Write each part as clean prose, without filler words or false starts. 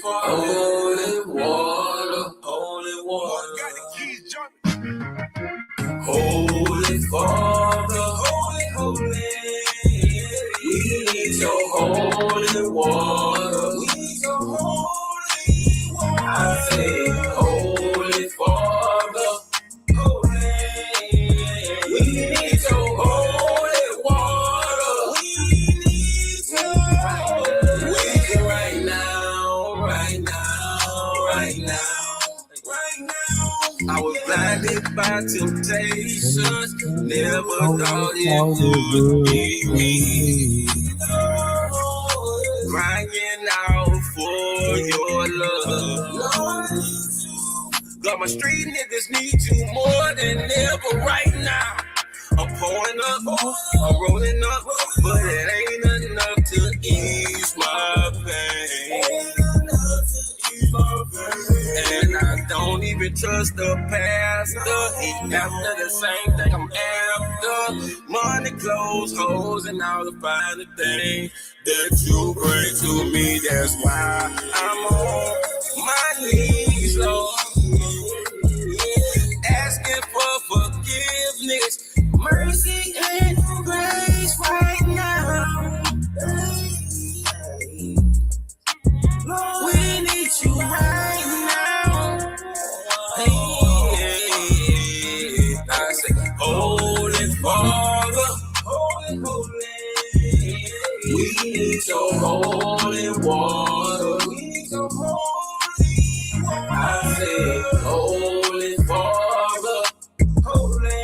Holy water, holy water. Holy Father, holy, holy. We need your holy water. We need your holy water. I say, Holy Father, holy. We need your holy water. We need your right now, right now, right now. I was blinded by temptations, never thought it would be me. Crying out for your love. God, my street niggas need you more than ever right now. I'm pouring up, I'm rolling up, but it ain't enough to ease my pain. And I don't even trust the pastor. He after the same thing I'm after. Money, clothes, hoes, and all the finer things that you bring to me. That's why I'm on my knees, Lord, asking for forgiveness, mercy, and grace right now. Lord, we need you right now. Hey, I say, Holy Father, holy, holy. We need your holy water. We need your holy water. I say, Holy Father, holy.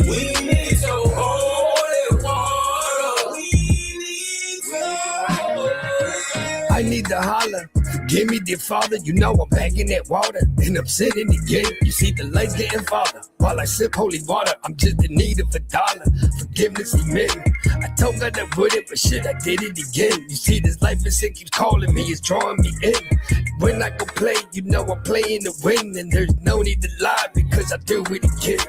We need your holy water. We need your I need to holler. Forgive me, dear Father. You know I'm back in that water, and I'm sitting again. You see the lights getting farther. While I sip holy water, I'm just in need of $1. Forgiveness, amen. I told God I wouldn't, but shit, I did it again. You see, this life is sick, keeps calling me, it's drawing me in. When I go play, you know I'm playing to win, and there's no need to lie because I do it again.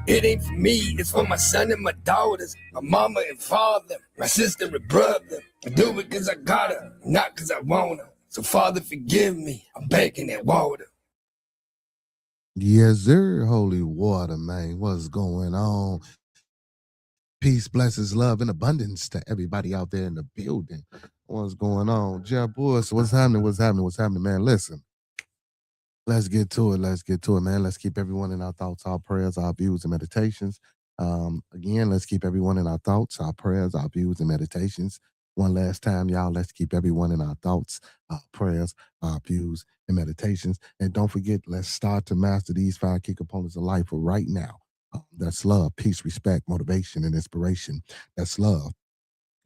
It ain't for me, it's for my son and my daughters, my mama and father, my sister and brother. I do it because I gotta, not because I wanna. So Father, forgive me, I'm back in that water. Yes, sir. Holy water, man. What's going on? Peace, blessings, love, and abundance to everybody out there in the building. What's going on? Jeff Bush, what's happening? What's happening? What's happening, man? Listen, let's get to it. Let's get to it, man. Let's keep everyone in our thoughts, our prayers, our views, and meditations. Again, let's keep everyone in our thoughts, our prayers, our views, and meditations. One last time, y'all, let's keep everyone in our thoughts, our prayers, our views, and meditations. And don't forget, let's start to master these 5 key components of life right now. That's love, peace, respect, motivation, and inspiration. That's love,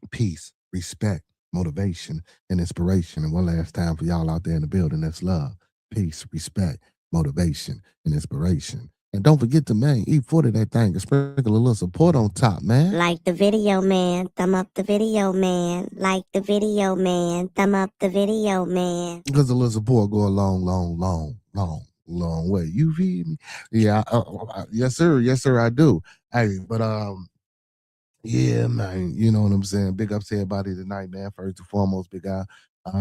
peace, respect, motivation, and inspiration. And one last time for y'all out there in the building, that's love, peace, respect, motivation, and inspiration. And don't forget to, man, eat 40 that thing and sprinkle a little support on top, man. Like the video, man. Thumb up the video, man. Like the video, man. Thumb up the video, man. Because a little support go a long way. You feel me? Yeah. Yes, sir. Yes, sir. I do. Hey, but yeah, man. You know what I'm saying? Big ups to everybody tonight, man. First and foremost, big guy.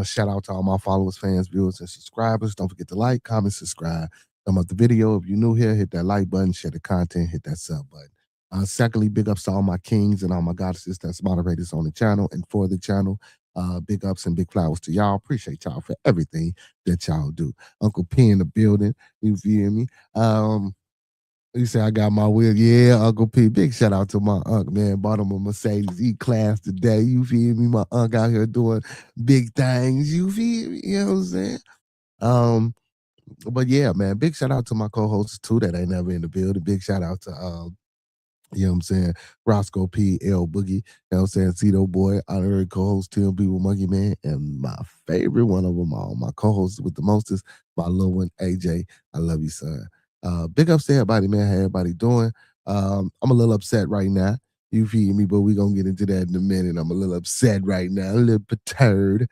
Shout out to all my followers, fans, viewers, and subscribers. Don't forget to like, comment, subscribe. Thumb up the video. If you're new here, hit that like button, share the content, hit that sub button. Secondly, big ups to all my kings and all my goddesses that's moderators on the channel and for the channel. Big ups and big flowers to y'all. Appreciate y'all for everything that y'all do. Uncle P in the building. You feel me? You say I got my wheel. Yeah, Uncle P. Big shout out to my uncle, man. Bought him a Mercedes E-Class today. You feel me? My uncle out here doing big things. You feel me? You know what I'm saying? But yeah, man, big shout out to my co-hosts too that ain't never in the building. Big shout out to you know what I'm saying, Roscoe P, L Boogie, you know what I'm saying, Zito Boy, honorary co-host Tim B with Monkey Man, and my favorite one of them all, my co-host with the mostest, my little one, AJ. I love you, son. Big ups to everybody, man. How everybody doing? I'm a little upset right now. You feel me? But we're going to get into that in a minute. I'm a little upset right now, a little perturbed.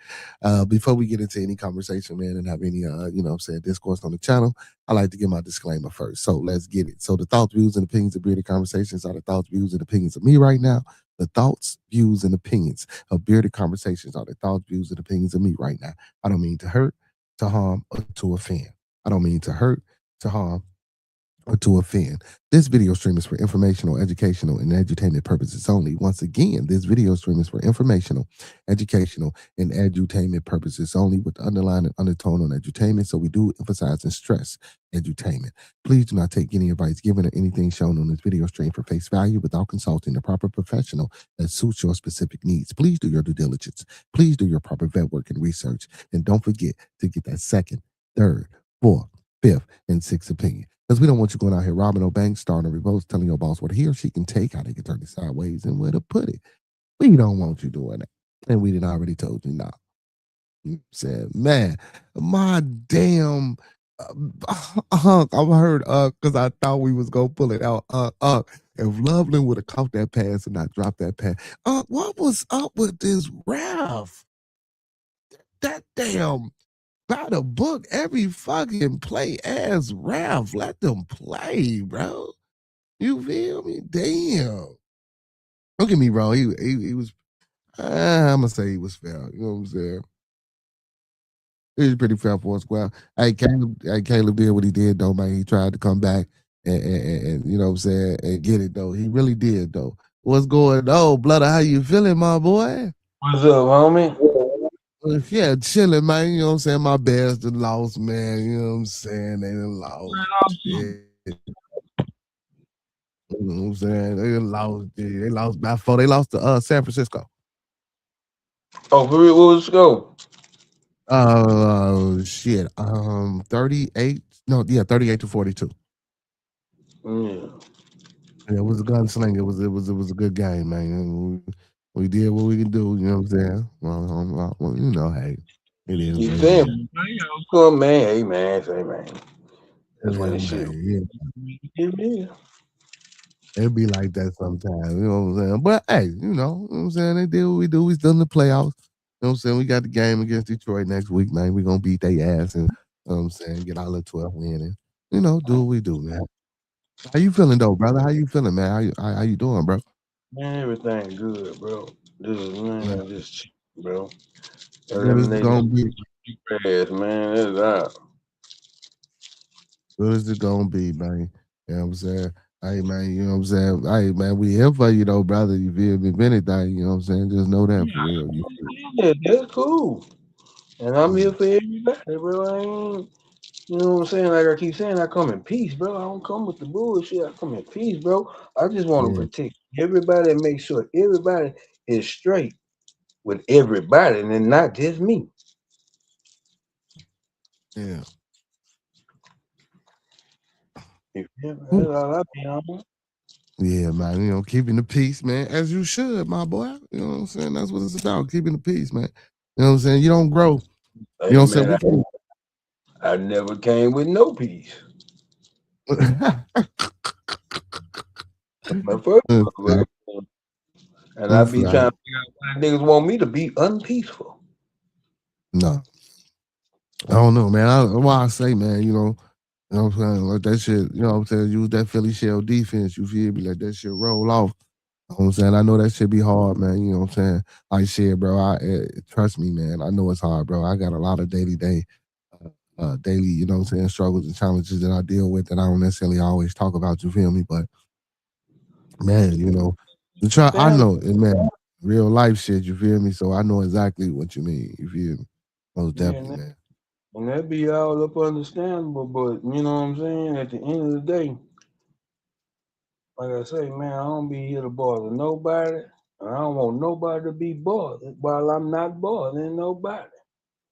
Before we get into any conversation, man, and have any, you know what I'm saying, discourse on the channel, I like to give my disclaimer first. So let's get it. So the thoughts, views, and opinions of Bearded Conversations are the thoughts, views, and opinions of me right now. The thoughts, views, and opinions of Bearded Conversations are the thoughts, views, and opinions of me right now. I don't mean to hurt, to harm, or to offend. I don't mean to hurt, to harm, or to offend. This video stream is for informational, educational, and edutainment purposes only. Once again, this video stream is for informational, educational, and edutainment purposes only, with the underlying and undertone on edutainment. So we do emphasize and stress edutainment. Please do not take any advice given or anything shown on this video stream for face value without consulting the proper professional that suits your specific needs. Please do your due diligence. Please do your proper vet work and research. And don't forget to get that second, third, fourth, fifth, and sixth opinion. Because we don't want you going out here robbing no banks, starting a revolt, telling your boss what he or she can take, how they can turn it sideways, and where to put it. We don't want you doing that. And we did already told you no. You said, man, my damn I've heard because I thought we was gonna pull it out. If Loveland would have caught that pass and not dropped that pass. What was up with this Ralph? That damn by the book, every fucking play as Ralph. Let them play, bro. You feel me? Damn. Don't get me wrong. He was. I'm gonna say he was fair. You know what I'm saying? He was pretty fair for us. Well, Caleb did what he did though, man. He tried to come back and you know what I'm saying, and get it though. He really did though. What's going on, Blood? How you feeling, my boy? What's up, homie? Yeah, chilling, man. You know what I'm saying? My Bears done lost, man. You know what I'm saying? They done lost. Yeah. You know what I'm saying? They done lost. Yeah. They lost by 4. They lost to San Francisco. Oh, for real? What was the score? Shit. 38. No, yeah, 38-42. Yeah. It was a gunslinger. It was a good game, man. We did what we can do. You know what I'm saying? Well, you know, hey, it is. You saying, come, man? Hey, man. Say, man. That's yeah, what it should. Yeah. It'd be like that sometimes. You know what I'm saying? But hey, you know what I'm saying? They did what we do. We still in the playoffs. You know what I'm saying? We got the game against Detroit next week, man. We're gonna beat their ass and you know what I'm saying, get our little 12 win and you know, do what we do, man. How you feeling though, brother? How you feeling, man? How you doing, bro? Man, everything good, bro. This is, man, just cheap, bro. What is it gonna be? Ass, man, it's out. What is it gonna be, man? You know what I'm saying? Hey, man, you know what I'm saying? Hey, man, we here for you, though, brother. You feel me? If anything, you know what I'm saying? Just know that for real. Yeah, that's cool. And I'm here for everybody, bro. I ain't, you know what I'm saying? Like I keep saying, I come in peace, bro. I don't come with the bullshit. I come in peace, bro. I just want to protect everybody and make sure everybody is straight with everybody and then not just me. Yeah. That's all I be on. Yeah, man. You know, keeping the peace, man, as you should, my boy. You know what I'm saying? That's what it's about, keeping the peace, man. You know what I'm saying? You don't grow. Hey, you know what I'm saying? I never came with no peace. My first one, and I be trying to figure out why niggas want me to be unpeaceful. No. I don't know, man. Why I say, man, you know what I'm saying? Like that shit, you know what I'm saying? Use that Philly shell defense, you feel me? Let that shit roll off. You know what I'm saying? I know that shit be hard, man. You know what I'm saying? Like shit, bro. Trust me, man. I know it's hard, bro. I got a lot of daily, you know what I'm saying, struggles and challenges that I deal with that I don't necessarily always talk about, you feel me? But man, you know, I know it, man. Real life shit, you feel me? So I know exactly what you mean, you feel me? Most definitely, man. And that be all up understandable, but you know what I'm saying? At the end of the day, like I say, man, I don't be here to bother nobody. And I don't want nobody to be bothered while I'm not bothering nobody.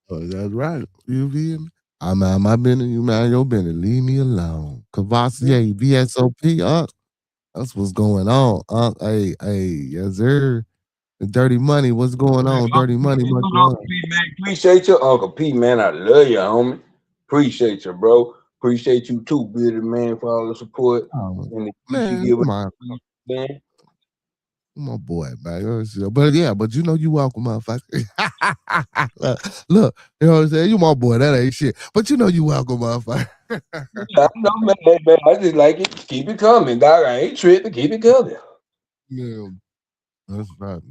Oh, that's right. You feel me? I'm my business, you mind your business. Leave me alone. Cavassier, VSOP, that's what's going on. Hey, yes, sir. The dirty money, what's going on? Dirty money, Appreciate you, Uncle P, man. I love you, homie. Appreciate you, bro. Appreciate you too, Bearded man, for all the support and the man, you give man. My boy, man. But yeah, but you know you welcome, motherfucker. Look, you know what I'm saying? You my boy, that ain't shit. But you know you welcome, motherfucker. I know, man. I just like it. Keep it coming, dog. I ain't tripping. Keep it coming. Yeah. That's right.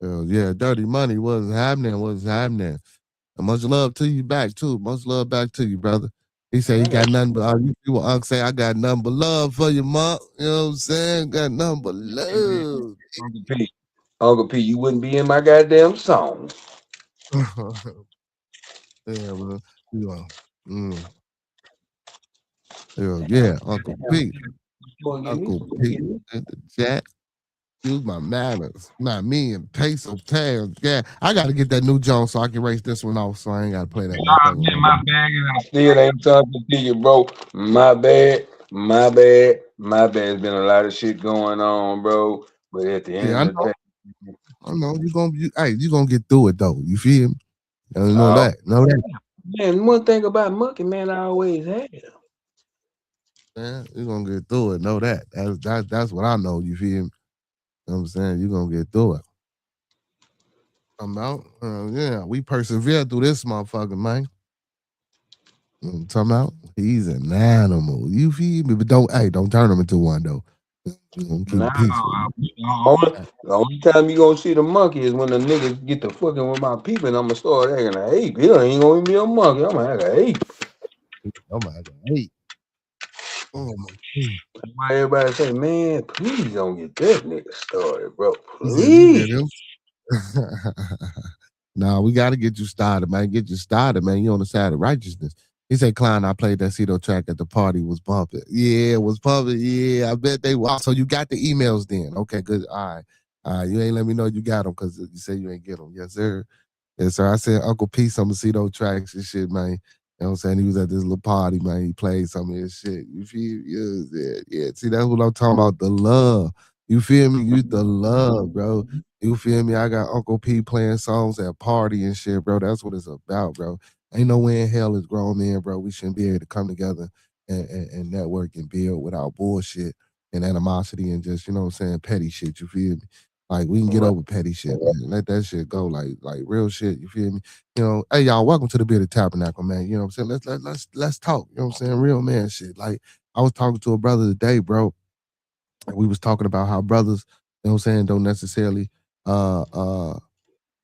Hell yeah, dirty money. What's happening? What's happening? And much love to you back too. Much love back to you, brother. He said he I got got nothing but you see what Unc say, I got nothing but love for you, Monk. You know what I'm saying? Got nothing but you, love. Uncle P. Uncle P, you wouldn't be in my goddamn song. Yeah, bro. Yeah. Mm. Hell yeah, Uncle P. You want to get me Uncle some? P in the chat. Use my manners. Not me and peso tails. Yeah. I gotta get that new Jones so I can race this one off so I ain't gotta play that Nah, motherfucker man, no my more. bad. I still ain't talking to you, bro. My bad. My bad. My bad. There's been a lot of shit going on, bro. But at the Yeah, end of the day, I know you gonna get through it though. You feel me? You know uh, that. Know that. man, one thing about monkey, man, I always had. Man, you gonna get through it. Know that. That's what I know. You feel me? You know what I'm saying? You gonna get through it. I'm out. Yeah, we persevere through this motherfucker, man. Talking about he's an animal. You feel me? But don't turn him into one though. You gonna keep Now, it peaceful. the only time you gonna see the monkey is when the niggas get to fucking with my people, and I'm gonna start acting an ape. He ain't gonna be a monkey. I'm gonna act an ape. Oh my god. Hey. Oh my god. Why everybody say, man, please don't get that nigga started, bro. He said you Please. get him. Nah, we gotta get you started, man. Get you started, man. You on the side of righteousness. He said, Klein, I played that Cedo track at the party, was bumping. Yeah, it was pumping. Yeah, I bet they were. So you got the emails then. Okay, good. All right. All right. You ain't let me know you got them because you say you ain't get them. Yes, sir. Yes, sir. I said Uncle P some of Cedo tracks and shit, man. You know what I'm saying? He was at this little party, man. He played some of his shit. You feel? Yeah. See, that's what I'm talking about. The love. You feel me? You the love, bro. You feel me? I got Uncle P playing songs at party and shit, bro. That's what it's about, bro. Ain't no way in hell is grown men, bro. We shouldn't be able to come together and network and build without bullshit and animosity and just, you know what I'm saying, petty shit. You feel me? Like we can get over petty shit, man. Let that shit go, like real shit. You feel me? You know, hey y'all, welcome to the Bearded Tabernacle, man. You know what I'm saying? Let's talk. You know what I'm saying? Real man shit. Like I was talking to a brother today, bro, and we was talking about how brothers, you know what I'm saying, don't necessarily uh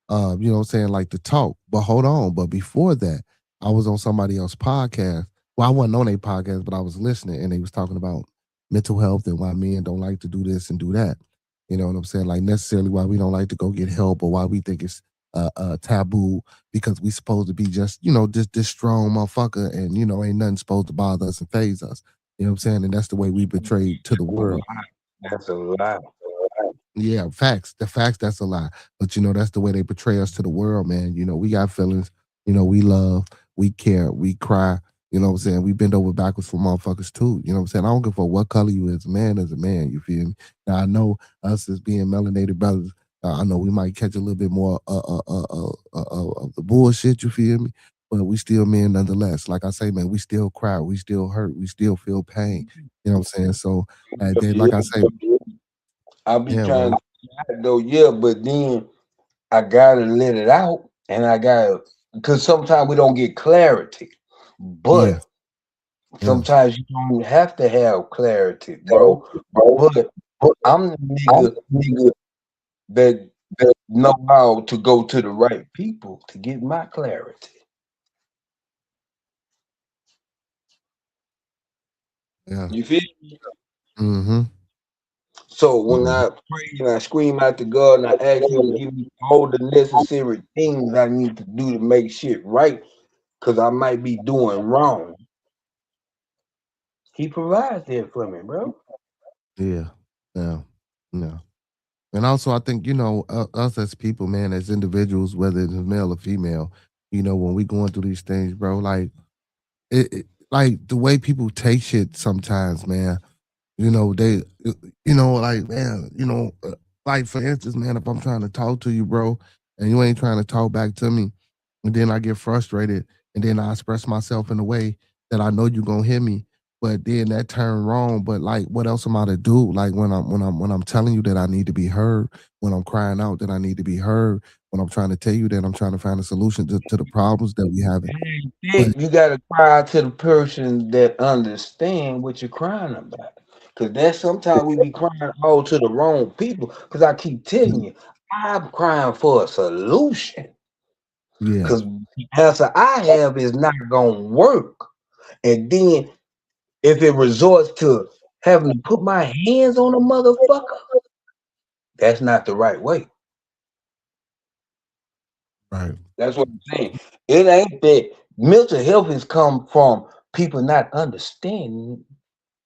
uh you know what I'm saying, like to talk. But hold on. But before that, I was on somebody else's podcast. Well, I wasn't on a podcast, but I was listening and they was talking about mental health and why men don't like to do this and do that. You know what I'm saying? Like necessarily why we don't like to go get help or why we think it's taboo because we supposed to be just, you know, this strong motherfucker and, you know, ain't nothing supposed to bother us and phase us. You know what I'm saying? And that's the way we betrayed to the world. That's a lie. Yeah, facts. The facts, that's a lie. But you know, that's the way they portray us to the world, man. You know, we got feelings, you know, we love, we care, we cry. You know what I'm saying? We bend over backwards for motherfuckers too. You know what I'm saying? I don't give a fuck what color you is. A man is a man, you feel me? Now I know us as being melanated brothers, I know we might catch a little bit more of the bullshit, you feel me? But we still men nonetheless. Like I say, man, we still cry, we still hurt, we still feel pain. You know what I'm saying? So then, like I say, I be yeah, trying man. to go, yeah, but then I gotta let it out, and I gotta because sometimes we don't get clarity, Yeah, but yeah. sometimes you don't have to have clarity, bro. But I'm the nigga that know how to go to the right people to get my clarity. Yeah. You feel me? Mm-hmm. So when Mm-hmm. I pray and I scream out to God and I ask Him to give me all the necessary things I need to do to make shit right, because I might be doing wrong, He provides that for me, bro. Yeah. Yeah. Yeah. And also, I think, you know, us as people, man, as individuals, whether it's male or female, you know, when we going through these things, bro, like like the way people take shit sometimes, man. You know, you know, like, man, you know, like for instance, man, if I'm trying to talk to you, bro, and you ain't trying to talk back to me, and then I get frustrated, and then I express myself in a way that I know you're gonna hear me, but then that turn wrong. But like, what else am I to do? Like when I'm telling you that I need to be heard, when I'm crying out that I need to be heard, when I'm trying to tell you that I'm trying to find a solution to the problems that we have. But You gotta cry to the person that understand what you're crying about. Cause that's sometimes we be crying all to the wrong people. Cause I keep telling you, I'm crying for a solution. Yeah. Cause the answer I have is not gonna work. And then if it resorts to having to put my hands on a motherfucker, that's not the right way. Right. That's what I'm saying. It ain't that mental health has come from people not understanding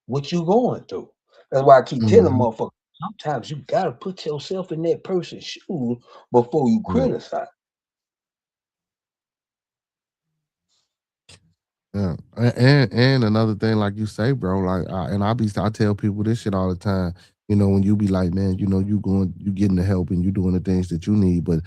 what you going through. That's why I keep telling Mm-hmm. motherfuckers, sometimes you gotta put yourself in that person's shoes before you Yeah. criticize. Yeah, and another thing, like you say, bro, like, I tell people this shit all the time. When you be like, man, you getting the help and you doing the things that you need, but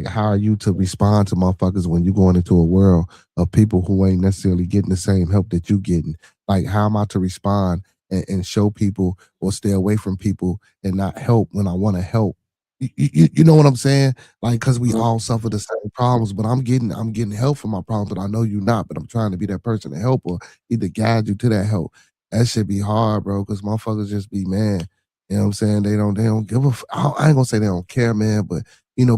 how are you to respond to motherfuckers when you going into a world of people who ain't necessarily getting the same help that you getting? Like, how am I to respond and show people or stay away from people and not help when I want to help? You know what I'm saying? Like, cause we all suffer the same problems, but I'm getting help for my problems, but I know you not, but I'm trying to be that person to help or either guide you to that help. That should be hard, bro, cause motherfuckers just be, man. You know what I'm saying? They don't give a I ain't gonna say they don't care, man, but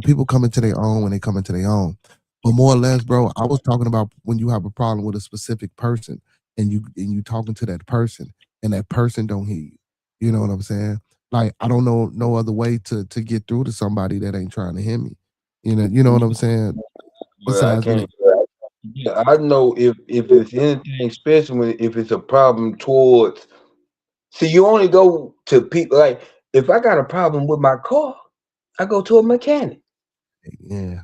people come into their own when they come into their own. But more or less, bro, I was talking about when you have a problem with a specific person and you talking to that person and that person don't hear you. You know what I'm saying? Like, I don't know no other way to get through to somebody that ain't trying to hear me. You know what I'm saying? But I Besides when can't. Yeah, I know if it's anything, especially if it's a problem towards. See, you only go to people like if I got a problem with my car, I go to a mechanic. yeah,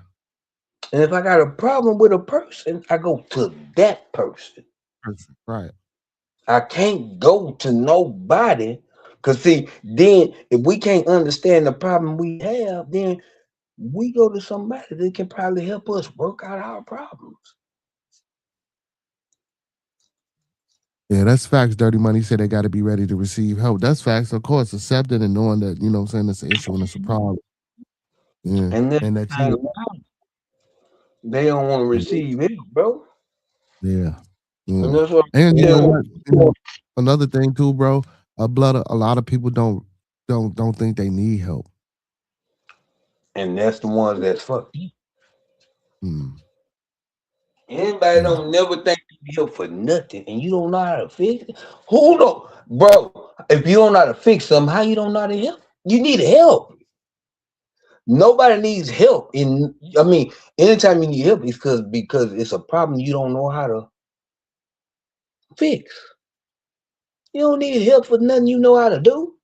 And if I got a problem with a person, I go to that person. perfect, right. I can't go to nobody. Cause see, then if we can't understand the problem we have, then we go to somebody that can probably help us work out our problems. Yeah, that's facts. Dirty Money said they got to be ready to receive help. That's facts, of course, accepting and knowing that, what I'm saying, it's an issue and it's a problem. Yeah. And then And that the thing you about it, they don't want to receive it, bro. yeah. And Yeah. that's what And I'm you know telling what? Another thing too, bro, a lot of people don't think they need help. and that's the ones that's fucked. Hmm. Anybody Yeah. don't never think you be help for nothing, and you don't know how to fix it. Who don't, bro? If you don't know how to fix something, how you don't know how to help? You need help. Nobody needs help. I mean, anytime you need help, it's because it's a problem you don't know how to fix. You don't need help for nothing you know how to do.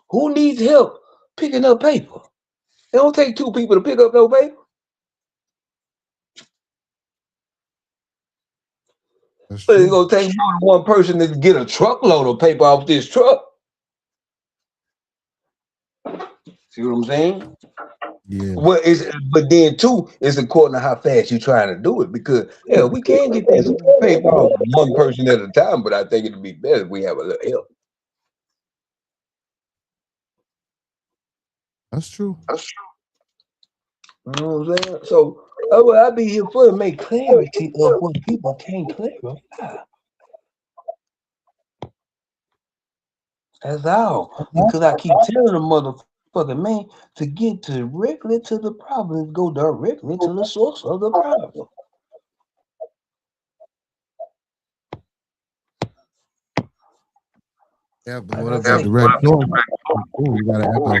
Who needs help picking up paper? It don't take two people to pick up no paper. That's But it's true. gonna take more than one person to get a truckload of paper off this truck. See what I'm saying? Yeah. Well, but then too, it's according to how fast you're trying to do it. Because hell, we can get this paper off one person at a time, but I think it'd be better if we have a little help. That's true. You know what I'm saying? So I be here for to make clarity of what people can't clarify. That's all. Because I keep telling the motherfucker, man, to get directly to the problem, go directly to the source of the problem. Yeah, but Like what I if that say, direct source? Oh, you got to echo.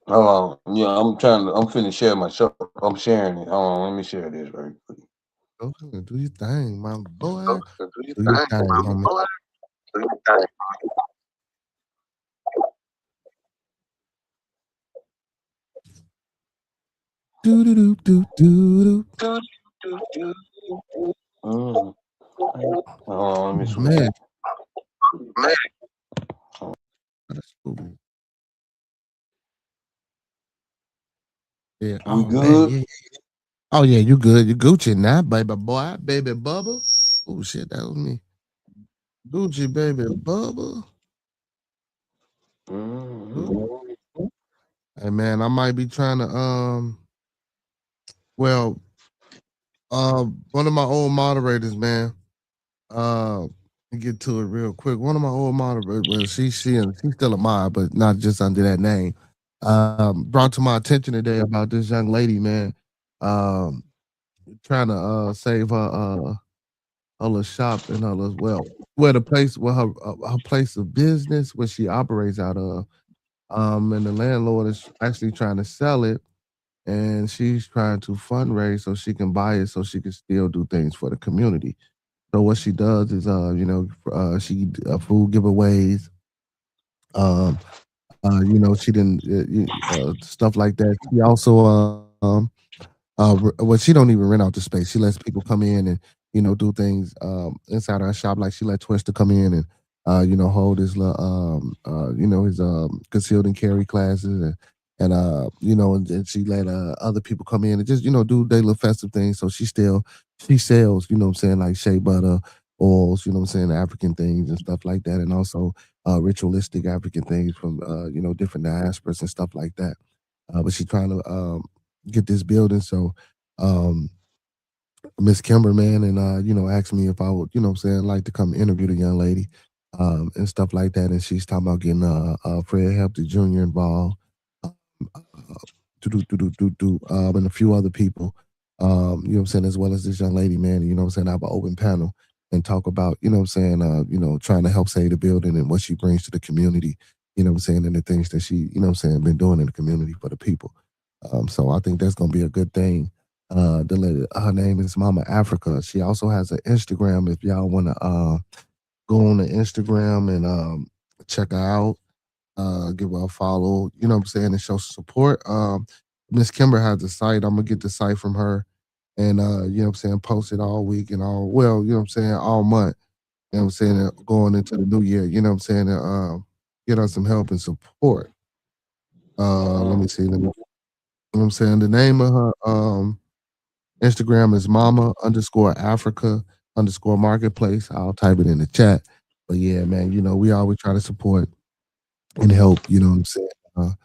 hold on. Yeah, I'm finna share my show. I'm sharing it. Hold on, let me share this right quick. Okay, do your thing, my boy. Do your thing, homie. Do do do do do do. Mm. Hold on, let me switch Man, it. that's cool. Yeah. We Oh man. good? Yeah. Oh yeah. You good? You Gucci now, baby boy, baby bubba. Oh shit, that was me. Gucci, baby bubba. Mm-hmm. Ooh. Hey man, I might be trying to Well, one of my old moderators, man. Uh, get to it real quick. One of my old moderators, well, she's still a mod, but not just under that name. Brought to my attention today about this young lady, man. Um, trying to save her little shop and her little where the place where her place of business where she operates out of. And the landlord is actually trying to sell it, and she's trying to fundraise so she can buy it so she can still do things for the community. So what she does is, she food giveaways, um, she didn't stuff like that. She also, well, she don't even rent out the space. She lets people come in and do things inside our shop. Like she let Twister come in and hold his his concealed and carry classes and she let other people come in and just do their little festive things. So she sells what I'm saying, like shea butter, oils, what I'm saying, African things and stuff like that, and also ritualistic African things from different diasporas and stuff like that. But she's trying to get this building. So Miss Kimber, man, and asked me if I would, like to come interview the young lady, and stuff like that. And she's talking about getting Fred Hampton Jr. involved, um, uh, and a few other people, as well as this young lady, man. I have an open panel and talk about, trying to help save the building and what she brings to the community, and the things that she, been doing in the community for the people. So I think that's gonna be a good thing. Her name is Mama Africa. She also has an Instagram. If y'all want to go on the Instagram and check her out, give her a follow. And show support. Miss Kimber has a site. I'm gonna get the site from her, and post it all week and all month. Going into the new year. Get her some help and support. Let me see. The name of her Instagram is mama_Africa_marketplace. I'll type it in the chat. But yeah, man, we always try to support and help, the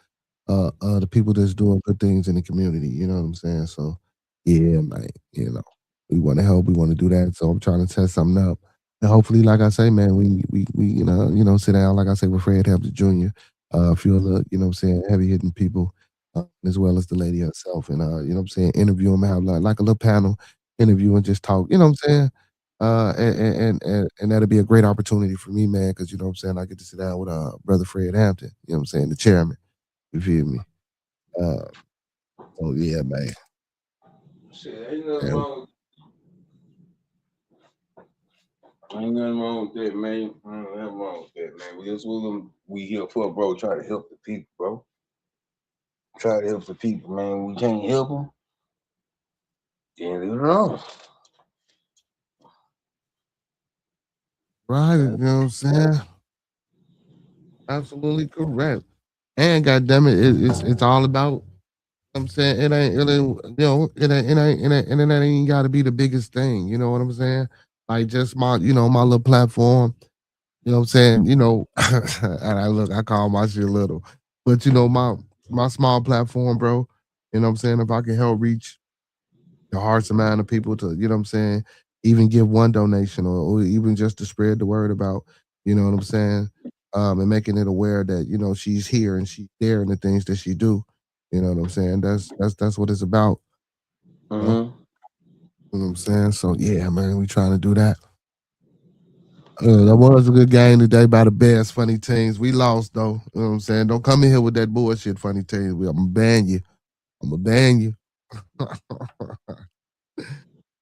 people that's doing good things in the community, you know what I'm saying? So yeah, man, we want to help, we want to do that. So I'm trying to set something up. And hopefully, like I say, man, we sit down, like I say, with Fred Hampton Jr., a few other, heavy hitting people, as well as the lady herself, and interview them, have like a little panel interview and just talk, and that'll be a great opportunity for me, man, because I get to sit down with brother Fred Hampton, the chairman. You feel me? So yeah, man. Shit, ain't nothing wrong. Ain't nothing wrong with that, man. Ain't nothing wrong with that, man. We here for, bro. Try to help the people, bro. Try to help the people, man. We can't help them. Then leave it alone. Right, you know what I'm saying? Absolutely correct. And goddamn it's all about. I'm saying it ain't got to be the biggest thing. You know what I'm saying? Like just my my little platform. You know what I'm saying? And I call my shit little, but my small platform, bro. You know what I'm saying? If I can help reach the hearts and mind of people to, even give one donation or even just to spread the word about, you know what I'm saying? And making it aware that, she's here and she's there in the things that she do. You know what I'm saying? That's what it's about. You know? You know what I'm saying? So yeah, man, we trying to do that. That was a good game today by the best funny teams. We lost though. You know what I'm saying? Don't come in here with that bullshit funny teams. I'm gonna ban you. I'm gonna ban you.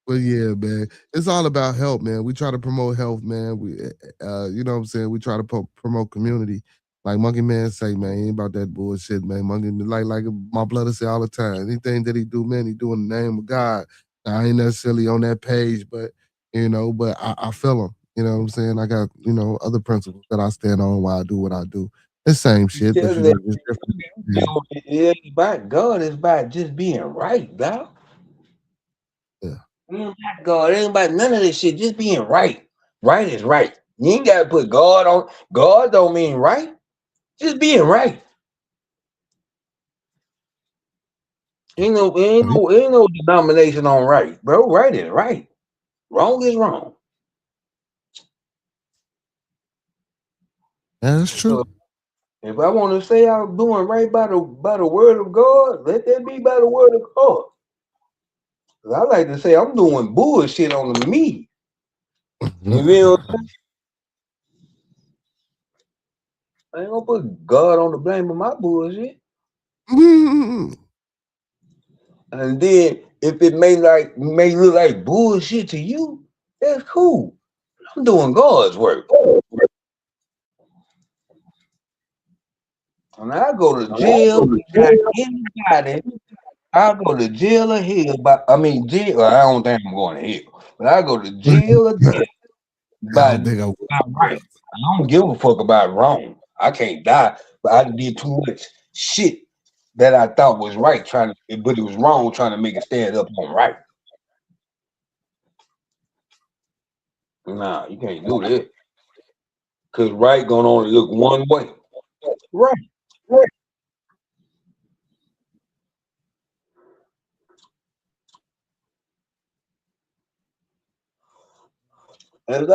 But yeah, man, it's all about help, man. We try to promote health, man. You know what I'm saying? We try to promote community. Like Monkey Man say, man, ain't about that bullshit, man. Monkey, like my brother say all the time. Anything that he do, man, he do in the name of God. Now, I ain't necessarily on that page, but I feel him. You know what I'm saying? I got other principles that I stand on while I do what I do. The same shit, but just different. It ain't about God. It's about just being right, dog. Yeah. God, it ain't about none of this shit. Just being right. Right is right. You ain't gotta put God on. God don't mean right. Just being right. Ain't no denomination on right, bro. Right is right. Wrong is wrong. That's true. So if I want to say I'm doing right by the word of God, let that be by the word of God. 'Cause I like to say I'm doing bullshit on me. You feel? I ain't gonna put God on the blame of my bullshit. And then if it may look like bullshit to you, that's cool. I'm doing God's work. When I go to jail, anybody, I go to jail or hell. Jail. Well, I don't think I'm going to hell, but I go to jail or death I by don't think I would. right. I don't give a fuck about wrong. I can't die, but I did too much shit that I thought was right, but it was wrong, trying to make it stand up on right. Nah, you can't do that. Cause right gonna only look one way. Right. Right. And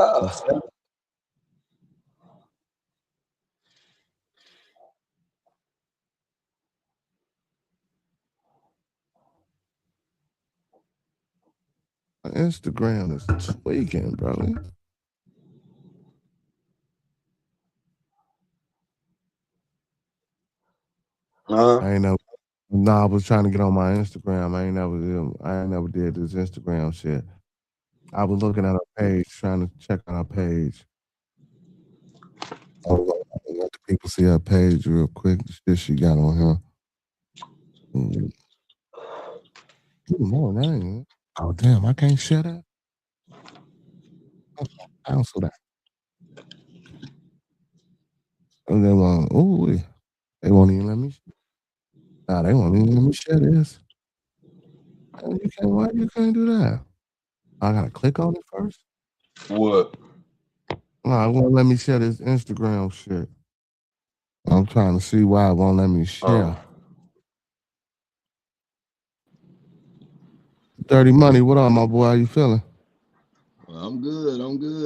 Instagram is tweaking, bro. I ain't never. No, I was trying to get on my Instagram. I ain't never did this Instagram shit. I was looking at her page, trying to check on her page. Let the people see her page real quick. The shit she got on here. More name. Oh damn! I can't share that. Cancel that. And they want. Ooh, they won't even let me. Nah, they won't even let me share this. You can't. Why you can't do that? I gotta click on it first. what? No, it won't let me share this Instagram shit. I'm trying to see why it won't let me share. Dirty Money, what up, my boy? How you feeling? I'm good,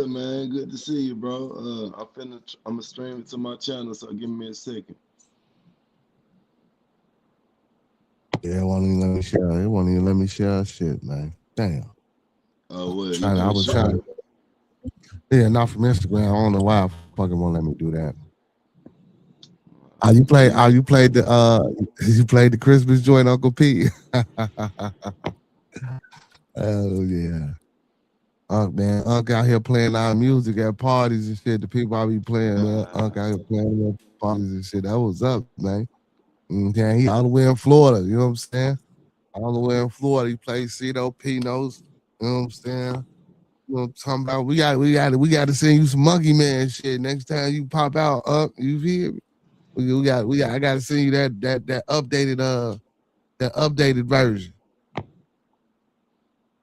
man. Good to see you, bro. I'm gonna stream it to my channel, so give me a second. Yeah, it won't even let me share. It won't even let me share shit, man. Damn. Oh, what? You I can't was share? trying. Yeah, not from Instagram. I don't know why it fucking won't let me do that. You played the you played the Christmas joint, Uncle Pete. Oh yeah. Man, Unc out here playing our music at parties and shit. The people I be playing, man. Unc out here playing at parties and shit. That was up, man. Okay, he all the way in Florida. You know what I'm saying? All the way in Florida. He plays Cito Pinos. You know what I'm saying? You know what I'm talking about? We got to send you some Monkey Man shit next time you pop out. You feel me? I got to send you that updated version.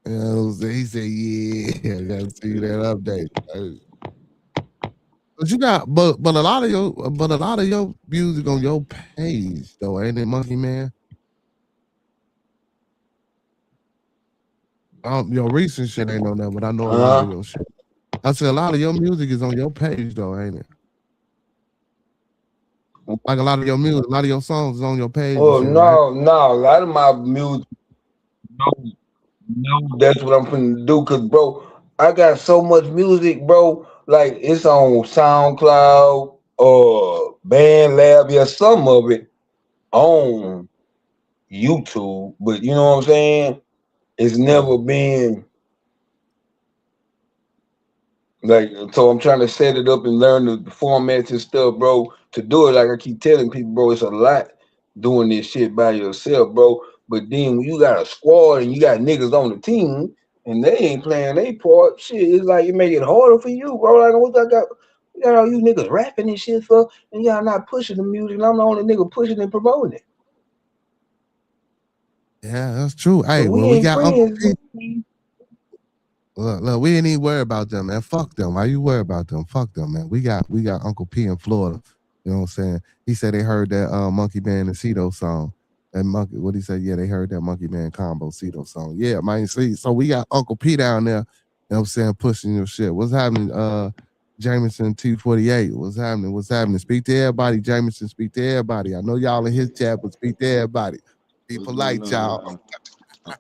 You know what I'm saying? He said, "Yeah, I got to see you that update." But a lot of your music on your page though, ain't it, Monkey Man? Your recent shit ain't on there, but I know a lot of your shit. I said a lot of your music is on your page though, ain't it? Like a lot of your music, a lot of your songs is on your page and Oh shit, right? no, a lot of my music. No, that's what I'm finna do. Cause bro, I got so much music, bro. Like it's on SoundCloud, BandLab, yeah, some of it on YouTube. But you know what I'm saying? It's never been like, so I'm trying to set it up and learn the formats and stuff, bro. To do it, like I keep telling people, bro, it's a lot doing this shit by yourself, bro. But then when you got a squad and you got niggas on the team and they ain't playing their part, shit, it's like it make it harder for you, bro. Like what I got, you got all you niggas rapping and shit for, and y'all not pushing the music, and I'm the only nigga pushing and promoting it. Yeah, that's true. Hey, Cause we well, we ain't got Uncle friends. P. Look, we ain't even worry about them, man. Fuck them. Why you worry about them? Fuck them, man. We got Uncle P in Florida. You know what I'm saying? He said they heard that Monkey Man and Cito song. And Monkey, what he said? Yeah, they heard that Monkey Man combo Cito song. Yeah, man. See, so we got Uncle P down there. You know what I'm saying? Pushing your shit. What's happening? Jameson T48. What's happening? What's happening? Speak to everybody, Jameson. Speak to everybody. I know y'all in his chat, but speak to everybody. Be What's going polite, y'all. on?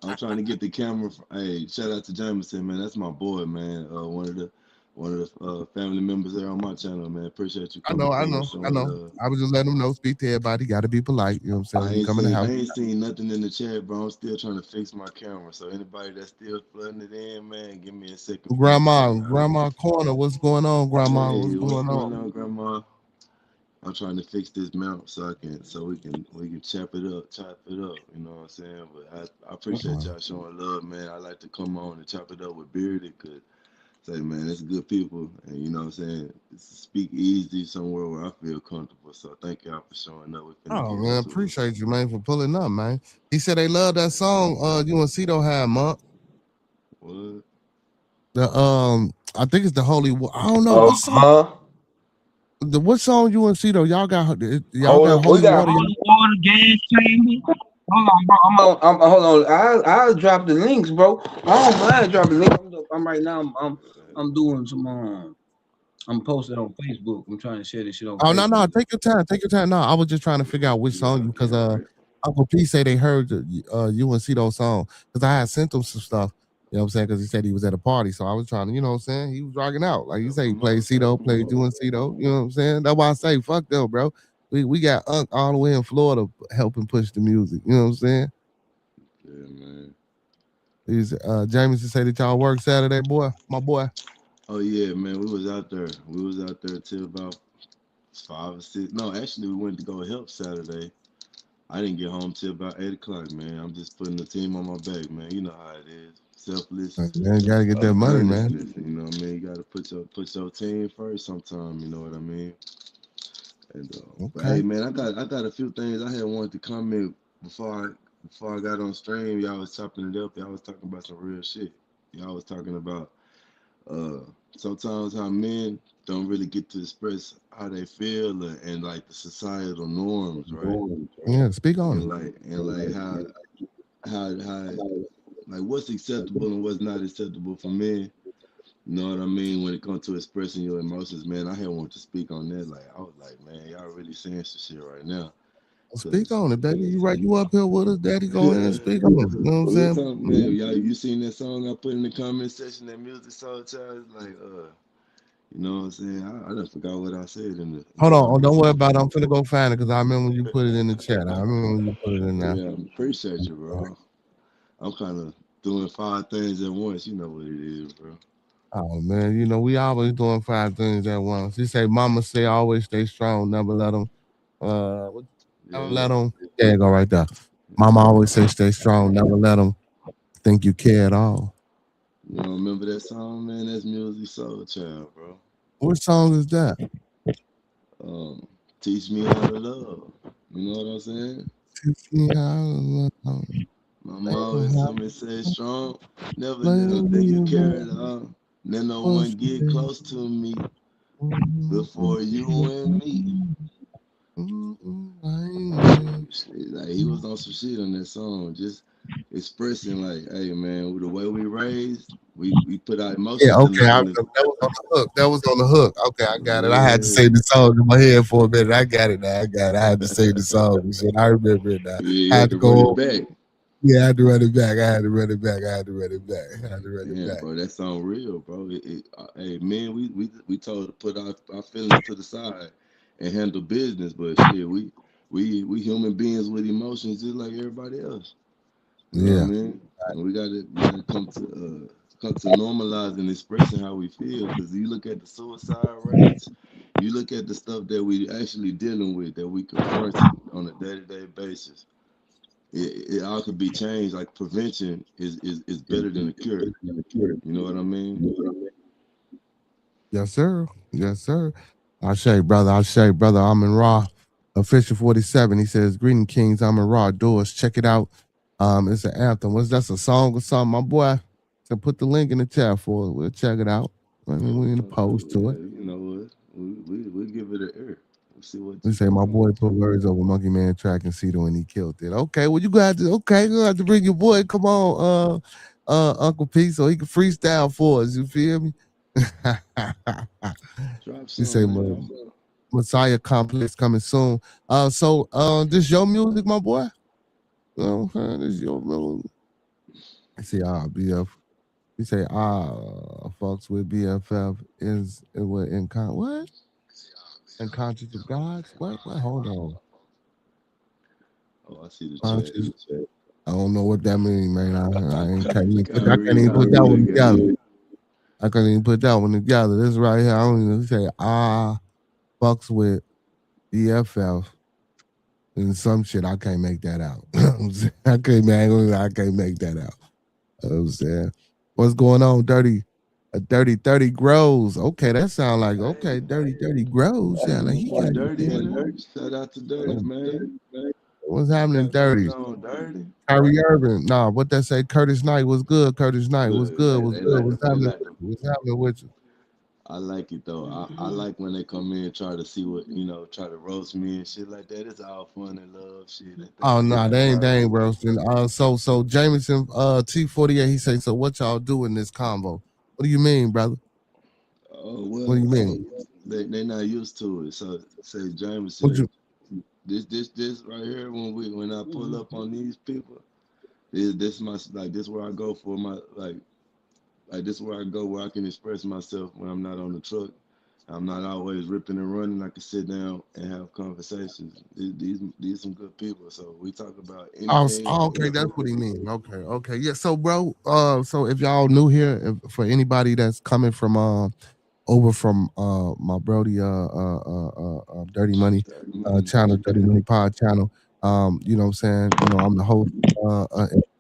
I'm trying to get the camera. Hey, shout out to Jameson, man. That's my boy, man. One of the family members there on my channel, man. Appreciate you I coming know. through and showing love. I was just letting them know. Speak to everybody. Got to be polite. You know what I'm saying? I When you ain't come in the seen I house. ain't seen nothing in the chat, bro. I'm still trying to fix my camera. So anybody that's still flooding it in, man, give me a second. Grandma Corner. What's going on, Grandma? Hey, What's what's going going on? on, Grandma? I'm trying to fix this mount so we can chop it up. You know what I'm saying? But I appreciate y'all showing love, man. I like to come on and chop it up with Bearded, cause say, man, it's good people, and you know what I'm saying. Speak easy somewhere where I feel comfortable. So thank y'all for showing up. We're finna Oh get man, into it. appreciate you, man, for pulling up, man. He said they love that song. UNC don't have month. What? I think it's the Holy. I don't know what song. What song UNC though? Y'all got Holy We got Water. holy water, gas chamber. Hold on, bro. Hold on. I'll drop the links, bro. I don't mind dropping links. I'm right now. I'm doing some. I'm posting on Facebook. I'm trying to share this shit on Oh Facebook. no, take your time. Take your time. No, I was just trying to figure out which song because Uncle P say they heard the UNC those song because I had sent him some stuff. You know what I'm saying? Because he said he was at a party, so I was trying to, you know what I'm saying? He was rocking out. Like you say, he played Cito, played UNC though. You know what I'm saying? That's why I say fuck them, bro. We got Unc all the way in Florida helping push the music. You know what I'm saying? Yeah, man. He's Jameson say that y'all work Saturday, boy. My boy. Oh yeah, man. We was out there. Till about 5 or 6. No, actually, we went to go help Saturday. I didn't get home till about 8 o'clock, man. I'm just putting the team on my back, man. You know how it is. Selfless, Man, gotta get that money, man. earnestness. You know what I mean? You gotta put your team first sometime, you know what I mean? And but Okay. hey man, I got a few things I had wanted to comment before I got on stream. Y'all was chopping it up. Y'all was talking about some real shit. Y'all was talking about uh sometimes how men don't really get to express how they feel and like the societal norms, right? Yeah, speak on it. And like how like what's acceptable and what's not acceptable for men. You know what I mean? When it comes to expressing your emotions, man, I had wanted to speak on that. Like I was like, man, y'all really saying some shit right now. Speak Cause on it, baby. You right, you up here with us, daddy. Go ahead and yeah. speak on it. You know what I'm Real saying? talk, man. Y'all, you seen that song I put in the comment section? That music soul child, like, you know what I'm saying? I done forgot what I said in the Hold on, comment don't worry section. about it. I'm finna go find it because I remember when you put it in the chat. I remember when you put it in there. Yeah, appreciate you, bro. I'm kind of doing 5 things at once. You know what it is, bro. Oh man, you know we always doing 5 things at once. He say, "Mama say always stay strong, never let them, never Yeah, let them." There you go, right there. Mama always say stay strong, never let them think you care at all. you don't remember that song, man? That's music soul child, bro. What song is that? Um, teach me how to love. You know what I'm saying? Teach me how to love. Mama always told me stay strong, never let them think you care at all. Let no one get close to me before you and me. Like he was on some shit on that song, just expressing like, hey man, with the way we raised, we put our Yeah, emotions okay. in the That was on the hook. That was on the hook. Okay, I got it. I had to yeah. say the song in my head for a minute. I got it now. I got it. I had to say the song and shit. I remember it now. Yeah, I you had had to to run it go. back. Yeah, I had to run it back. I had to run it back. I had to run it back. I had to run it Yeah, back. bro, that song real, bro. Hey man, we told to put our feelings to the side and handle business, but shit, we human beings with emotions just like everybody else. You know what I Yeah. mean? And we gotta come to normalizing expressing how we feel. Because you look at the suicide rates, you look at the stuff that we actually dealing with, that we confronting on a day-to-day basis. It all could be changed. Like prevention is better than a cure. You know what I mean? Yes, sir. Yes, sir. I say, brother. I'm in Raw. Official 47. He says, "Greeting Kings. I'm in Raw. Doors. Check it out. It's an anthem. What's that's a song or something, my boy? So put the link in the chat for it. We'll check it out. I mean, we in the post to it. You know what? We give it an air. We'll see We say my boy put words over Monkey Man track and Cito and he killed it. Okay, well you got to you have to bring your boy. Come on, Uncle P, so he can freestyle for us. You feel me? Drop You say some, man. Messiah Complex coming soon. This your music, my boy? You know what I'm saying? This your music. I say, BF. You say, folks with BFF is what what? Unconscious of God's? What? Hold on. Oh, I see the chat. Conscious. I don't know what that means, man. Gotta I can't read even it. put that one Gotta together. read it. I can't even put that one together. This right here, I don't even say fucks with BFF and some shit. I can't make that out. I can't make that out. You know what I'm saying? What's going on, Dirty? A Dirty 30 grows. Okay, that sound like okay, Dirty 30 grows. Yeah, like he Boy, got Dirty in there. Shout out to Dirty, man. what's What you happening, got going Dirty? on, Dirty? Kyrie Irving. Nah, what that say? Curtis Knight was good. Curtis Knight was Good. good. Was good. What's They happening? like them. What's happening with you? I like it though. I like when they come in and try to see what try to roast me and shit like that. It's all fun and love shit. They think Oh they no, got they it ain't all. roasting. So Jameson T48, he say, so what y'all do in this combo? What do you mean, brother? Oh What do well, you mean? they not used to it. So say What Jameson, you this right here when I pull up on these people, this my like this where I go for my like this where I go where I can express myself when I'm not on the truck. I'm not always ripping and running. I can sit down and have conversations. These some good people. So we talk about anything and okay, that's everything. what he mean. Okay. Yeah. So bro, so if y'all new here, for anybody that's coming from over from my Brody Dirty Money channel, Dirty Money Pod channel. You know what I'm saying? You know, I'm the host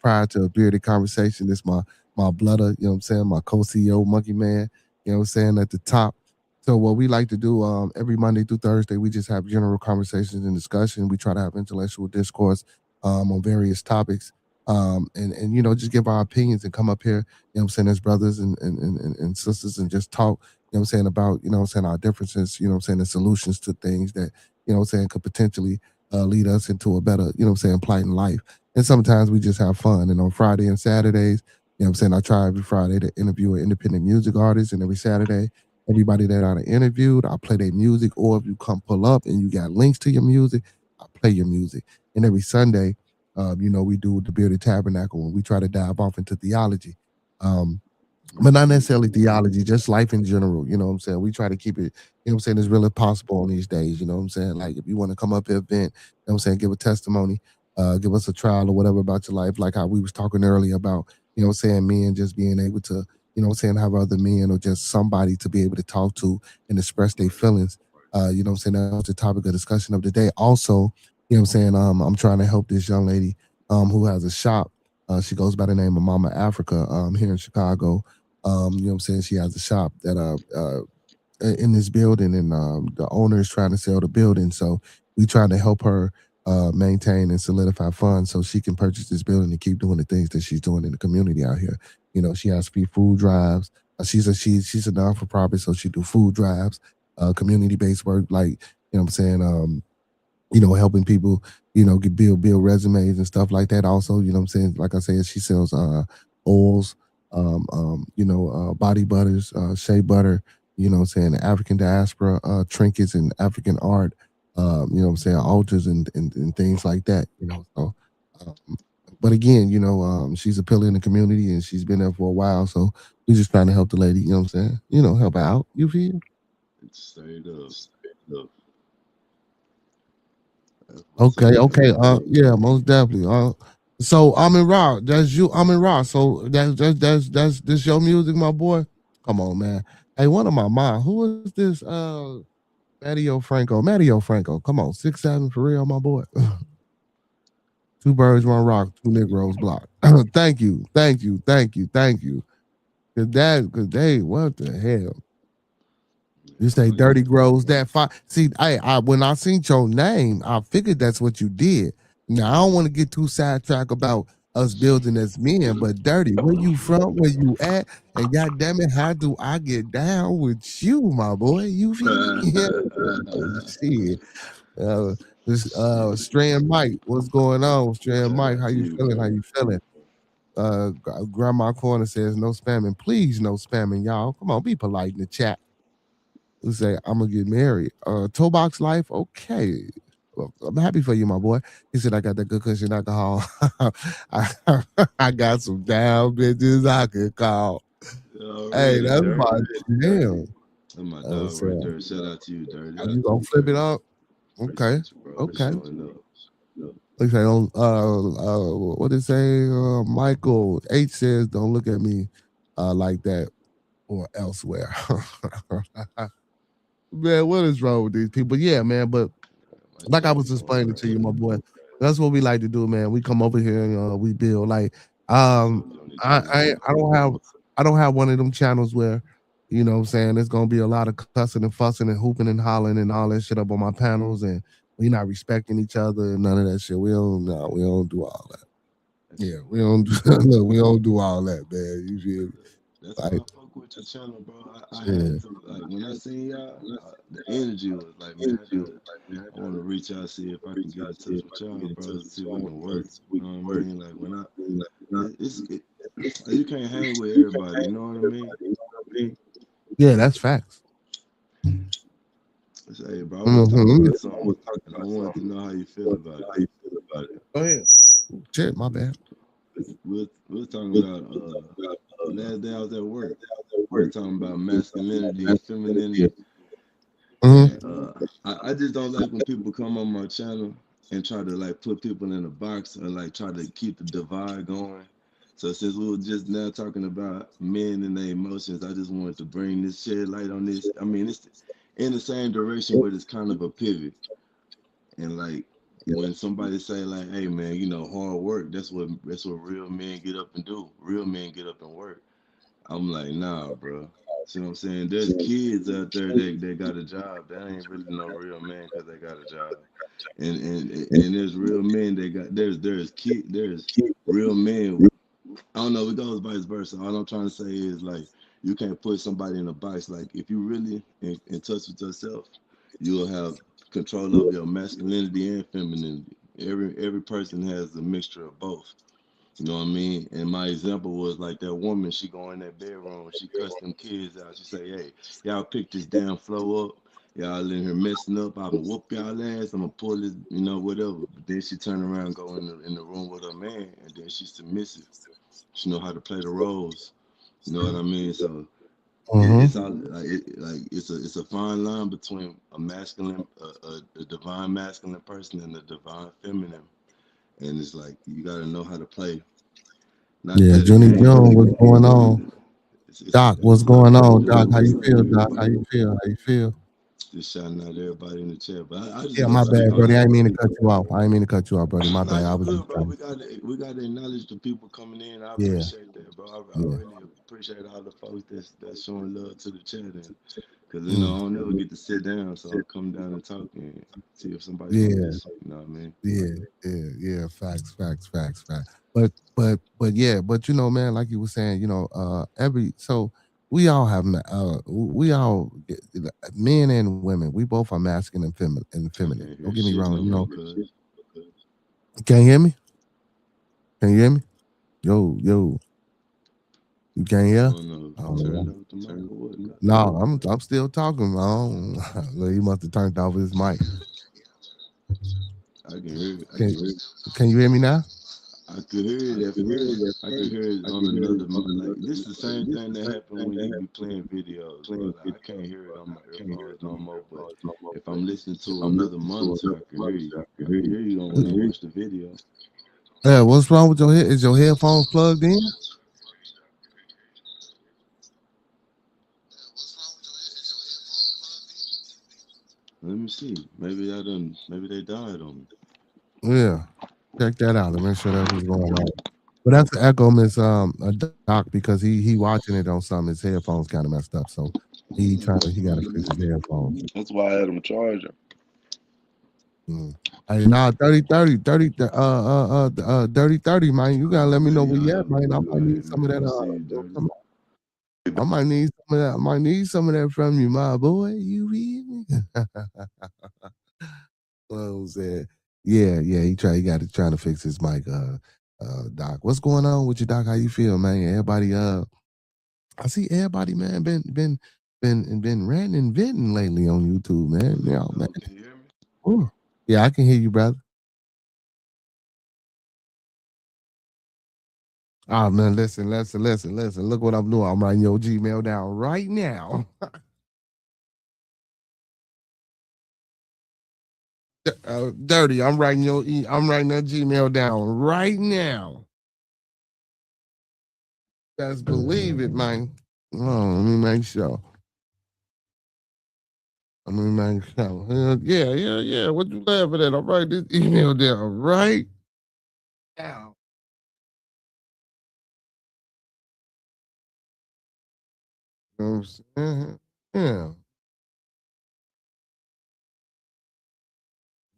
prior to Bearded Conversation. This my blooder, you know what I'm saying, my co-CEO Monkey Man, you know what I'm saying, at the top. So what we like to do every Monday through Thursday, we just have general conversations and discussion. We try to have intellectual discourse on various topics. And you know, just give our opinions and come up here, you know what I'm saying, as brothers and sisters and just talk, you know what I'm saying, about, you know what I'm saying, our differences, you know what I'm saying, the solutions to things that, you know what I'm saying, could potentially lead us into a better, you know what I'm saying, plight in life. And sometimes we just have fun. And on Friday and Saturdays, you know what I'm saying, I try every Friday to interview an independent music artist, and every Saturday, everybody that I interviewed, I play their music, or if you come pull up and you got links to your music, I play your music. And every Sunday, you know, we do the Bearded Tabernacle, and we try to dive off into theology. But not necessarily theology, just life in general. You know what I'm saying? We try to keep it, you know what I'm saying, as real as possible on these days. You know what I'm saying? Like if you want to come up here, vent, you know what I'm saying, give a testimony, give us a trial or whatever about your life, like how we was talking earlier about, you know what I'm saying, men just being able to, you know what I'm saying, have other men or just somebody to be able to talk to and express their feelings. You know what I'm saying? That was the topic of discussion of the day. Also, you know what I'm saying, I'm trying to help this young lady who has a shop. She goes by the name of Mama Africa here in Chicago. You know what I'm saying? She has a shop that in this building, and the owner is trying to sell the building. So we trying to help her maintain and solidify funds so she can purchase this building and keep doing the things that she's doing in the community out here. You know, she has free food drives. She's a non for profit, so she do food drives, community based work, like, you know what I'm saying, you know, helping people, you know, get build resumes and stuff like that. Also, you know what I'm saying? Like I said, she sells oils, you know, body butters, shea butter, you know what I'm saying, African diaspora, trinkets and African art, you know what I'm saying, altars and things like that, you know. So but again, you know, she's a pillar in the community and she's been there for a while. So we're just trying to help the lady, you know what I'm saying? You know, help her out. You feel? It's straight up. That's what's up, Okay. man. Yeah, most definitely. So I'm in Raw. That's you. I'm in Raw. So that's this your music, my boy. Come on, man. Hey, one of my mom. Who is this? Matteo Franco. Matteo Franco. Come on, 6'7" for real, my boy. Two birds, one rock, two Negroes block. Thank you. Cause they, what the hell? You say Funny. Dirty Grows that fire. See, I when I seen your name, I figured that's what you did. Now I don't want to get too sidetracked about us building as men, but Dirty, where you from? Where you at? And goddamn it, how do I get down with you, my boy? You feel me? Yeah. Shit. Uh, this Shit. Strand Mike, what's going on? Strand Shout Mike, out how to you you, feeling? How bro. you feeling? Grandma Corner says no spamming. Please, no spamming, y'all. Come on, be polite in the chat. Who say I'm gonna get married? Toe box life, okay. Well, I'm happy for you, my boy. He said I got that good cushion alcohol. I, I got some down bitches I could call. Hey, Already, that's my Dirty. jam. That's my dog right So, there. Shout out to you, Dirty. you gonna flip it up? Okay, Appreciate you, bro, for okay. showing up. Like say, don't what did it say? Michael H says, "Don't look at me like that or elsewhere." Man, what is wrong with these people? Yeah, man, but My like I chat was be going explaining to you, my crazy. boy, that's what we like to do, man. We come over here and we build. Like, On the I, channel. I I don't have one of them channels where, you know what I'm saying, there's gonna be a lot of cussing and fussing and hooping and hollering and all that shit up on my panels, and we not respecting each other and none of that shit. We don't do all that. Yeah, we don't do, look, we don't do all that, man. You feel me? That's why Like, I fuck with your channel, bro. I yeah, had to like when I seen y'all, the energy was like, man, I want to reach out, see if I can get in touch with y'all, bro, see if we can work. You know what I mean? Like when you can't hang with everybody. You know what I mean? yeah, that's facts. Say, hey, bro, I was talking Mm-hmm. about something, and I wanted to know how you feel about it. Go ahead. Shit, my bad. We were talking about last day I was at work. We were talking about masculinity and femininity. Mm-hmm. And I just don't like when people come on my channel and try to like put people in a box or like try to keep the divide going. So since we were just now talking about men and their emotions, I just wanted to bring this shed light on this. I mean, it's in the same direction, but it's kind of a pivot. And like when somebody say like, "Hey man, you know, hard work. That's what real men get up and do. Real men get up and work." I'm like, nah, bro. See what I'm saying? There's kids out there that got a job. That ain't really no real man because they got a job. And there's real men that got there's real men. I don't know. It goes vice versa. All I'm trying to say is like you can't put somebody in a box. Like if you really in touch with yourself, you'll have control of your masculinity and femininity. Every person has a mixture of both. You know what I mean? And my example was like that woman, she go in that bedroom, she cuss them kids out. She say, "Hey, y'all pick this damn flow up. Y'all in here messing up. I'm gonna whoop y'all ass. I'm gonna pull this, whatever." But then she turn around, go in the room with her man, and then she's submissive. She know how to play the roles. You know what I mean? So it's Mm-hmm. all like it's a fine line between a masculine, a divine masculine person and a divine feminine, and it's like you got to know how to play. Not Yeah, play the Junie game, Jones, what's going on? Doc, what's it's all going about on? Doc, doing how what's you right feel, for Doc? How you everybody. feel? How you feel? Just shouting out everybody in the chat. But I just Yeah, want my to speak bad, on Brody. I it. didn't mean to cut you off. I didn't mean to cut you off, Brody. My Nah, bad. I you was good, just bro. trying. We got to acknowledge the people coming in. I Yeah, appreciate that, bro. I yeah. really appreciate all the folks that's showing love to the chat, and because I Mm, don't never get to sit down, so I'll come down and talk and see if somebody's gonna yeah, listen. You know what I mean? yeah, yeah. Facts, facts, facts, facts. But yeah, but man, like you were saying, we all have we all men and women, we both are masculine and I feminine. can't Don't hear get me shit wrong, no more, cuz. Can you hear me? Can you hear me? Yo, you can't I hear? don't know if I you don't turned know. off the mic or whatnot. No, I'm still talking. I don't, well, he must have turned off his mic. I can hear it. Can can you hear me now? I could hear it at first. I could hear it on like this is the same thing that happened when you be playing videos, bro. Like I can't hear it on my earphones no more, but if I'm listening to another monitor, I can hear you. I can hear you on when I watch the video. Yeah, what's wrong with your head? Is your headphones plugged in? Let me see. Maybe they died on me. Yeah. Check that out and make sure that's what's going on. But that's the echo, Miss a Doc, because he watching it on something. His headphones kind of messed up, so he got to fix his headphones. That's why I had them charging. Mm. Hey, nah, 30, man. You gotta let me Okay, know where y'all you at, have a man. I good might need night, some of man. that. I'll see you, Dirty. I might need some of that. I might need some of that from you, my boy. You hear me? What was that? Yeah. He got to trying to fix his mic. Doc. What's going on with you, Doc? How you feel, man? Everybody, I see everybody, man, been ranting and venting lately on YouTube, man. Yeah, man. Can you hear me? Ooh. Yeah, I can hear you, brother. Oh man, listen. Look what I'm doing. I'm writing your Gmail down right now. Dirty. I'm writing I'm writing that Gmail down right now. Best believe it, man. Oh, let me make sure. Let me make sure. Yeah. What you laughing at? I'm writing this email down right now. You know what I'm saying? Yeah.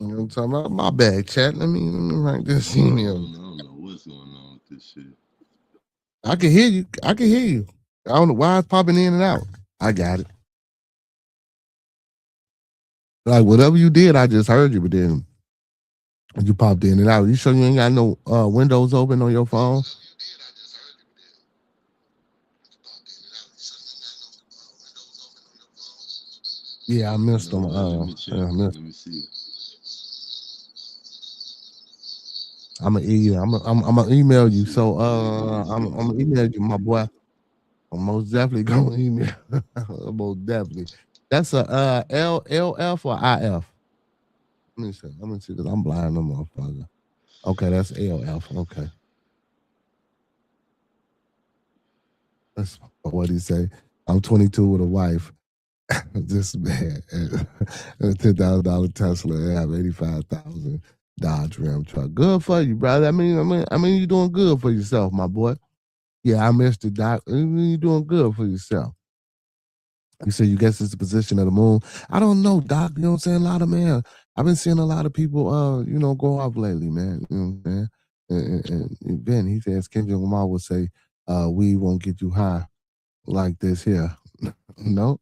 You know what I'm talking about? My bad, chat. Let me write this email. I don't know what's going on with this shit. I can hear you. I don't know why it's popping in and out. I got it. Like whatever you did, I just heard you, but then you popped in and out. You sure you ain't got no windows open on your phone? Yeah, I missed them. Let me check. Let me see. I'm gonna email you. So I'm gonna email you, my boy. I'm most definitely gonna email. Most definitely. That's a LF or IF. Let me see, because I'm blind, no motherfucker. Okay, that's LF. Okay. That's what he say. I'm 22 with a wife. This man, a $10,000 Tesla, and have 85,000 Dodge Ram truck. Good for you, brother. I mean, you're doing good for yourself, my boy. Yeah, I missed it, Doc. You're doing good for yourself. You say you guess it's the position of the moon. I don't know, Doc. You know what I'm saying? A lot of man. I've been seeing a lot of people, go off lately, man. You know what I'm saying? And Ben, he says Kendrick Lamar would say, "We won't get you high like this here." No.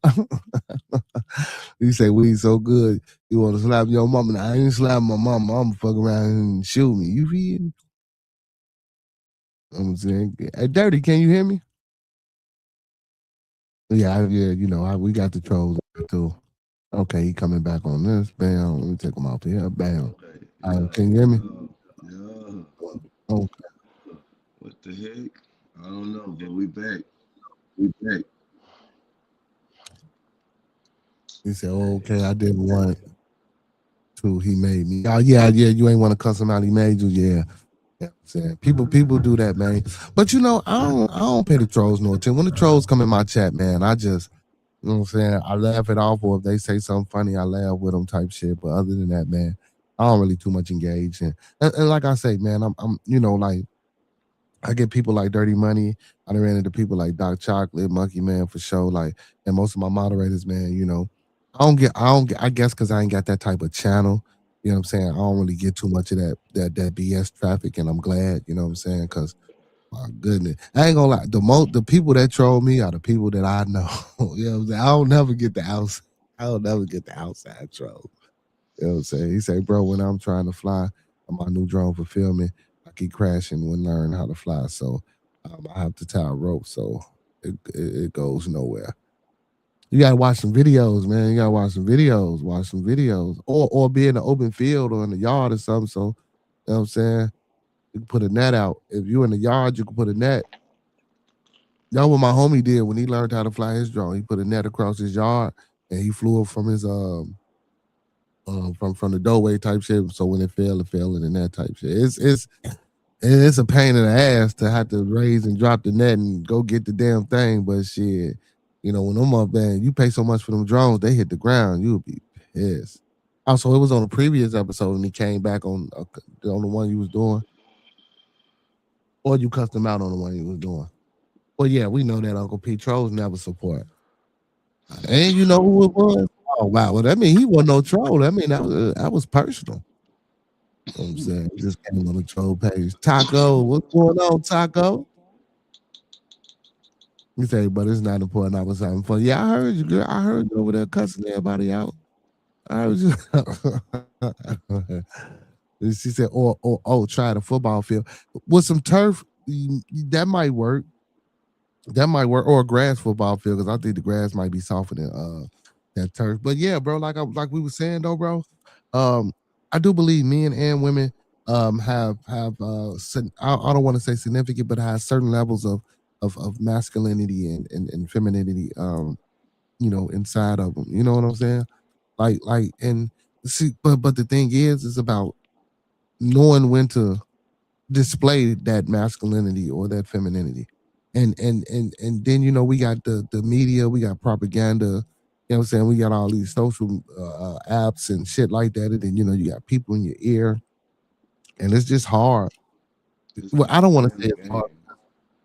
You say we so good. You want to slap your mama? Now, I ain't slap my mama. I'm fuck around and shoot me. You feel me? I'm saying, hey, Dirty, can you hear me? Yeah. We got the trolls too. Okay, he coming back on this. Bam. Let me take him out here. Bam. Okay. Can you hear me? Yeah. Okay. What the heck? I don't know, but we back. We back. He said, okay, I didn't want to. He made me. Oh, yeah. You ain't want to cuss him out. He made you. Yeah. Yeah, I'm saying people do that, man. But I don't pay the trolls no attention. When the trolls come in my chat, man, I just, you know what I'm saying, I laugh it off, or if they say something funny, I laugh with them type shit. But other than that, man, I don't really too much engage. And like I say, man, I'm like, I get people like Dirty Money. I done ran into people like Doc Chocolate, Monkey Man for sure. Like, and most of my moderators, man, I guess because I ain't got that type of channel. You know what I'm saying? I don't really get too much of that BS traffic, and I'm glad. You know what I'm saying? Because my goodness, I ain't gonna lie. The people that troll me are the people that I know. You know what I'm saying? I don't never get the outside. I don't never get the outside troll. You know what I'm saying? He say, bro, when I'm trying to fly on my new drone for filming, I keep crashing when learning how to fly. So I have to tie a rope, so it goes nowhere. You gotta watch some videos, man. You gotta watch some videos, or be in the open field or in the yard or something. So, you know what I'm saying? You can put a net out. If you're in the yard, you can put a net. That's what my homie did when he learned how to fly his drone. He put a net across his yard and he flew it from his from the doorway type shit. So when it fell in the net type shit. It's a pain in the ass to have to raise and drop the net and go get the damn thing. But shit, when them up, man, you pay so much for them drones, they hit the ground, you'll be pissed. Also, it was on a previous episode, and he came back on the one you was doing, or you cussed him out on the one you was doing. Well, yeah, we know that Uncle P trolls never support. And you know who it was? Oh wow, well that mean he wasn't no troll. I mean that was personal. You know what I'm saying? He just came on the troll page. Taco, what's going on, Taco? You say, but it's not important. I was having fun. Yeah, I heard you, girl. I heard you over there cussing everybody out. I was just She said, or oh, try the football field with some turf. That might work. That might work, or a grass football field because I think the grass might be softer than that turf. But yeah, bro, like we were saying though, bro. Um, I do believe men and women have I don't want to say significant, but have certain levels of masculinity and femininity inside of them. You know what I'm saying? Like and see, but the thing is about knowing when to display that masculinity or that femininity. And then we got the media, we got propaganda, what I'm saying? We got all these social apps and shit like that. And then you got people in your ear, and it's just hard. It's Well, I don't want to propaganda say it's hard game.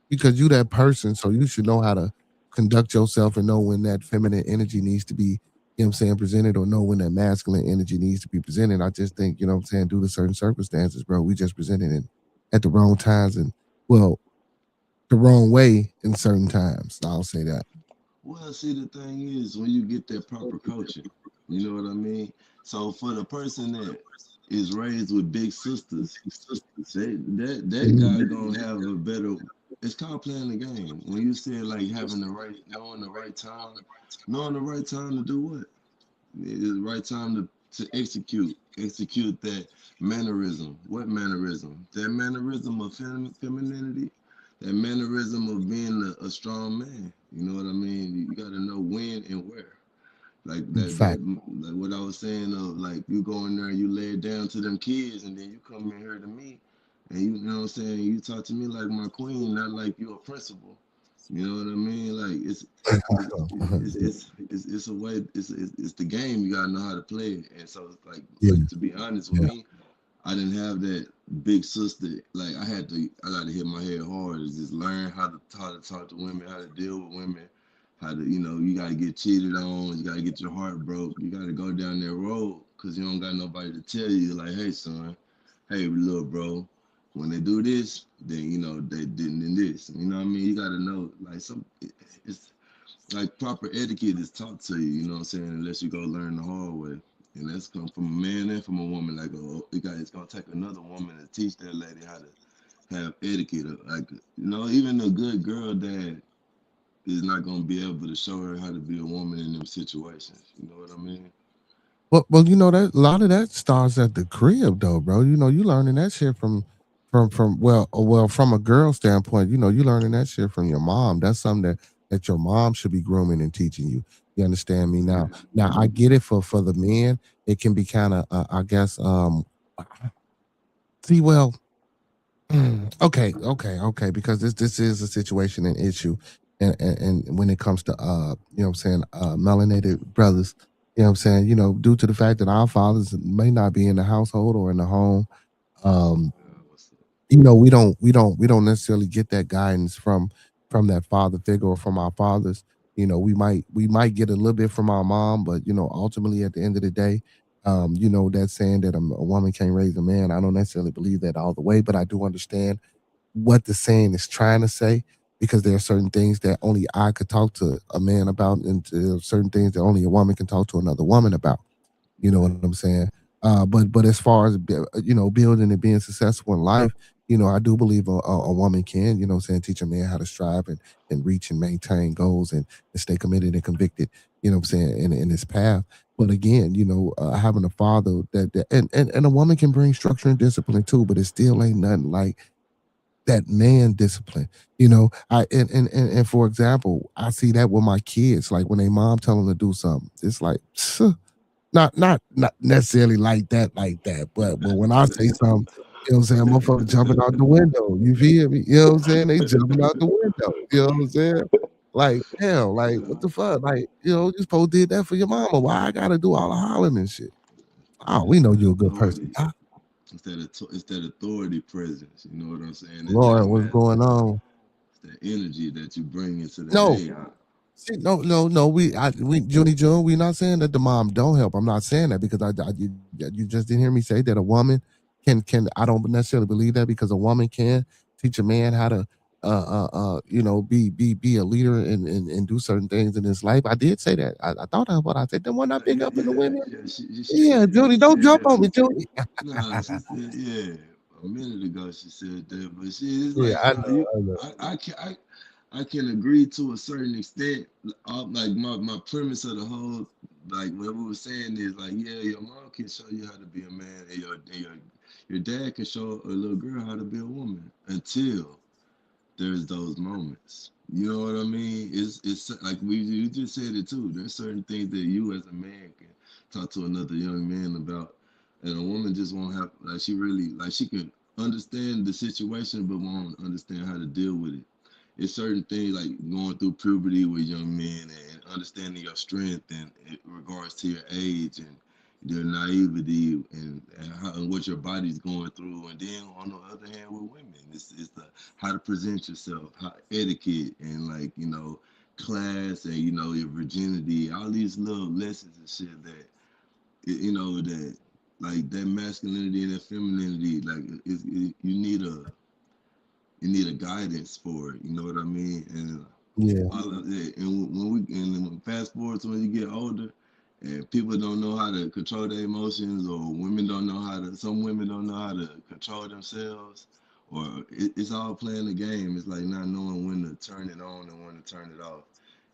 because you that person, so you should know how to conduct yourself and know when that feminine energy needs to be, presented, or know when that masculine energy needs to be presented. I just think, due to certain circumstances, bro, we just presented it at the wrong times and well, the wrong way in certain times. I'll say that. Well, see, the thing is, when you get that proper coaching, you know what I mean? So for the person that is raised with big sisters, that guy Mhm. gonna have a better. It's called playing the game. When you say like having the right, knowing the right time to do what? It's the right time to execute that mannerism. What mannerism? That mannerism of femininity, that mannerism of being a strong man. You know what I mean? You got to know when and where. Like In fact, like what I was saying of like you go in there and you lay it down to them kids, and then you come in here to me, and you know what I'm saying. You talk to me like my queen, not like you a principal. You know what I mean? Like it's a way. It's the game. You gotta know how to play it. And so yeah, like to be honest with yeah, me, I didn't have that big sister. Like I got to hit my head hard. Is just learn how to talk to women, how to deal with women, how to you got to get cheated on. You got to get your heart broke. You got to go down that road because you don't got nobody to tell you like, hey son, hey little bro, when they do this, then they didn't in this. You know what I mean? You got to know like it's like proper etiquette is taught to you. You know what I'm saying? Unless you go learn the hard way. And that's come from a man and from a woman. Like, it's gonna take another woman to teach that lady how to have etiquette. Like, even a good girl dad is not gonna be able to show her how to be a woman in them situations. You know what I mean? well, that a lot of that starts at the crib, though, bro. You learning that shit from from a girl standpoint. You learning that shit from your mom. That's something that your mom should be grooming and teaching you. You understand me now? Now I get it for the men. It can be kind of, I guess. See, well, okay, because this is a situation and issue, and when it comes to melanated brothers, due to the fact that our fathers may not be in the household or in the home, um, What's up? we don't necessarily get that guidance from that father figure or from our fathers. We might get a little bit from our mom, but ultimately at the end of the day, that saying that a woman can't raise a man, I don't necessarily believe that all the way, but I do understand what the saying is trying to say, because there are certain things that only I could talk to a man about, and there are certain things that only a woman can talk to another woman about. You know what I'm saying? But as far as building and being successful in life, I do believe a woman can, teach a man how to strive and reach and maintain goals and stay committed and convicted. In his path. But again, having a father and a woman can bring structure and discipline too, but it still ain't nothing like that man discipline. And for example, I see that with my kids. Like when they mom tell them to do something, it's like not necessarily like that. But when I say something, what I'm saying, motherfucker jumping out the window. You feel me? You know what I'm saying? They jumping out the window. You know what I'm saying? Like, hell, like what the fuck? Like, you supposed to did that for your mama. Why I gotta do all the hollering and shit? Oh, we It's know that you're a good person. authority. It's that authority presence. You know what I'm saying? That Lord, what's going matters. on? It's that energy that you bring into that. No, Hey, see, no. We Junie June. We not saying that the mom don't help. I'm not saying that because you just didn't hear me say that a woman can. I don't necessarily believe that because a woman can teach a man how to be a leader and do certain things in his life. I did say that. I thought about. I said, "Then why not big Yeah, up in the women?" yeah. Yeah, Judy, She don't said jump that. on me, Judy. Nah, she said yeah. A minute ago she said that, but she is Yeah, like I nah. know, I know. I can agree to a certain extent. Like my premise of the whole like what we were saying is like yeah, your mom can show you how to be a man, and your dad can show a little girl how to be a woman until there's those moments. You know what I mean? It's like you just said it too. There's certain things that you as a man can talk to another young man about, and a woman just won't have like she really like she can understand the situation but won't understand how to deal with it. It's certain things like going through puberty with young men and understanding your strength and in regards to your age and their naivety and what your body's going through. And then on the other hand, with women, it's the how to present yourself, how etiquette and like class and your virginity, all these little lessons and shit that that like that masculinity and that femininity, like you need a guidance for it. You know what I mean? And Yeah, all of that. And when fast forward to when you get older, and people don't know how to control their emotions, or women don't know how to. Some women don't know how to control themselves, or it's all playing the game. It's like not knowing when to turn it on and when to turn it off.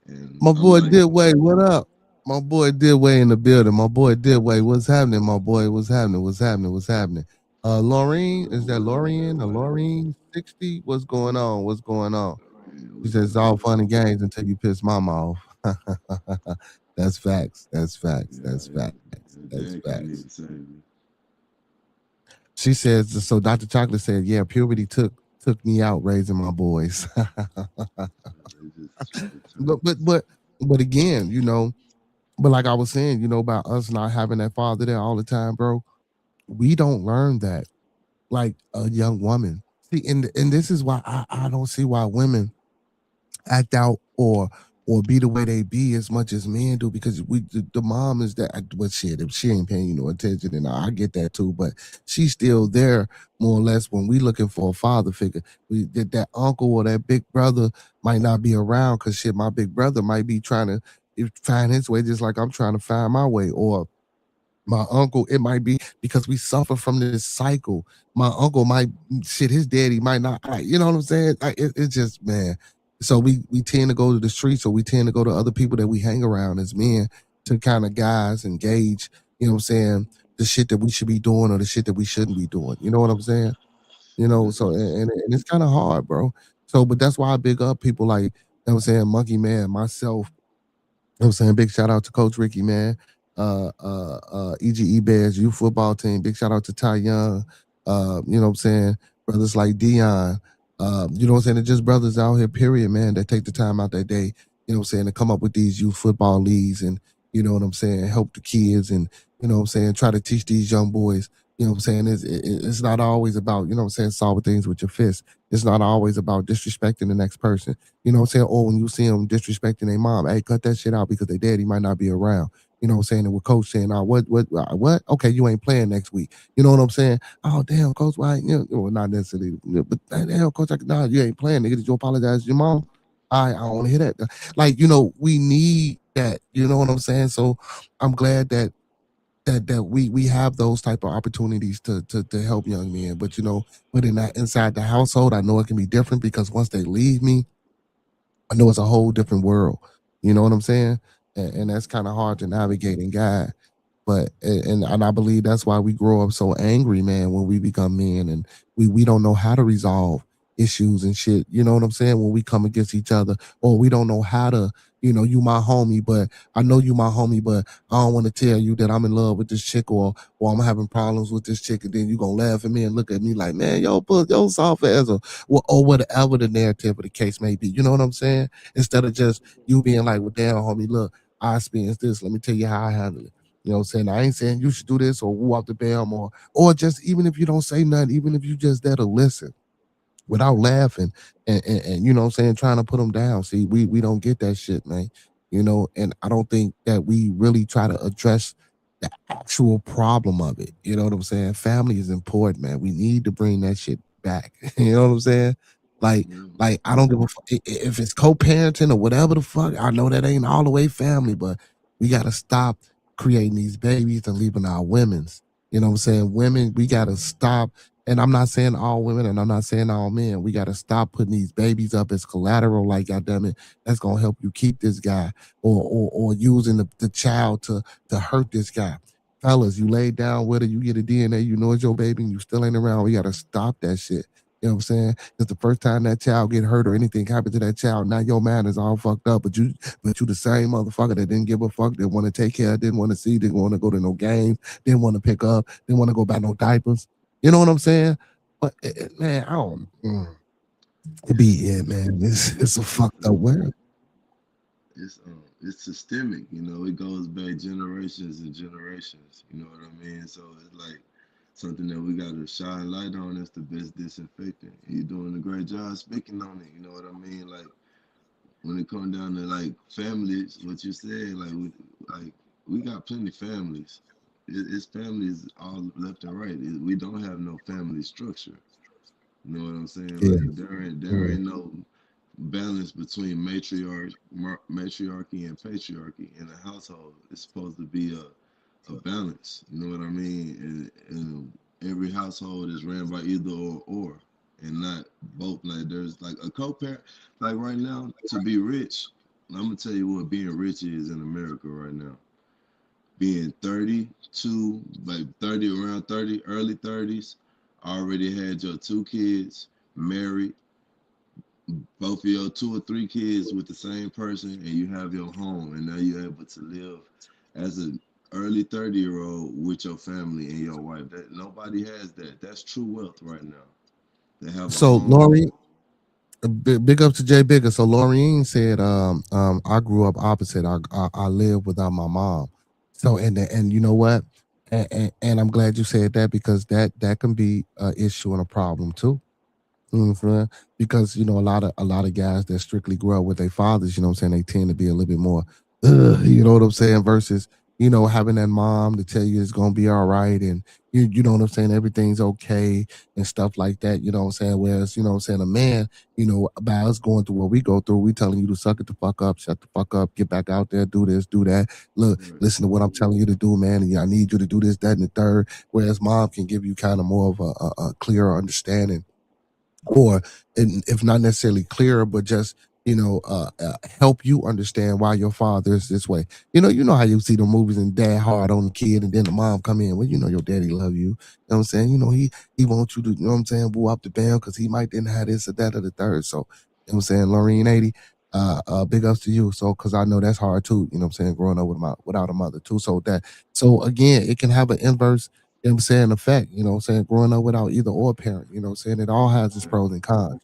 And my I'm boy like, Didway, what up? My boy Didway in the building. My boy Didway, what's happening? My boy, what's happening? What's happening? What's happening? Laureen, is that Laureen? Laureen 60? What's going on? What's going on? He what's says it's all good? fun and games until you piss mama off. That's facts. That's facts. That's Yeah, facts. That's dad facts. can't even save me. She says so. Dr. Chocolate said, "Yeah, puberty took me out raising my boys." They just straight but but turnips. but but again, but like I was saying, about us not having that father there all the time, bro. We don't learn that like a young woman. See, and this is why I don't see why women act out or be the way they be as much as men do because the mom is that but shit if she ain't paying you no attention and I get that too but she's still there more or less when we looking for a father figure that uncle or that big brother might not be around because shit my big brother might be trying to find his way just like I'm trying to find my way or my uncle, it might be because we suffer from this cycle. My uncle might shit, his daddy might not. You know what I'm saying? It's just man. So we tend to go to the streets, or we tend to go to other people that we hang around as men to kind of guys and gauge. You know what I'm saying? The shit that we should be doing or the shit that we shouldn't be doing. You know what I'm saying? So and it's kind of hard, bro. So, but that's why I big up people like I'm saying, Monkey Man, myself, I'm saying big shout out to Coach Ricky, man. EGE Bears youth football team. Big shout out to Ty Young. You know what I'm saying? Brothers like Dion. You know what I'm saying? They're just brothers out here, period, man, that take the time out their day, you know what I'm saying, to come up with these youth football leagues and you know what I'm saying, help the kids and you know what I'm saying, try to teach these young boys. You know what I'm saying? It's not always about, you know what I'm saying, solving things with your fist. It's not always about disrespecting the next person. You know what I'm saying? Or when you see them disrespecting their mom, hey, cut that shit out because their daddy might not be around. You know what I'm saying? And with coach saying, oh, what? Okay, you ain't playing next week. You know what I'm saying? Oh, damn, coach, why? Well, not necessarily, but damn, coach, nah, you ain't playing. Nigga, did you apologize to your mom? I don't want to hear that. Like, we need that. You know what I'm saying? So I'm glad that we have those type of opportunities to help young men. But but in that inside the household, I know it can be different because once they leave me, I know it's a whole different world. You know what I'm saying? And that's kind of hard to navigate and guide. But and I believe that's why we grow up so angry, man, when we become men and we don't know how to resolve issues and shit. You know what I'm saying? When we come against each other, or we don't know how to, you my homie, but I know you my homie, but I don't want to tell you that I'm in love with this chick or I'm having problems with this chick, and then you gonna laugh at me and look at me like, man, yo soft ass or whatever the narrative of the case may be. You know what I'm saying? Instead of just you being like, well, damn, homie, look, I experienced this. Let me tell you how I handle it. You know what I'm saying? I ain't saying you should do this or woo out the bam or just even if you don't say nothing, even if you just there to listen without laughing and you know what I'm saying, trying to put them down. See, we don't get that shit, man. And I don't think that we really try to address the actual problem of it. You know what I'm saying? Family is important, man. We need to bring that shit back. You know what I'm saying? Like, Yeah. I don't give a fuck if it's co-parenting or whatever the fuck. I know that ain't all the way family, but we gotta stop creating these babies and leaving our women's. You know what I'm saying? Women, we gotta stop. And I'm not saying all women, and I'm not saying all men. We gotta stop putting these babies up as collateral. Like, goddamn it, that's gonna help you keep this guy, or using the child to hurt this guy. Fellas, you laid down with it, you get a DNA, you know it's your baby, and you still ain't around. We gotta stop that shit. You know what I'm saying? It's the first time that child get hurt or anything happen to that child. Now your man is all fucked up, but you the same motherfucker that didn't give a fuck, didn't want to take care, didn't want to see, didn't want to go to no games, didn't want to pick up, didn't want to go buy no diapers. You know what I'm saying? But man, I don't. It be it, man. It's a fucked up world. It's systemic, you know. It goes back generations and generations. You know what I mean? So it's like something that we got to shine light on. That's the best disinfectant. You're doing a great job speaking on it. You know what I mean? Like when it comes down to like families, what you said, like we got plenty families. It's families all left and right. We don't have no family structure. You know what I'm saying? Yeah. Like there ain't no balance between matriarchy and patriarchy in a household. It's supposed to be a balance. You know what I mean? And every household is ran by either or, and not both. Like there's like a co-parent. Like right now, to be rich, I'm gonna tell you what being rich is in America right now. Being 32, like 30, around 30, early 30s, already had your two kids, married, both of your two or three kids with the same person, and you have your home, and now you're able to live as an early 30-year-old with your family and your wife. That nobody has that. That's true wealth right now. They have a So home. Lori, big up to Jay Bigger. So Laureen said, I grew up opposite. I lived without my mom. So and you know what? And I'm glad you said that because that can be an issue and a problem too. You know what I'm saying? Because a lot of guys that strictly grow up with their fathers, you know what I'm saying, they tend to be a little bit more, you know what I'm saying, versus having that mom to tell you it's gonna be all right, and you know what I'm saying, everything's okay and stuff like that. You know what I'm saying? Whereas what I'm saying, a man, about us going through what we go through, we telling you to suck it the fuck up, shut the fuck up, get back out there, do this, do that. Look, Right. listen to what I'm telling you to do, man, and I need you to do this, that, and the third. Whereas mom can give you kind of more of a clearer understanding, or if not necessarily clearer, but just help you understand why your father is this way. You know how you see the movies and dad hard on the kid, and then the mom come in, well, your daddy love you. You know what I'm saying? He wants you to, you know what I'm saying, boo up the band because he might didn't have this or that or the third. So, you know what I'm saying, Lorraine 80, big ups to you. So, because I know that's hard too. You know what I'm saying, growing up without a mother too. So again, it can have an inverse, you know what I'm saying, effect, you know what I'm saying, growing up without either or parent, you know what I'm saying? It all has its Right. pros and cons.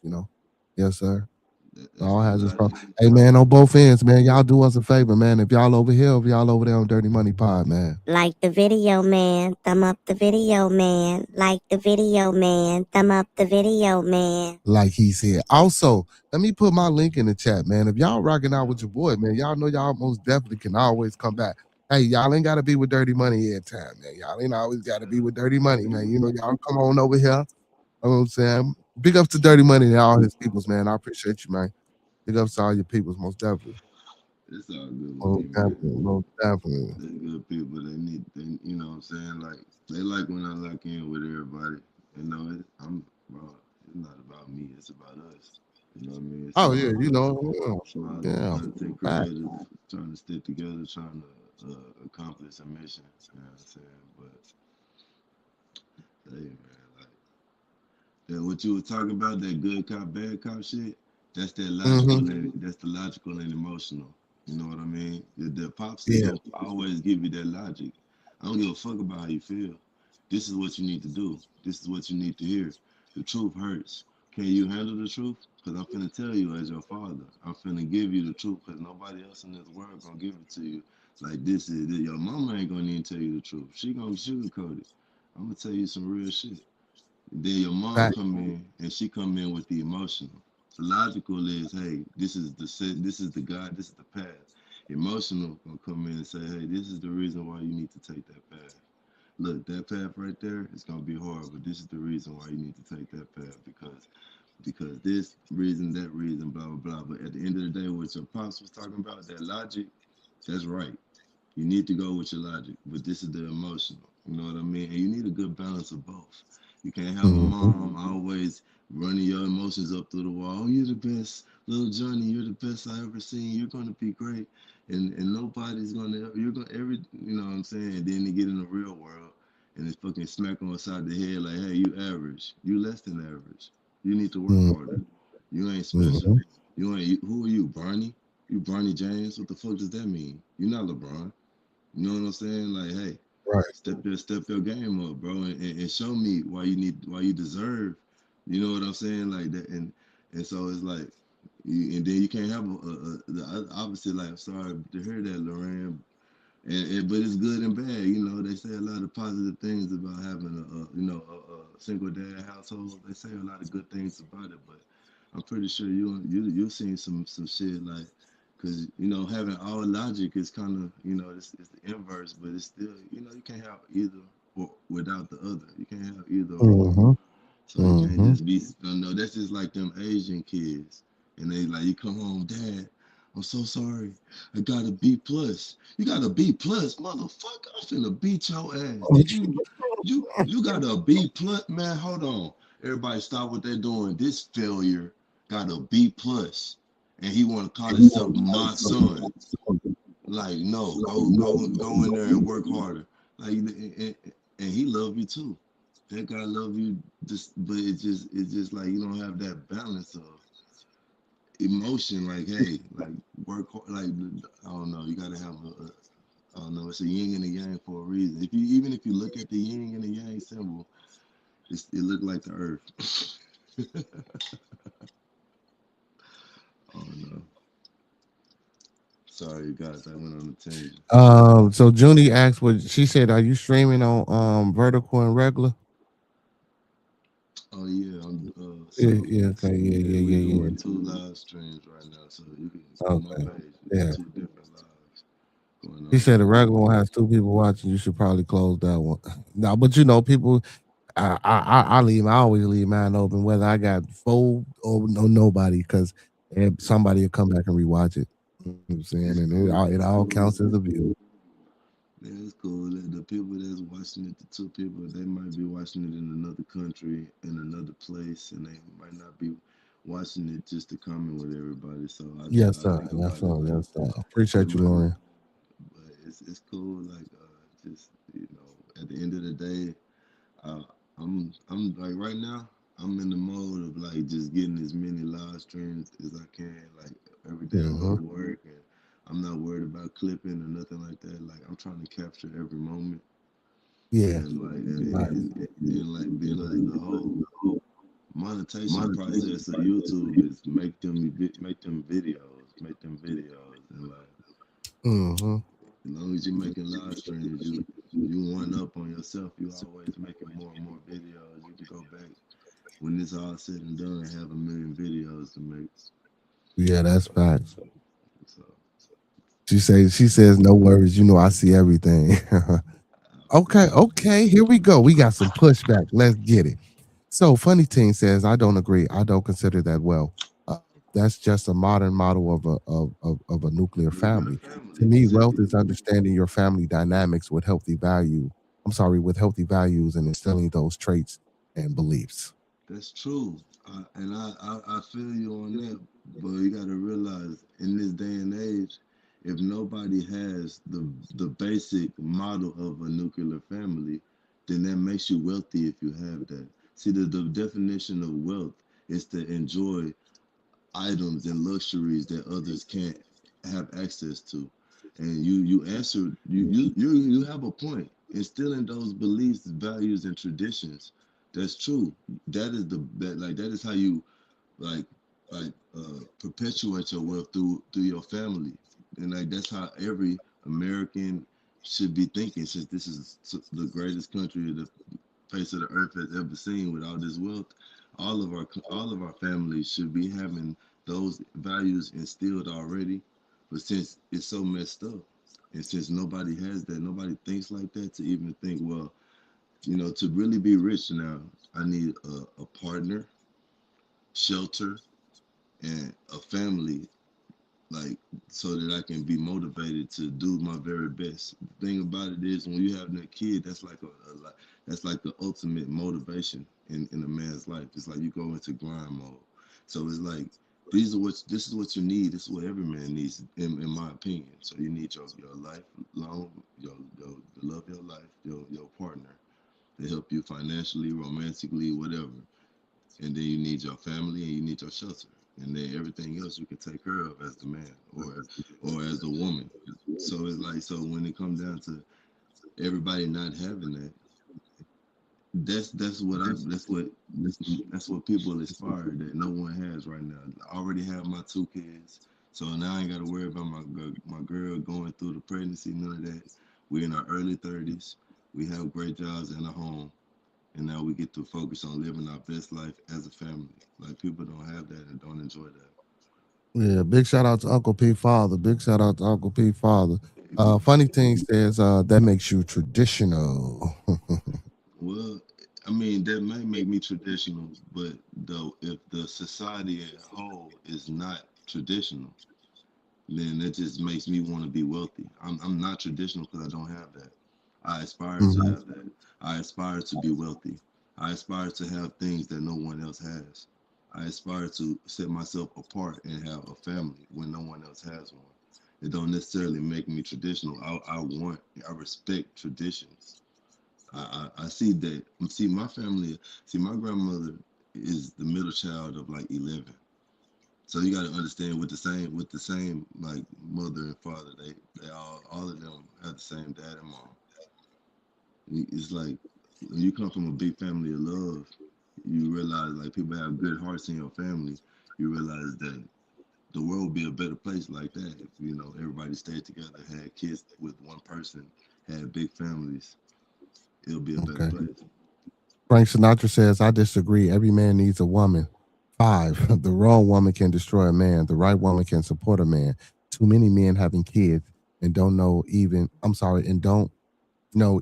Yes, sir. It That's all the has its pros. logic. Hey man, on both ends, man, y'all do us a favor, man. If y'all over here, if y'all over there on Dirty Money Pod, man. Like the video, man. Thumb up the video, man. Like the video, man. Thumb up the video, man. Like he said. Also, let me put my link in the chat, man. If y'all rocking out with your boy, man, y'all know y'all most definitely can always come back. Hey, y'all ain't gotta be with Dirty Money every time, man. Y'all ain't always gotta be with Dirty Money, man. Y'all come on over here. You know what I'm saying? Big ups to Dirty Money and all his peoples, man. I appreciate you, man. Big ups to all your peoples, most definitely. It's all good with Most me, man. definitely. Most definitely. They're good people. You know what I'm saying? Like, they like when I lock in with everybody. You know, bro, it's not about me. It's about us. You know what I mean? Oh yeah, Small little yeah. content Right. creators trying to stick together, trying to accomplish a mission. You know what I'm saying? But, hey, man, like, what you were talking about, that good cop, bad cop shit, that's that logical, Mm-hmm. and that's the logical and emotional. You know what I mean? The pops is Yeah. gonna always give you that logic. I don't give a fuck about how you feel. This is what you need to do. This is what you need to hear. The truth hurts. Can you handle the truth? Because I'm finna tell you as your father. I'm finna give you the truth because nobody else in this world gonna give it to you. Like this is it. Your mama ain't gonna even tell you the truth. She gonna sugarcoat it. I'm gonna tell you some real shit. Then your mom Right. come in and she come in with the emotional. The logical is, hey, this is the God, this is the path. Emotional gonna come in and say, hey, this is the reason why you need to take that path. Look, that path right there is gonna be hard, but this is the reason why you need to take that path because because this reason, that reason, blah blah blah. But at the end of the day, what your pops was talking about, that logic, that's right. You need to go with your logic, but this is the emotional. You know what I mean? And you need a good balance of both. You can't have a Mm-hmm. mom always running your emotions up through the wall. Oh, you're the best, little Johnny. You're the best I ever seen. You're gonna be great, and nobody's gonna. You're gonna every. You know what I'm saying? And then they get in the real world, and it's fucking smack on the side of the head like, hey, you average. You less than average. You need to work harder. You ain't special. Mm-hmm. You ain't. Who are you, Barney? You Barney James? What the fuck does that mean? You're not LeBron. You know what I'm saying? Like, hey, Right. step your game up, bro, and show me why you deserve. You know what I'm saying? Like that, and so it's like, and then you can't have the opposite. Like, I'm sorry to hear that, Lorraine, but it's good and bad. You know, they say a lot of positive things about having a single dad household. They say a lot of good things about it, but I'm pretty sure you've seen some shit like, because having all logic is kind of it's the inverse, but it's still you can't have either or without the other. You can't have either or. Mm-hmm. So you can't Mm-hmm. just be no. That's just like them Asian kids, and they like you come home, Dad. I'm so sorry. I got a B plus. You got a B plus, motherfucker. I'm finna beat your ass. Did you got a B plus, man? Hold on. Everybody stop what they're doing. This failure got a B plus, and he want to call himself my son. Like no, go in there and work harder. Like and he love you too. That guy love you. Just but it's just like you don't have that balance of emotion. Like hey, like work hard. Like I don't know. You gotta have I don't know. It's a yin and a yang for a reason. Even if you look at the yin and the yang symbol, it look like the earth. Oh no. Sorry, guys. I went on a tangent. So Junie asked what she said, are you streaming on vertical and regular? Oh yeah, Yeah, yeah, okay, yeah, yeah, yeah, we yeah, yeah. doing two live streams right now, so you can on my Okay. page. We got Yeah. two different lives going He on said the right now. regular one has two people watching. You should probably close that one. No, but people, I leave. I always leave mine open, whether I got four or nobody, because somebody will come back and rewatch it. You know what I'm saying, It's and cool. it It's all cool. counts as a view. Yeah, it's cool. The people that's watching it, the two people, they might be watching it in another country, in another place, and they might not be watching it just to comment with everybody. So Yes, I sir. think Yes, about it sir. like Yes, sir. that Appreciate you, might be, Lauren. but it's cool. Like just at the end of the day, Uh, I'm like right now. I'm in the mode of like just getting as many live streams as I can. Like every day I go Mm-hmm. to work and I'm not worried about clipping or nothing like that. Like I'm trying to capture every moment Yeah. and like Right. and like being like the whole monetization process of YouTube is make them videos and like Mm-hmm. as long as you're making live streams, you one up on yourself. You always making more and more videos. You can go back when it's all said and done, have a million videos to make. Yeah, that's facts. So She says, no worries. I see everything. I Okay, appreciate okay. Here we go. We got some pushback. Let's get it. So, Funny Teen says, I don't agree. I don't consider that well. Uh, that's just a modern model of a nuclear nuclear family. To family. me, See, wealth is understanding your family dynamics with healthy value. I'm sorry, with healthy values and instilling those traits and beliefs. that's true, and I feel you on that. But you got to realize in this day and age, if nobody has the basic model of a nuclear family, then that makes you wealthy if you have that. See, the definition of wealth is to enjoy items and luxuries that others can't have access to. And you answer you have a point. Instilling those beliefs, values, and traditions. That's true. That is how you like perpetuate your wealth through your family, and like that's how every American should be thinking. Since this is the greatest country the face of the earth has ever seen with all this wealth, all of our families should be having those values instilled already. But since it's so messed up, and since nobody has that, nobody thinks like that to even think, well, to really be rich now, I need a partner shelter, and a family, like, so that I can be motivated to do my very best. The thing about it is, when you have that kid, that's like that's like the ultimate motivation in a man's life. It's like you go into grind mode. So it's like this is what you need. This is what every man needs, in my opinion. So you need your lifelong, your the love of your life, your partner to help you financially, romantically, whatever. And then you need your family and you need your shelter, and then everything else you can take care of as the man, or as the woman. So it's like, so when it comes down to everybody not having that, that's what people aspire that no one has right now. I already have my two kids, so now I ain't got to worry about my girl going through the pregnancy, none of that. We're in our early 30s, we have great jobs and a home, and now we get to focus on living our best life as a family. Like, people don't have that and don't enjoy that. Yeah, big shout out to Uncle P Father. Big shout out to Uncle P Father. Funny thing says that makes you traditional. Well, I mean, that may make me traditional, but though, if the society as a whole is not traditional, then that just makes me want to be wealthy. I'm not traditional because I don't have that. I aspire to Mhm. have that. I aspire to be wealthy. I aspire to have things that no one else has. I aspire to set myself apart and have a family when no one else has one. It don't necessarily make me traditional. I respect traditions. I see that. See, my family. See, my grandmother is the middle child of like 11. So you got to understand, with the same like mother and father, they all of them have the same dad and mom. It's like, when you come from a big family of love, you realize, like, people have good hearts in your family. You realize that the world would be a better place like that if, everybody stayed together, had kids with one person, had big families. It'll be a better Okay. place. Frank Sinatra says, I disagree. Every man needs a woman. Five, the wrong woman can destroy a man. The right woman can support a man. Too many men having kids and don't know even, I'm sorry, and don't know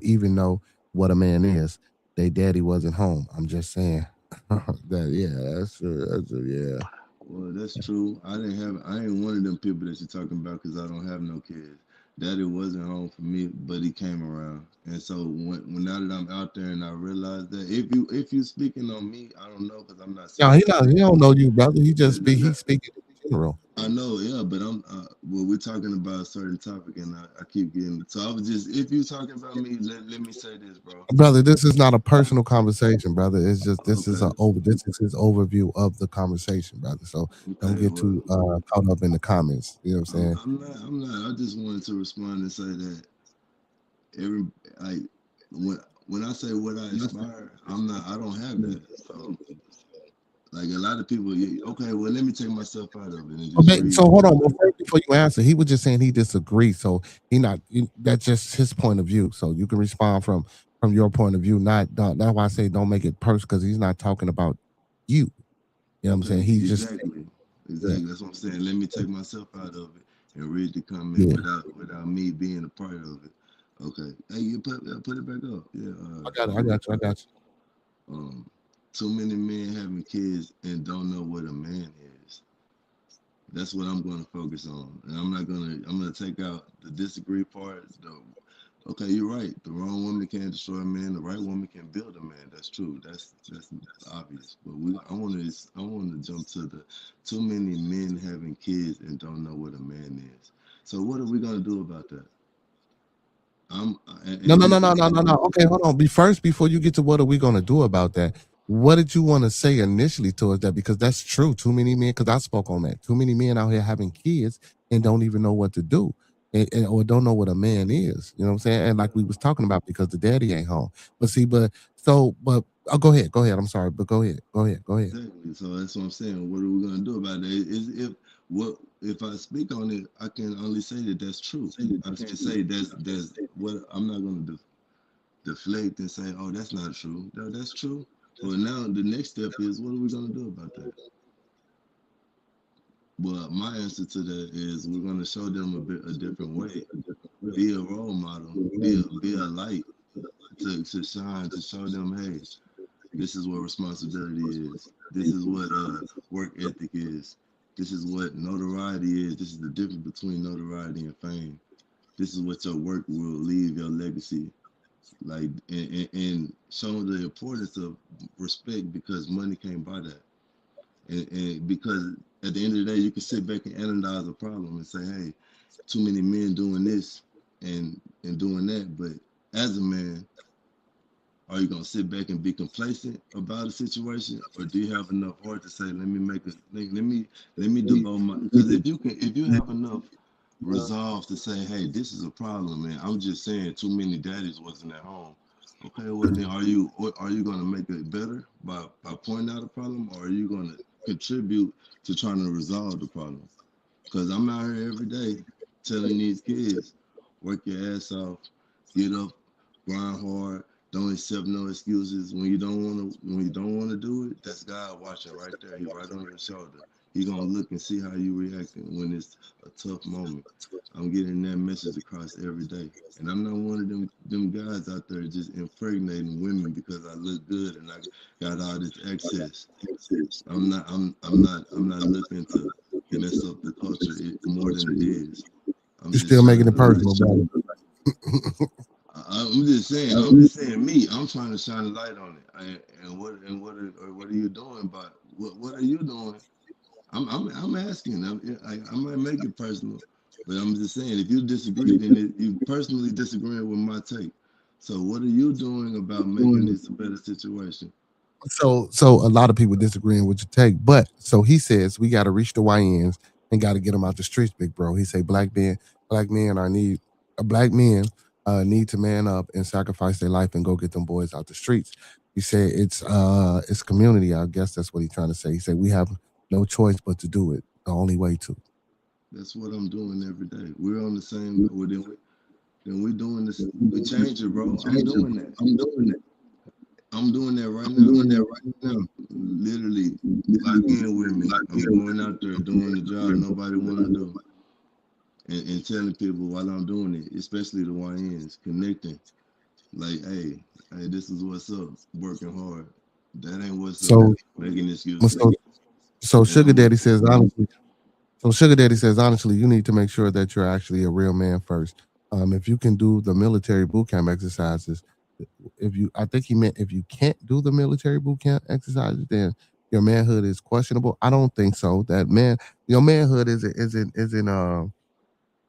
what a man is. They daddy wasn't home. I'm just saying. Yeah, that's true. That's true. Yeah. Well, that's true. I ain't one of them people that you're talking about because I don't have no kids. Daddy wasn't home for me, but he came around. And so when now that I'm out there and I realize that, if you speaking on me, I don't know, because I'm not No, saying that. he don't know you, brother. He just that, he's that speaking in general. I know, yeah, but well, we're talking about a certain topic, and I keep getting. So I was just, if you talking about me, let me say this, bro. Brother, this is not a personal conversation, brother. It's just Okay, this is his overview of the conversation, brother. So don't okay, get well, too caught up in the comments. You know what I'm saying? I'm not. I just wanted to respond and say that every like when I say what I aspire, I'm not. I don't have that. So, like, a lot of people, okay, well, let me take myself out of it and just So read. hold on. Well, first, before you answer, he was just saying he disagrees. So that's just his point of view. So you can respond from your point of view. That's why I say don't make it personal because he's not talking about you. You know what I'm saying? Okay, He's just exactly, yeah, exactly. That's what I'm saying. Let me take myself out of it and read the comment yeah. without me being a part of it. Okay, hey, you put it back up. Yeah. I got it. I got you. I got you. Um, too many men having kids and don't know what a man is. That's what I'm going to focus on, and I'm not gonna. I'm gonna take out the disagree part. Okay, you're right. The wrong woman can't destroy a man. The right woman can build a man. That's true. That's obvious. But I want to jump to the too many men having kids and don't know what a man is. So what are we gonna do about that? I'm No, and no, no, this no, is no, no, no. Okay, hold on. Before you get to what are we gonna do about that, what did you want to say initially towards that? Because that's true. Too many men, because I spoke on that. Too many men out here having kids and don't even know what to do. Or don't know what a man is. You know what I'm saying? And like we was talking about, because the daddy ain't home. But see, but oh, go ahead, go ahead. I'm sorry, but go ahead. exactly. So that's what I'm saying. What are we gonna do about that? Is if I speak on it, I can only say that that's true. I can't say that's what I'm not gonna do. Deflect and say, "Oh, that's not true." No, that's true. But now the next step is, what are we gonna do about that? Well, my answer to that is, we're gonna show them a different way. Be a role model. Be a light to shine, to show them, hey, this is what responsibility is. This is what work ethic is. This is what notoriety is. This is the difference between notoriety and fame. This is what your work will leave your legacy. Like and showing the importance of respect because money can't buy that. And because at the end of the day, you can sit back and analyze a problem and say, hey, too many men doing this and doing that. But as a man, are you gonna sit back and be complacent about a situation, or do you have enough heart to say, let me make a let me devote my? Because if you have enough resolve to say, hey, this is a problem, man. I'm just saying, too many daddies wasn't at home. Okay, well then, are you gonna make it better by pointing out a problem, or are you gonna contribute to trying to resolve the problem? Because I'm out here every day telling these kids, work your ass off, get up, grind hard, don't accept no excuses. When you don't wanna do it, that's God watching right there. He right on your shoulder. He gonna look and see how you reacting when it's a tough moment. I'm getting that message across every day. And I'm not one of them guys out there just impregnating women because I look good and I got all this access. I'm not looking to mess up the culture more than it is. I'm You're just still trying making it to like personal, brother. I'm just saying me. I'm trying to shine a light on it. What are you doing? But what are you doing? I'm asking. I might make it personal, but I'm just saying if you disagree, then you personally disagreeing with my take. So what are you doing about making this a better situation? So a lot of people disagreeing with your take, but so he says we got to reach the YNs and got to get them out the streets, big bro. He say black men are need black men need to man up and sacrifice their life and go get them boys out the streets. He said it's community. I guess that's what he's trying to say. He said we have no choice but to do it. The only way to. That's what I'm doing every day. We're on the same. Well, then we're doing this. We change it, bro. I'm doing that. I'm doing that right now. Literally, lock in with me. I'm going out there doing the job nobody want to do, and telling people while I'm doing it, especially the YNs, connecting. Like, hey, this is what's up. Working hard. That ain't what's up. So Making excuses. so so And sugar daddy says honestly. So Sugar Daddy says, honestly, you need to make sure that you're actually a real man first. If you can do the military boot camp exercises, I think he meant if you can't do the military boot camp exercises, then your manhood is questionable. I don't think so. That man, your manhood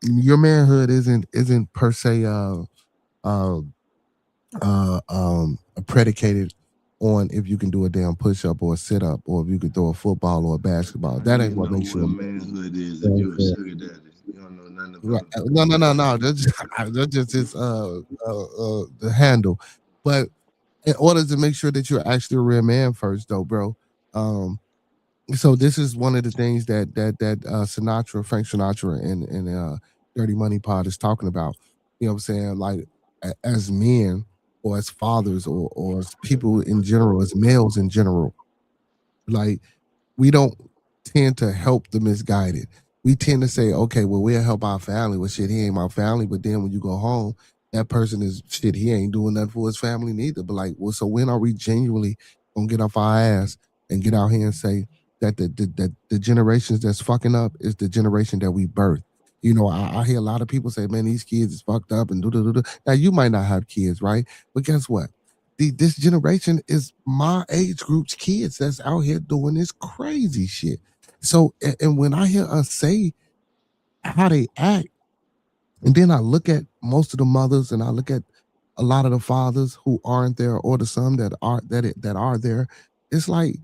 your manhood isn't per se uh predicated on if you can do a damn push up or a sit up or if you can throw a football or a basketball. how do That you ain't what know makes you what a manhood is if man. you're a sugar daddy? You don't know nothing Right. about No, no, no, no. That's just his the handle. But in order to make sure that you're actually a real man first, though, bro. Um, so this is one of the things Frank Sinatra and Dirty Money Pod is talking about. You know what I'm saying? Like as men or as fathers or as people in general, as males in general, like we don't tend to help the misguided. We tend to say, okay, well, we'll help our family. Well, shit, he ain't my family. But then when you go home, that person is shit, he ain't doing nothing for his family neither. But like, well, so when are we genuinely gonna get off our ass and get out here and say that the generations that's fucking up is the generation that we birthed? You know, I hear a lot of people say, man, these kids is fucked up and do do do. Now you might not have kids, right? But guess what? This generation is my age group's kids that's out here doing this crazy shit. So, and when I hear us say how they act, and then I look at most of the mothers, and I look at a lot of the fathers who aren't there, or the some that are there. It's like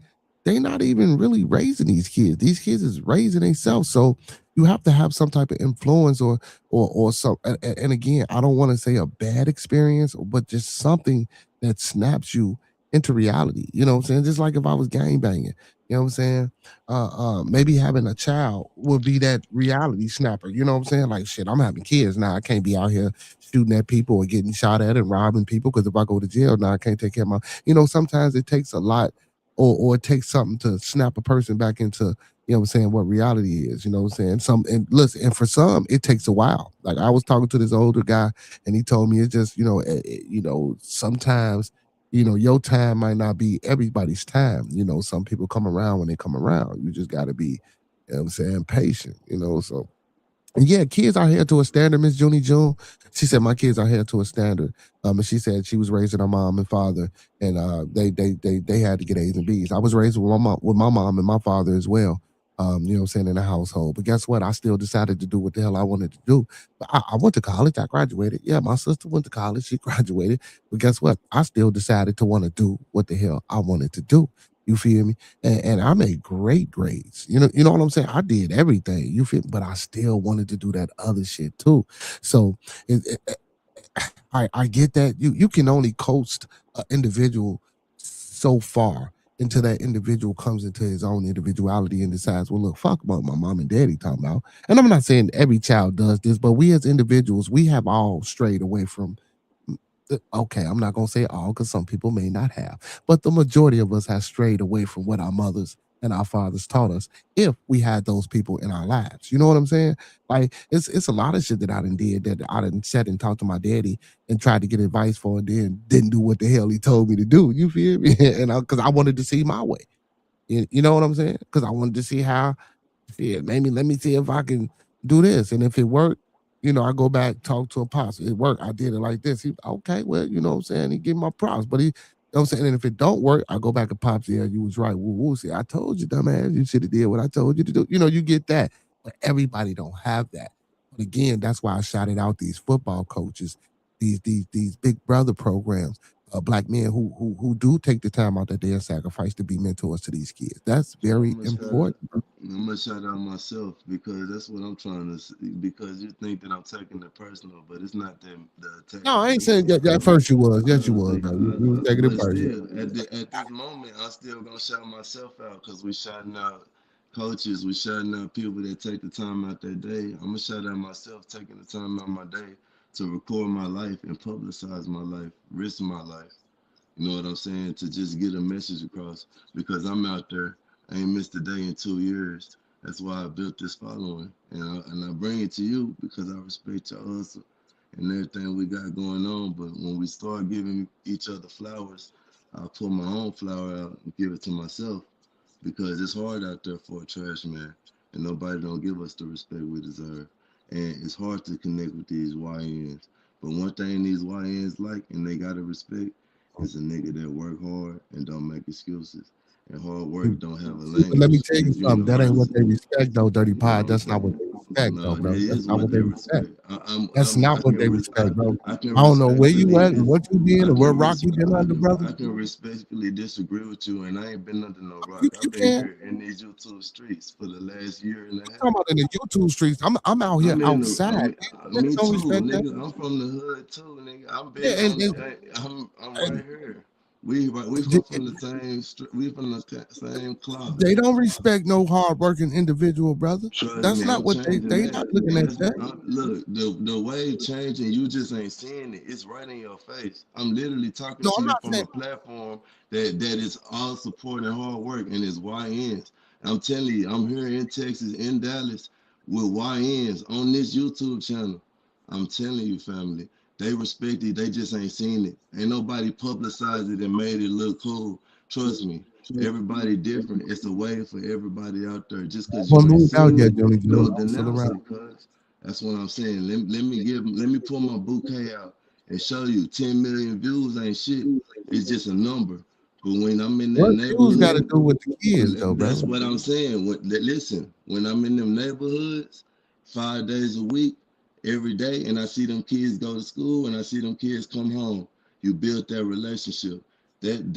they not even really raising these kids. These kids is raising themselves. So you have to have some type of influence, or some. And again, I don't want to say a bad experience, but just something that snaps you into reality. You know what I'm saying? Just like if I was gang banging. You know what I'm saying? Maybe having a child would be that reality snapper. You know what I'm saying? Like shit, I'm having kids now. I can't be out here shooting at people or getting shot at and robbing people because if I go to jail now, I can't take care of my. You know, sometimes it takes a lot, or it takes something to snap a person back into. You know what I'm saying? What reality is. You know what I'm saying? And listen, and for some, it takes a while. Like I was talking to this older guy, and he told me it's just sometimes your time might not be everybody's time. Some people come around when they come around. You just got to be, I'm saying, patient. So yeah, kids are here to a standard, Miss Junie June. She said my kids are here to a standard. And she said she was raising her mom and father, and they had to get A's and B's. I was raised with my mom and my father as well. I'm saying, in the household. But guess what? I still decided to do what the hell I wanted to do. But I went to college. I graduated. Yeah, my sister went to college. She graduated. But guess what? I still decided to want to do what the hell I wanted to do. You feel me? And I made great grades. You know what I'm saying? I did everything. You feel? But I still wanted to do that other shit too. So I get that. You can only coast an individual so far until that individual comes into his own individuality and decides, well, look, fuck what my mom and daddy talking about. And I'm not saying every child does this, but we as individuals, we have all strayed away from. Okay, I'm not gonna say all because some people may not have, but the majority of us have strayed away from what our mothers and our fathers taught us. If we had those people in our lives, you know what I'm saying? Like it's a lot of shit that I done did that I done sat and talked to my daddy and tried to get advice for, and then didn't do what the hell he told me to do. You feel me? And because I wanted to see my way. You know what I'm saying? Because I wanted to see how. Shit, maybe let me see if I can do this. And if it worked, I go back, talk to a pops. It worked. I did it like this. He, okay, well, you know what I'm saying? He give my props. But you know what I'm saying? And if it don't work, I go back and pops, yeah, you was right. Woo, woo. See, I told you, dumbass. You should have did what I told you to do. You get that. But everybody don't have that. But again, that's why I shouted out these football coaches, these big brother programs, black men who do take the time out that they sacrifice to be mentors to these kids. That's So very important. I'm gonna shout out myself because that's what I'm trying to. Because you think that I'm taking it personal, but it's not that the attack No, I on ain't me. saying that. At first you was. Yes, you was. Bro. You was taking it But personal. still, at this moment, I'm still gonna shout myself out because we shouting out coaches, we shouting out people that take the time out their day. I'm gonna shout out myself taking the time out my day to record my life and publicize my life, risk my life. You know what I'm saying? To just get a message across because I'm out there. I ain't missed a day in 2 years. That's why I built this following. And I bring it to you because I respect your hustle and everything we got going on. But when we start giving each other flowers, I'll pull my own flower out and give it to myself because it's hard out there for a trash man and nobody don't give us the respect we deserve. And it's hard to connect with these YNs. But one thing these YNs like and they gotta respect is a nigga that work hard and don't make excuses. And hard work don't have a See, but let me language. tell you You something. know, That ain't what it's, they respect, though. Dirty you know Pod. what I'm That's not what saying? they respect, though, No, that bro. That's is not what what they they respect. respect. That's not what they I, respect, bro. I can I don't know where you respectfully at and what you been I and what can rock res- you been under, brother. I can respectfully disagree with you, and I ain't been under no You, rock. you I've been can. here in these YouTube streets for the last year and a I'm talking half. about in the YouTube streets. I'm out here I'm in the, outside. me Niggas don't too, respect that. nigga. I'm from the hood too, nigga. I've Yeah, been on and, the, I'm right here. We come and from the same, we from the same cloth. they don't respect no hardworking individual, brother. Trust That's me, not I'm what changing they not that. looking And at it's, that. look, the wave changing, you just ain't seeing it. It's right in your face. I'm literally talking No, to I'm you not from saying. a platform that is all supporting hard work and it's YNs. I'm telling you, I'm here in Texas, in Dallas, with YNs on this YouTube channel. I'm telling you, family, they respect it. They just ain't seen it. Ain't nobody publicized it and made it look cool. Trust me. Everybody different. It's a way for everybody out there. Just because Well, you ain't moved out seen yet, it, Johnny Joe. don't I'm still denounce around. it, cuz. That's what I'm saying. Let me pull my bouquet out and show you 10 million views ain't shit. It's just a number. But when I'm in that What views got to neighborhood, do with the kids, though, that's bro? what I'm saying. Listen, when I'm in them neighborhoods, 5 days a week, every day, and I see them kids go to school and I see them kids come home, you build that relationship. Them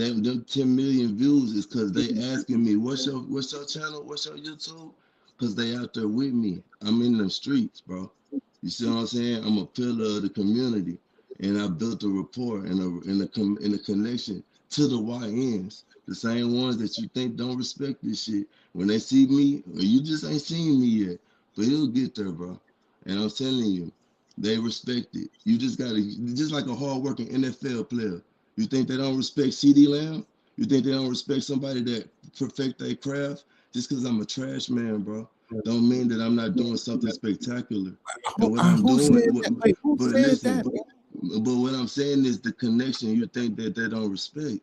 10 million views is because they asking me, what's your channel? What's your YouTube? Because they out there with me. I'm in them streets, bro. You see what I'm saying? I'm a pillar of the community, and I built a rapport and a connection to the YNs, the same ones that you think don't respect this shit. When they see me, or you just ain't seen me yet, but it'll get there, bro. And I'm telling you, they respect it. You just gotta, just like a hardworking NFL player. You think they don't respect CD Lamb? You think they don't respect somebody that perfect their craft? Just because I'm a trash man, bro, don't mean that I'm not doing something spectacular. And what I'm Who said doing, that? Wait, who but said that, listen, man? But what I'm saying is the connection. You think that they don't respect.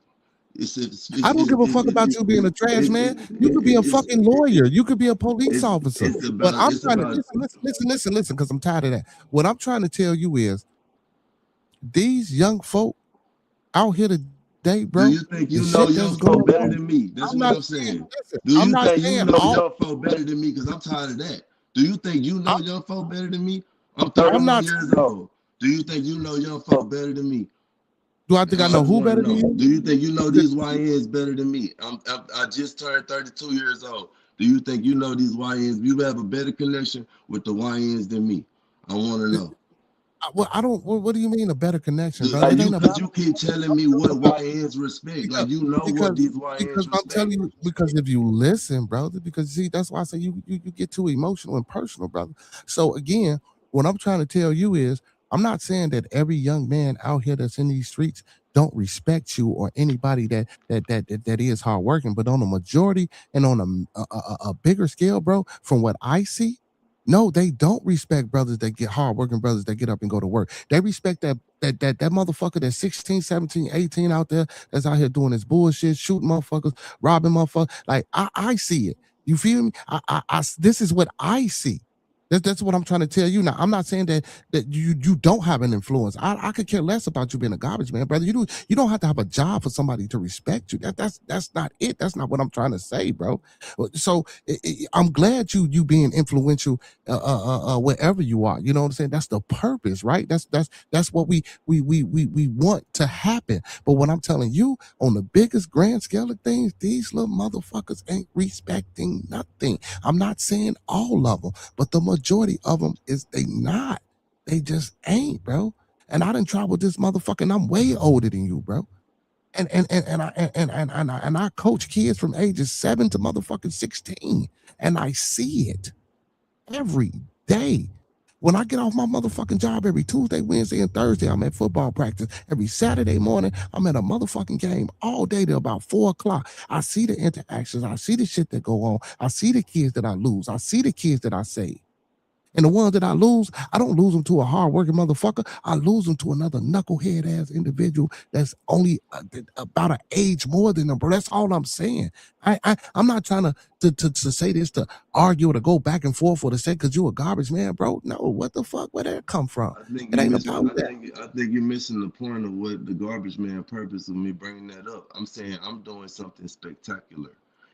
I don't give a fuck about you being a trash man. You could be a fucking lawyer. You could be a police officer. But I'm trying to listen, because I'm tired of that. What I'm trying to tell you is these young folk out here today, bro. Do you think you The know shit young that's going folk better on. than me? That's I'm what not I'm saying. listen, Do I'm you not think you saying know all. young folk better than me? Because I'm tired of that. Do you think you know I'm, young folk better than me? I'm I'm 31 not. years old. Do you think you know young folk better than me? Do I think I I know just who want to better than know. you? Do you think you know Because these YNs better than me? I just turned 32 years old. Do you think you know these YNs? You have a better connection with the YNs than me? I want to know. well, I don't. What do you mean a better connection, brother? Like It you, ain't cause about you keep telling me what YNs respect. because Like you know what because these YNs because I'm respect. telling you, because if you listen, brother, because see, that's why I say you get too emotional and personal, brother. So again, what I'm trying to tell you is I'm not saying that every young man out here that's in these streets don't respect you or anybody that is hardworking, but on a majority and on a bigger scale, bro, from what I see. No, they don't respect brothers that get hardworking brothers that get up and go to work. They respect that motherfucker that's 16, 17, 18 out there that's out here doing this bullshit, shooting motherfuckers, robbing motherfuckers. Like I see it. You feel me? This is what I see. That's what I'm trying to tell you. Now, I'm not saying that you don't have an influence. I could care less about you being a garbage man, brother. You don't have to have a job for somebody to respect you. That's not it. That's not what I'm trying to say, bro. So I'm glad you being influential wherever you are. You know what I'm saying? That's the purpose, right? That's what we want to happen. But what I'm telling you, on the biggest grand scale of things, these little motherfuckers ain't respecting nothing. I'm not saying all of them, but the majority of them is they not. They just ain't, bro. And I done tried with this motherfucker, and I'm way older than you, bro. And I coach kids from ages 7 to motherfucking 16, and I see it every day. When I get off my motherfucking job every Tuesday, Wednesday, and Thursday, I'm at football practice. Every Saturday morning, I'm at a motherfucking game all day till about 4 o'clock. I see the interactions. I see the shit that go on. I see the kids that I lose. I see the kids that I save. And the ones that I lose, I don't lose them to a hardworking motherfucker. I lose them to another knucklehead ass individual that's only about an age more than them, bro. That's all I'm saying. I'm not trying to say this to argue or to go back and forth or to say because you a garbage man, bro. No, what the fuck? Where that come from? I think It you ain't missing. about that. I think you're missing the point of what the garbage man purpose of me bringing that up. I'm saying I'm doing something spectacular.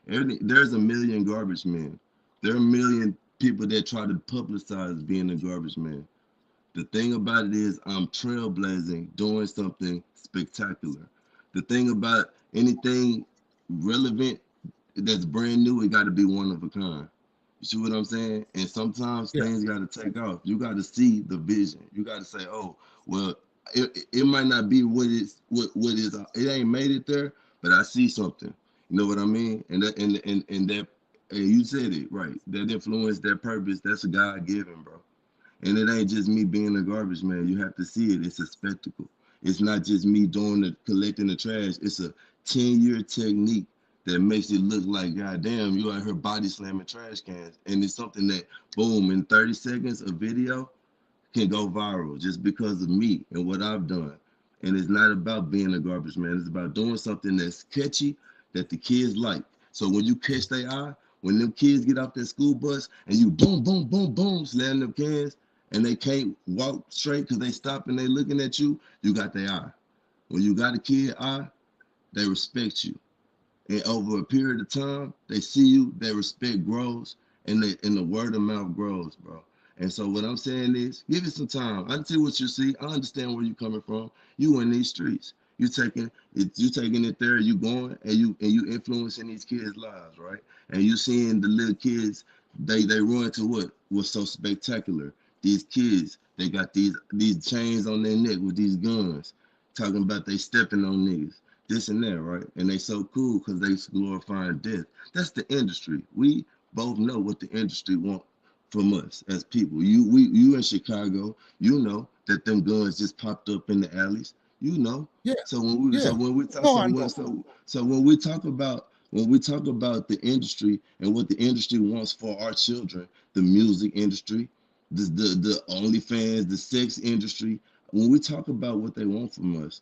There's a million garbage men. There are a million people that try to publicize being a garbage man. The thing about it is I'm trailblazing, doing something spectacular. The thing about anything relevant that's brand new, it got to be one of a kind. You see what I'm saying? And sometimes Yeah, things got to take off. You got to see the vision. You got to say, oh, well, it might not be what is it ain't made it there, but I see something. You know what I mean? And that and you said it right. That influence, that purpose, that's a God given, bro. And it ain't just me being a garbage man. You have to see it. It's a spectacle. It's not just me doing the collecting the trash. It's a 10-year technique that makes it look like, goddamn, you out here body slamming trash cans. And it's something that, boom, in 30 seconds of video can go viral just because of me and what I've done. And it's not about being a garbage man. It's about doing something that's catchy that the kids like. So when you catch their eye, when them kids get off that school bus and you boom, boom, boom, boom, slam them cans and they can't walk straight because they stop and they looking at you, you got their eye. When you got a kid eye, they respect you. And over a period of time, they see you, their respect grows, and the word of mouth grows, bro. And so what I'm saying is, give it some time. I see what you see. I understand where you're coming from. You in these streets. You taking it there. You going and you influencing these kids' lives, right? And you seeing the little kids. They run to what was so spectacular. These kids, they got these chains on their neck with these guns, talking about they stepping on niggas this and that, right? And they so cool because they glorifying death. That's the industry. We both know what the industry want from us as people. You in Chicago, you know that them guns just popped up in the alleys. You know. yeah, So when we yeah. so when we talk No, so I when know. so when we talk about the industry and what the industry wants for our children, the music industry, the OnlyFans, the sex industry, When we talk about what they want from us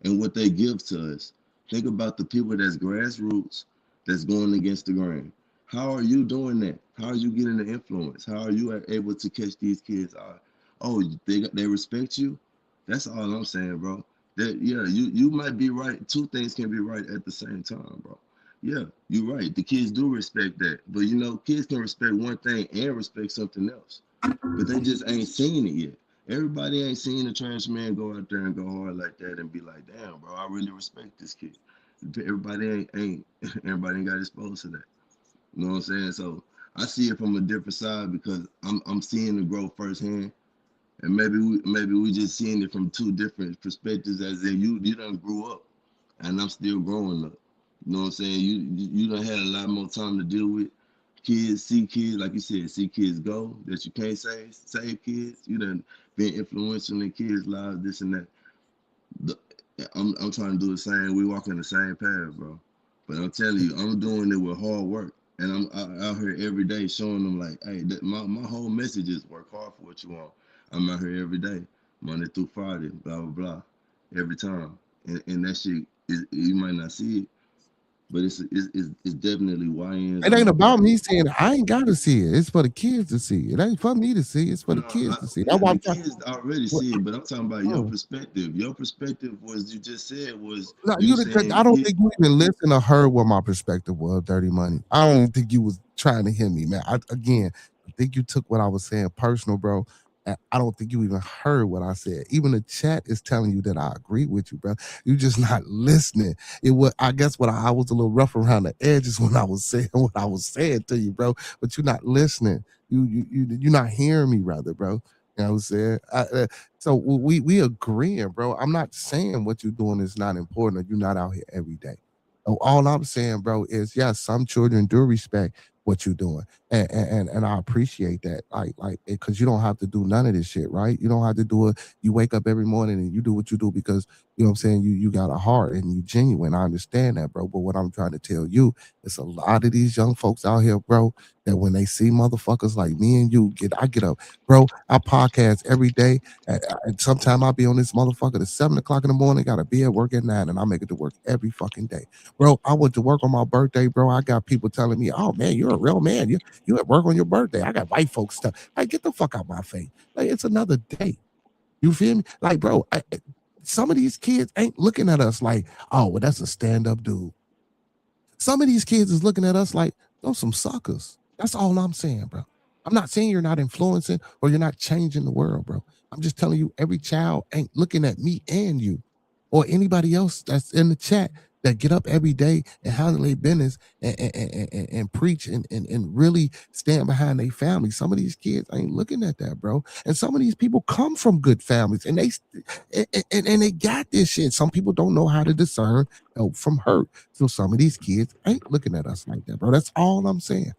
and what they give to us, think about the people that's grassroots, that's going against the grain. How are you doing that? How are you getting the influence? How are you able to catch these kids out? Oh, they respect you. That's all I'm saying, bro. That yeah, you might be right. Two things can be right at the same time, bro. Yeah, you're right. The kids do respect that, but you know, kids can respect one thing and respect something else, but they just ain't seen it yet. Everybody ain't seen a trash man go out there and go hard like that and be like, damn, bro, I really respect this kid. Everybody ain't everybody ain't got exposed to that. You know what I'm saying? So I see it from a different side because I'm seeing the growth firsthand, and maybe we just seeing it from two different perspectives. As in you done grew up, and I'm still growing up. You know what I'm saying? You done had a lot more time to deal with kids, see kids, like you said, see kids go that you can't save kids. You done been influential in kids' lives, this and that. The, I'm trying to do the same. We walk in the same path, bro. But I'm telling you, I'm doing it with hard work, and I'm out here every day showing them like, hey, my whole message is work hard for what you want. I'm out here every day, Monday through Friday, blah blah blah, every time, and that shit is you might not see it, but it's definitely YNs It on ain't my about page. me seeing it. I ain't gotta see it. It's for the kids to see. It ain't for me to see. It's for the No, kids to see. yeah, That's why the I'm trying. kids already What- see it, but I'm talking about your mm. perspective. Your perspective was you just said was No, you I saying don't kid. think you even listened or heard what my perspective was. Dirty Money. I don't even think you was trying to hear me, man. Again, I think you took what I was saying personal, bro. And I don't think you even heard what I said. Even the chat is telling you that I agree with you, bro. You just not listening. It was, I guess, what I was a little rough around the edges when I was saying what I was saying to you, bro. But you're not listening. You're not hearing me, rather, bro. You know what I'm saying? So we agreeing, bro. I'm not saying what you're doing is not important or you're not out here every day. All I'm saying, bro, is yes, some children do respect what you're doing, and I appreciate that. Like because you don't have to do none of this shit, right? You don't have to do it. You wake up every morning and you do what you do because you know what I'm saying. You got a heart and you genuine. I understand that, bro. But what I'm trying to tell you is a lot of these young folks out here, bro, that when they see motherfuckers like me and you I get up, bro. I podcast every day and sometime I'll be on this motherfucker at 7 o'clock in the morning, gotta be at work at 9, and I make it to work every fucking day. Bro, I went to work on my birthday, bro. I got people telling me, oh man, you're a real man. You at work on your birthday. I got white folks stuff. Like, get the fuck out my face. Like, it's another day. You feel me? Like, bro, some of these kids ain't looking at us like, oh, well, that's a stand-up dude. Some of these kids is looking at us like those some suckers. That's all I'm saying, bro. I'm not saying you're not influencing or you're not changing the world, bro. I'm just telling you every child ain't looking at me and you or anybody else that's in the chat that get up every day and handle their business and preach and really stand behind their family. Some of these kids ain't looking at that, bro. And some of these people come from good families and and they got this shit. Some people don't know how to discern help from hurt. So some of these kids ain't looking at us like that, bro. That's all I'm saying.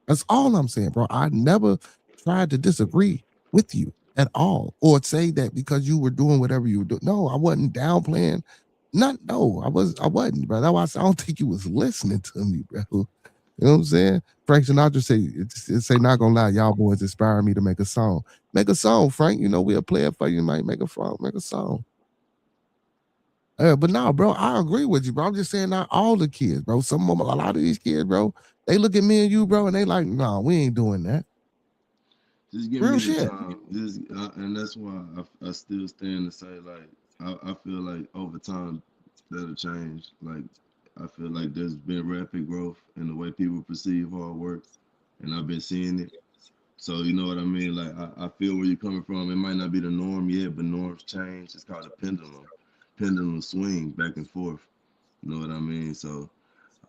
That's all I'm saying, bro. I never tried to disagree with you at all or say that because you were doing whatever you were doing. No, I wasn't downplaying. Not no, I wasn't, bro. That's why I don't think you was listening to me, bro. You know what I'm saying? Frank Sinatra say, not gonna lie, y'all boys inspire me to make a song. Make a song, Frank. You know, we'll play it for you, might make a song. But no, bro, I agree with you, bro. I'm just saying not all the kids, bro. Some of them, a lot of these kids, bro, they look at me and you, bro, and they like, nah, we ain't doing that. Just give Real me the shit. time. And that's why I still stand to say like I feel like over time that'll change. Like I feel like there's been rapid growth in the way people perceive hard work, and I've been seeing it. So you know what I mean? Like I feel where you're coming from. It might not be the norm yet, but norms change. It's called a pendulum. Pendulum swing back and forth. You know what I mean? So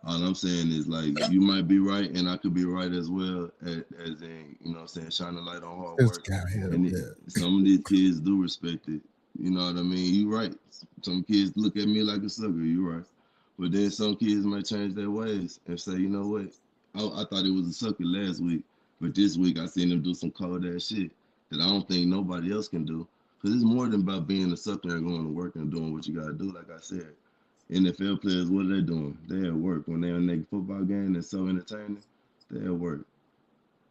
all I'm saying is like you might be right and I could be right as well as in, you know what I'm saying, shine a light on hard This work. guy here, And man. some of these kids do respect it. You know what I mean? You right. Some kids look at me like a sucker, you right. But then some kids might change their ways and say, you know what? I thought it was a sucker last week, but this week I seen them do some cold ass shit that I don't think nobody else can do. Cause it's more than about being a sucker and going to work and doing what you gotta do, like I said. NFL players, what are they doing? They at work. When they're in their football game that's so entertaining, they at work.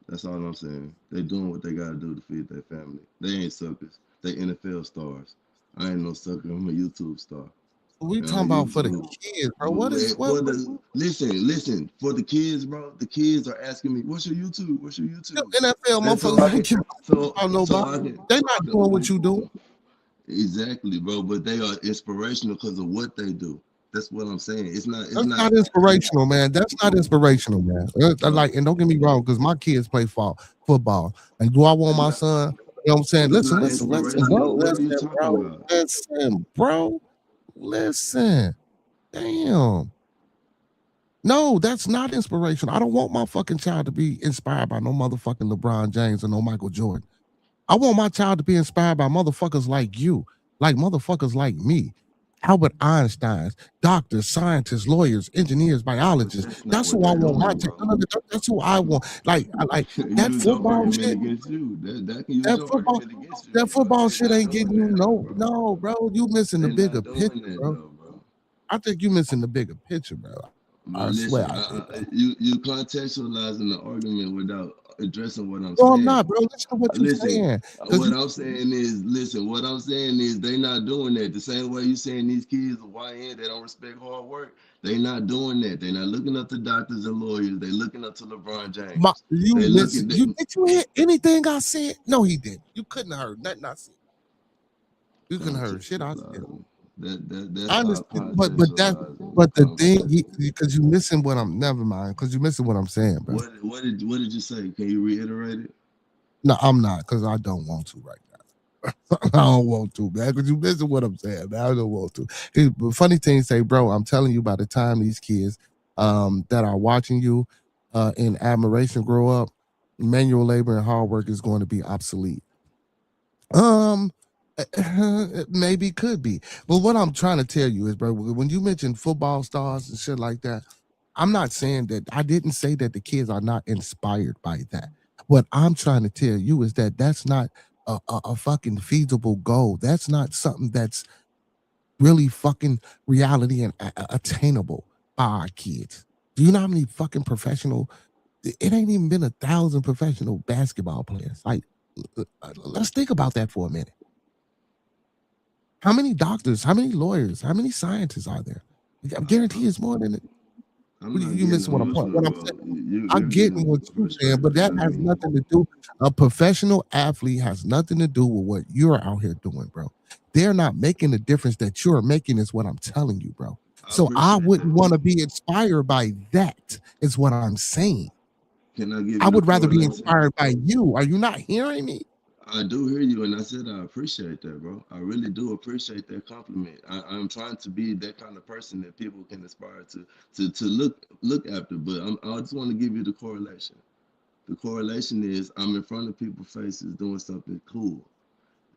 That's all I'm saying. They doing what they gotta do to feed their family. They ain't suckers. They NFL stars. I ain't no sucker. I'm a YouTube star. We And talking on about for the YouTube. kids, bro. What is what? For the listen, for the kids, bro. The kids are asking me, "What's your YouTube? What's your YouTube?" NFL And so motherfuckers I ain't can, giving so about so nobody. I can. They not doing what you do. Exactly, bro. But they are inspirational because of what they do. That's what I'm saying. It's not. It's That's not. not inspirational, man. That's not inspirational, man. Like, and don't get me wrong, because my kids play football. And do I want It's my not. son? You know what I'm saying? It's Listen, not listen, listen, bro. inspirational. What are you Listen, talking bro. about? Listen, bro. Listen. Damn. No, that's not inspiration. I don't want my fucking child to be inspired by no motherfucking LeBron James or no Michael Jordan. I want my child to be inspired by motherfuckers like you, like motherfuckers like me. Albert Einsteins, doctors, scientists, lawyers, engineers, But biologists. that's not That's what who I they're want my doing, child. bro. No, no, no, that's who I want. Like, I like that You jump football argument shit. against you. That can use That your football, argument against you, that but football they're shit not ain't doing getting you that though, no, bro. no, bro. You missing the They're bigger not picture, doing that bro. though, bro. I think you missing the bigger picture, bro. But I swear listen, I do, bro. you contextualizing the argument without addressing what I'm No, I'm saying. not, bro. Listen to what you Listen, saying, because what you I'm saying is, listen, what I'm saying is they not doing that. The same way you saying these kids are YN, they don't respect hard work. They not doing that. They not looking up to doctors and lawyers. They looking up to LeBron James. You They listen. looking You that. did you hear anything I said? No, he didn't. You couldn't have heard nothing I said. You couldn't have heard shit I said. Contextualizing. That's I all understand, contextualizing the but the thing, conversation. because you missing what I'm. Never mind, because you missing what I'm saying, bro. What did you say? Can you reiterate it? No, I'm not, because I don't want to right now. I don't want to, man, because you missing what I'm saying, man. I don't want to. But funny thing say, bro, I'm telling you, by the time these kids that are watching you in admiration grow up, manual labor and hard work is going to be obsolete. Um, maybe could be, but what I'm trying to tell you is, bro, when you mention football stars and shit like that, I'm not saying that. I didn't say that the kids are not inspired by that. What I'm trying to tell you is that that's not a fucking feasible goal. That's not something that's really fucking reality and attainable by our kids. Do you know how many fucking professional? It ain't even been 1,000 professional basketball players. Like, let's think about that for a minute. How many doctors, how many lawyers, how many scientists are there? I guarantee it's more than it. I'm not You getting missing what on I'm this point. one, What I'm bro. saying, I'm You're getting getting what you're saying, but frustrated that with has me. nothing to do. A professional athlete has nothing to do with what you're out here doing, bro. They're not making the difference that you're making, is what I'm telling you, bro. I So I appreciate wouldn't that. want to be inspired by that, is what I'm saying. Can I give I you the would rather be correlation? inspired by you. Are you not hearing me? I do hear you, and I said I appreciate that, bro. I really do appreciate that compliment. I'm trying to be that kind of person that people can aspire to look after. But I just want to give you the correlation. The correlation is I'm in front of people's faces doing something cool.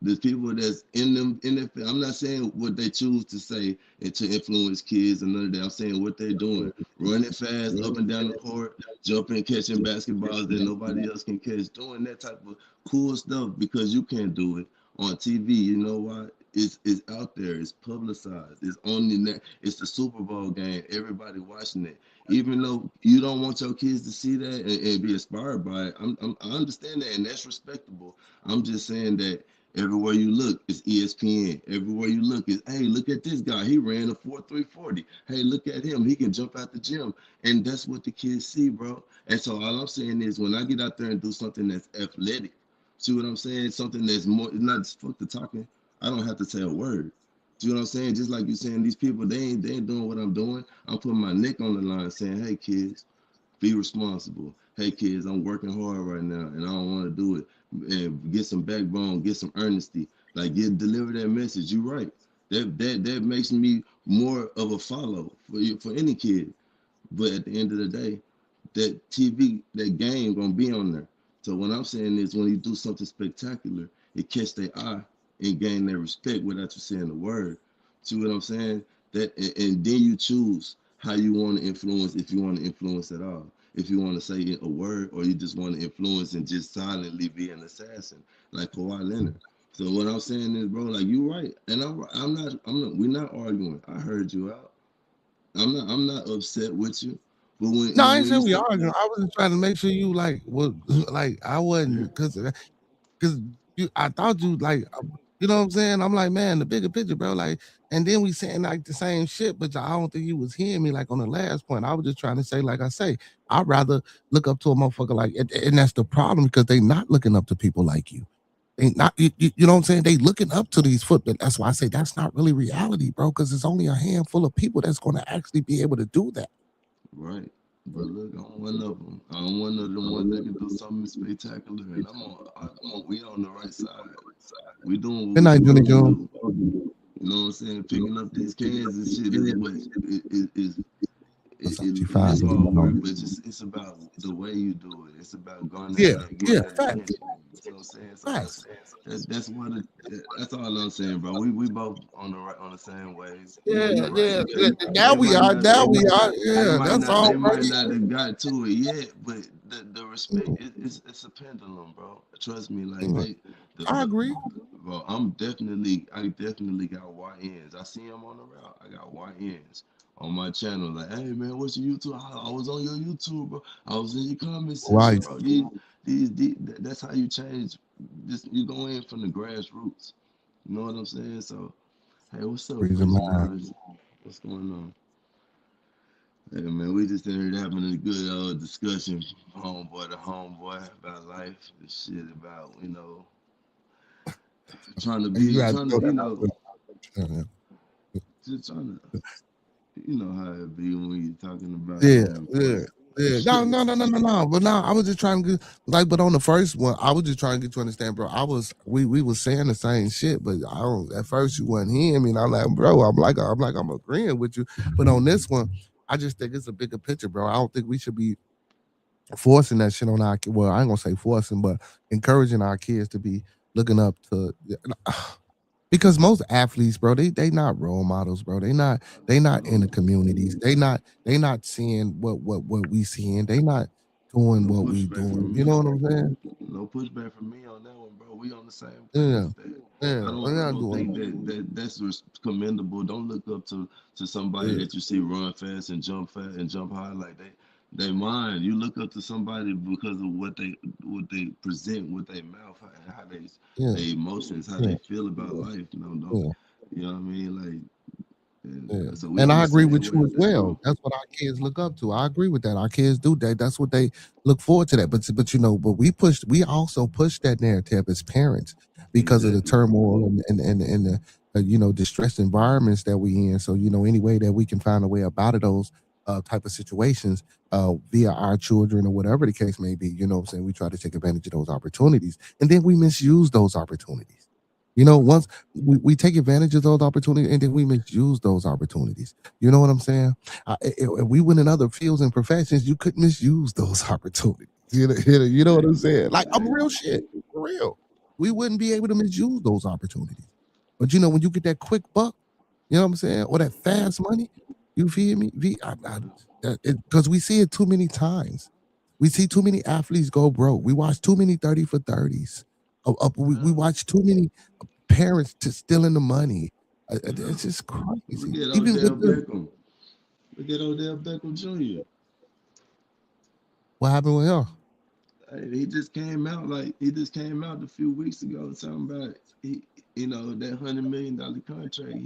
There's people that's I'm not saying what they choose to say and to influence kids and none of that. I'm saying what they're doing. Running fast up and down the court, jumping, catching basketballs that nobody else can catch, doing that type of cool stuff because you can't do it on TV. You know why? It's out there, it's publicized, it's on the net, it's the Super Bowl game, everybody watching it. Even though you don't want your kids to see that and be inspired by it, I understand that and that's respectable. I'm just saying that everywhere you look, it's ESPN. Everywhere you look, is hey, look at this guy. He ran a 4.340. Hey, look at him. He can jump out the gym. And that's what the kids see, bro. And so all I'm saying is when I get out there and do something that's athletic, see what I'm saying? Something that's more, it's not just fuck the talking. I don't have to say a word. See what I'm saying? Just like you saying, these people, they ain't doing what I'm doing. I'm putting my neck on the line saying, hey kids, be responsible. Hey kids, I'm working hard right now and I don't want to do it. And get some backbone, get some earnesty. Like deliver that message. You're right. That makes me more of a follow for any kid. But at the end of the day, that TV, that game gonna be on there. So what I'm saying is when you do something spectacular, it catch their eye and gain their respect without you saying the word. See what I'm saying? That and then you choose how you want to influence, if you want to influence at all. If you want to say a word or you just want to influence and just silently be an assassin, like Kawhi Leonard. So what I'm saying is, bro, like you right, and we're not arguing. I heard you out. I'm not upset with you. But No, I ain't when you saying we say arguing. I was just trying to make sure you like was like I wasn't because you. I thought you like. You know what I'm saying? I'm like, man, the bigger picture, bro. Like, and then we saying like the same shit, but I don't think you was hearing me like on the last point. I was just trying to say, like I say, I'd rather look up to a motherfucker like, and that's the problem because they not looking up to people like you. They not, you know what I'm saying? They looking up to these footmen. That's why I say that's not really reality, bro, because it's only a handful of people that's going to actually be able to do that. Right. But look, I'm one of them. I'm one of them ones that can do something spectacular, and we on the right side. We doing what Good we night, Johnny supposed to Jones. do. You know what I'm saying? Picking up these cans and shit is what Versace is 5 is hard work, long. but it's about the way you do it. It's about Yeah, garnering that yeah, getting that facts, attention. You see what I'm saying? So facts. that's what that's all I'm saying, bro. We both on the same wave. We Yeah, on the right. yeah. Now They we might are. not Now we are. Yeah, that's all, they bro. might not have got to it yet, but the respect it's a pendulum, bro. Trust me, like Yeah. I the agree. bro, I definitely got YNs. I see them on the route. I got YNs on my channel. Like, hey man, what's your YouTube? I was on your YouTube, bro. I was in your comment section, Right. bro. That's how you change. This you go in from the grassroots. You know what I'm saying? So, hey, what's up, Reason Preacher mine. Knowledge? What's going on? Hey man, we just in here having a good discussion, homeboy to homeboy, about life, and shit about You had to trying throw to that out there. just trying to how it be when you're talking about Yeah, something yeah, important. yeah. No, no, no, no, no, no. But now I was just trying to get like, but on the first one, I was just trying to get you to understand, bro. We was saying the same shit, but I don't. At first, you wasn't hearing me, and I'm like, bro, I'm agreeing with you. But on this one, I just think it's a bigger picture, bro. I don't think we should be forcing that shit on our. Well, I ain't gonna say forcing, but encouraging our kids to be looking up to. Because most athletes, bro, they not role models, bro. They not in the No, communities. They not seeing what we seeing. They not doing no what we pushback doing. from You me. know what I'm saying? No pushback from me on that one, bro. We on the same page Yeah, with that. yeah. They're I not don't doing think that's commendable. Don't look up to somebody it. that you see run fast and jump high like they mind. You look up to somebody because of what they present with their mouth, how Yeah, they emotions, how yeah, they feel about life. You know, don't yeah. you know what I mean? Like, Yeah. so we And on I the agree same with you wave. as That's well. cool. That's what our kids look up to. I agree with that. Our kids do that. That's what they look forward to that. But but we also push that narrative as parents because of the Exactly. turmoil and the distressed environments that we in. So, any way that we can find a way about it, those type of situations via our children or whatever the case may be, you know what I'm saying? We try to take advantage of those opportunities. And then we misuse those opportunities. Once we take advantage of those opportunities and then we misuse those opportunities. You know what I'm saying? If we went in other fields and professions, you could misuse those opportunities. You know what I'm saying? Like, I'm real Exactly. shit, for real. We wouldn't be able to misuse those opportunities. But when you get that quick buck, you know what I'm saying, or that fast money, you feel me? Because we see it too many times. We see too many athletes go broke. We watch too many 30 for 30s. We Yeah. watch too many parents to stealing the money. Yeah. It's just Look crazy. at Even with Odell the Beckham. Look at Odell Beckham Jr. what happened with him? Hey, he just came out a few weeks ago talking about that $100 million contract.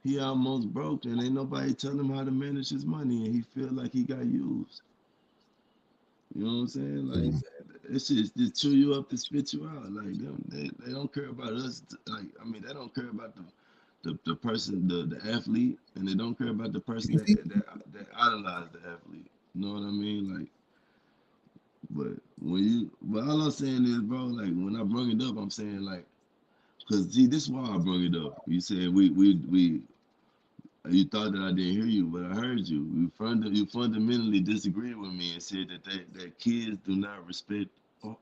He almost broke and ain't nobody telling him how to manage his money and he feel like he got used. You know what I'm saying? Like Yeah. it's just chew you up to spit you out. Like they don't care about us. Like I mean they don't care about the person the athlete and they don't care about the person You see? that idolize the athlete. You know what I mean? Like but all I'm saying is, bro, like when I bring it up, I'm saying like, cause see, this is why I bring it up. You said you thought that I didn't hear you, but I heard you. You fundamentally disagreed with me and said that kids do not respect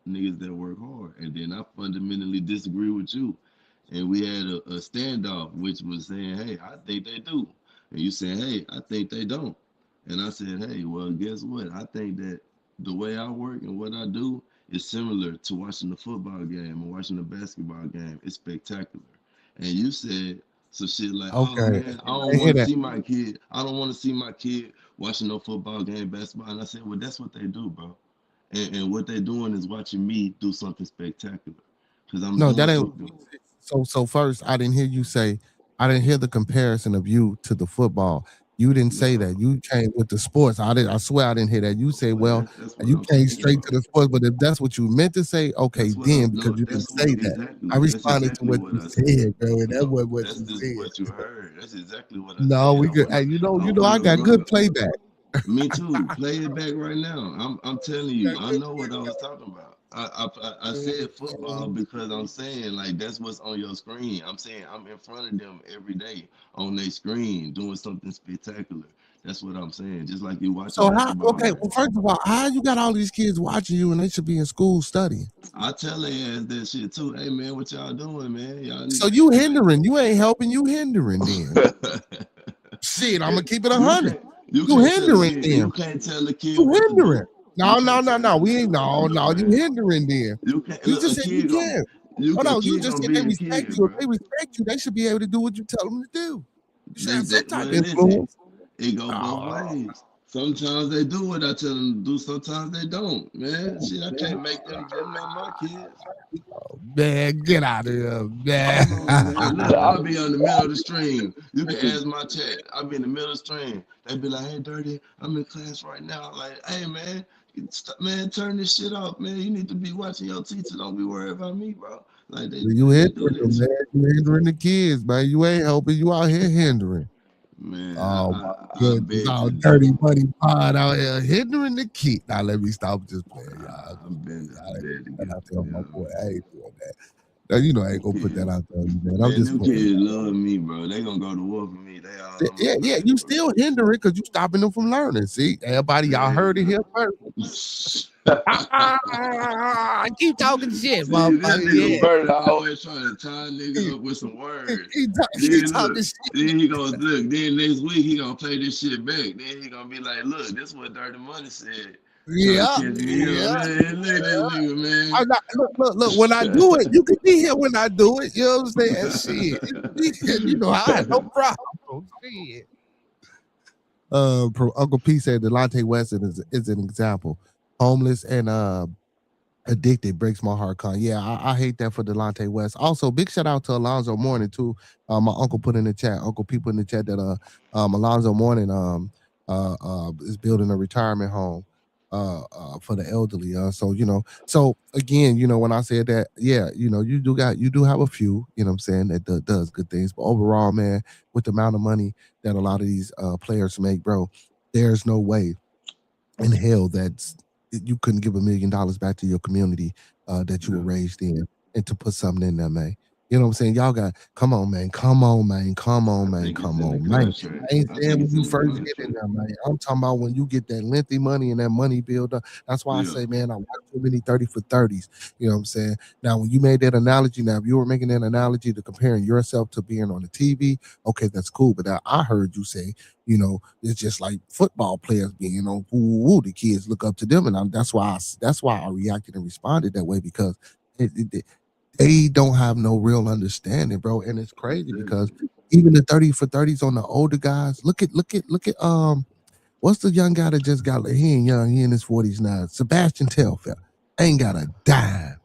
niggas that work hard, and then I fundamentally disagree with you, and we had a standoff, which was saying, hey, I think they do, and you said, hey, I think they don't, and I said, hey, well, guess what? I think that the way I work and what I do is similar to watching the football game or watching the basketball game. It's spectacular, and you said so shit like, oh Okay. man, I hear that. I don't want to see my kid watching no football game, basketball. And I said, well, that's what they do, bro. And what they're doing is watching me do something spectacular because I'm No, that doing ain't. something. So first, I didn't hear you say. I didn't hear the comparison of you to the football. You didn't say that. You came with the sports. I did. I swear I didn't hear that. You say, Well, well, that's what you I'm came saying, straight bro. to the sports. But if that's what you meant to say, okay, That's what I'm then because no. you didn't That's what say that, I exactly. That's responded to exactly what what you I said. said, bro, and that No, was what that's you just said. what you heard. That's exactly what I No, said. we good. Hey, I I wanna got good run. playback. Me too. Play it back right now. I'm telling you. Got I good know what I was talking about. I said football playback. because I'm saying like that's what's on your screen. I'm saying I'm in front of them every day on their screen doing something spectacular. That's what I'm saying. Just like you watching So how? basketball, Okay, man. well, first of all, how you got all these kids watching you and they should be in school studying? I tell their ass that shit too. Hey man, what y'all doing, man? Y'all So need you hindering? You ain't helping. You hindering? Then shit, I'm gonna keep it you 100. can't you You can't tell a hindering? kid Then you can't tell a kid you what to hindering? do. You No, no, can't no, tell no. We ain't. No, no no. You man. hindering? Then You can't you look just a said you kid gonna can. you Oh a no, you kid just gonna said be they a respect kid, you. If bro. they respect you, they should be able to do what you tell them to do. You should have some Well type of listen, influence. it go both Oh, ways. Sometimes they do what I tell them to do, sometimes they don't. Man, shit, I can't make them make my kids. man, get out of here, man. Hold on, man. Look, I'll be on the middle of the stream. You can ask my chat. I'll be in the middle of the stream. They be like, hey, Dirty, I'm in class right now. Like, hey, man, man, turn this shit off, man. You need to be watching your teacher. Don't be worried about me, bro. Like, You they do hindering that them, man. shit. You hindering the kids, man. You ain't helping. You out here hindering. Man, Oh my I goodness. beg All to dirty differ. money pod out here hindering the kid. Now let me stop just playing, y'all. I Just playing, I y'all. beg to That differ. out there on You my know boy. what I ain't doing that. Now, I ain't I'm gonna put that saying? out there, man. I'm Man, just them playing. kids love me, bro. They gonna go to war for me. They all on my Yeah, yeah, side, you bro. still hindering because you stopping them from learning. See, everybody, y'all Hey, heard it here bro. first. Keep talking shit, See, this motherfucker. nigga Yeah. Bert always trying to tie a nigga up with some words. Keep Then talking look, shit. then he gonna look. Then next week he gonna play this shit back. Then he gonna be like, "Look, this what Dirty Money said." Trying to Yeah, catch me up, yeah. man. Look at this nigga, I'm not, look. When I do it, you can be here when I do it. You know what I'm saying? Shit, you can be here. You know, I had no problem. Shit. Uncle P said Delonte West is an example. Homeless and addicted breaks my heart. Con, yeah, I hate that for Delonte West. Also, big shout out to Alonzo Mourning too. My uncle put in the chat. Uncle P put in the chat that Alonzo Mourning is building a retirement home for the elderly. So so again, when I said that, yeah, you do have a few, you know what I'm saying, that does good things, but overall, man, with the amount of money that a lot of these players make, bro, there's no way in hell you couldn't give $1 million back to your community that you were yeah, raised in, and to put something in there, man. You know what I'm saying? Y'all got come on, man. Come on, man. Come on, I man. think it's Come in the on, man. contract. I ain't I saying think when it's you in the first get in contract. there, man. I'm talking about when you get that lengthy money and that money build up. That's why I Yeah, say, man, I watch too many 30 for 30s. You know what I'm saying? Now, when you made that analogy, now if you were making that analogy to comparing yourself to being on the TV, okay, that's cool. But I heard you say, it's just like football players being on the kids look up to them, and that's why I reacted and responded that way because they don't have no real understanding, bro. And it's crazy because exactly. even the 30 for 30s on the older guys. Look at what's the young guy that just got he ain't young, he in his 40s now. Sebastian Telfair ain't got a dime.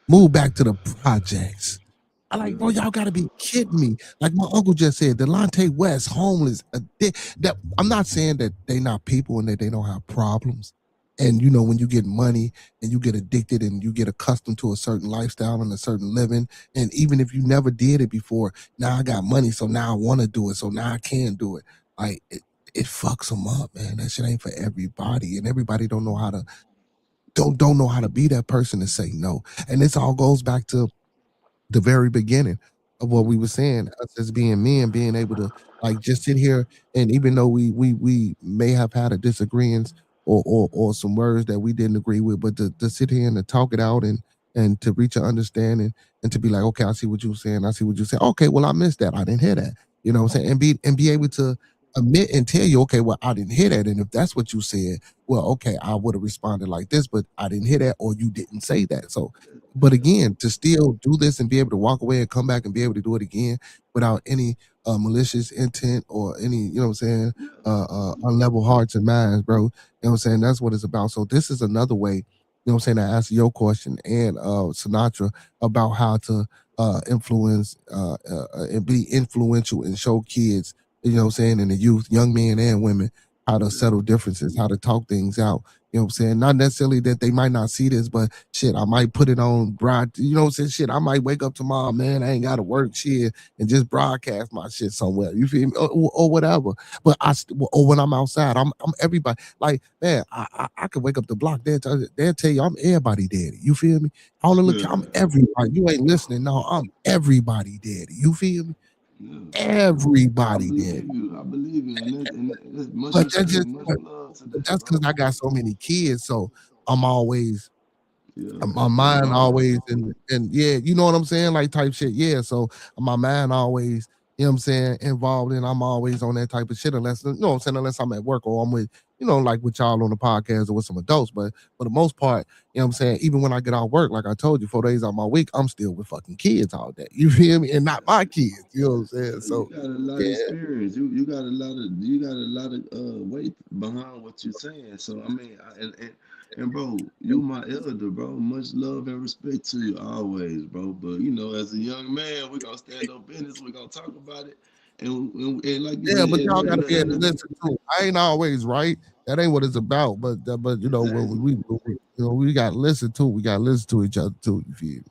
Move back to the projects. I like, bro, Yeah, y'all gotta be kidding me. Like my uncle just said, Delonte West, homeless. That I'm not saying that they not people and that they don't have problems. And when you get money and you get addicted and you get accustomed to a certain lifestyle and a certain living, and even if you never did it before, now I got money, so now I want to do it, so now I can do it. Like it fucks them up, man. That shit ain't for everybody, and everybody don't know how to be that person to say no. And this all goes back to the very beginning of what we were saying, us as being men, being able to like just sit here, and even though we may have had a disagreements or some words that we didn't agree with, but to sit here and to talk it out and to reach an understanding and to be like, okay, I see what you're saying, I see what you're saying. Okay, well, I missed that, I didn't hear that. You know what I'm saying? And be able to admit and tell you, okay, well, I didn't hear that. And if that's what you said, well, okay, I would have responded like this, but I didn't hear that, or you didn't say that. So but again, to still do this and be able to walk away and come back and be able to do it again without any malicious intent or any, what I'm saying, yeah, unlevel hearts and minds, bro. You know what I'm saying? That's what it's about. So this is another way, what I'm saying, to answer your question and Sinatra about how to influence and be influential and show kids, you know what I'm saying, and the youth, young men and women, how to settle differences, how to talk things out. You know what I'm saying? Not necessarily that they might not see this, but shit, I might put it on broad. You know what I'm saying? Shit, I might wake up tomorrow, man, I ain't got to work shit and just broadcast my shit somewhere. You feel me? Or whatever. But or when I'm outside, I'm everybody. Like, man, I could wake up the block. They'll tell you I'm everybody daddy. You feel me? All the look, I'm everybody. You ain't listening. No, I'm everybody daddy. You feel me? Everybody daddy. I believe you. And that's much But that's respect, just much love to but that, that's because bro. I got so many kids. So I'm always Yeah, my mind involved. always and yeah, you know what I'm saying? Like type shit. Yeah. So my mind always, you know what I'm saying, involved in I'm always on that type of shit unless you know what I'm saying, unless I'm at work or I'm with, you know, like with y'all on the podcast or with some adults. But for the most part, you know what I'm saying, even when I get off work, like I told you, 4 days out of my week, I'm still with fucking kids all day. You feel me? And not my kids. You know what I'm saying? You So got a lot of yeah. experience. You got a lot of weight behind what you're saying. So I mean, and bro, you my elder, bro. Much love and respect to you always, bro. But you know, as a young man, we gonna stand up business. We gonna talk about it, and like you Yeah, said, but y'all gotta be able to listen too. I ain't always right. That ain't what it's about. But you know when exactly. you know we got to listen to. We got to listen to each other too. You feel me?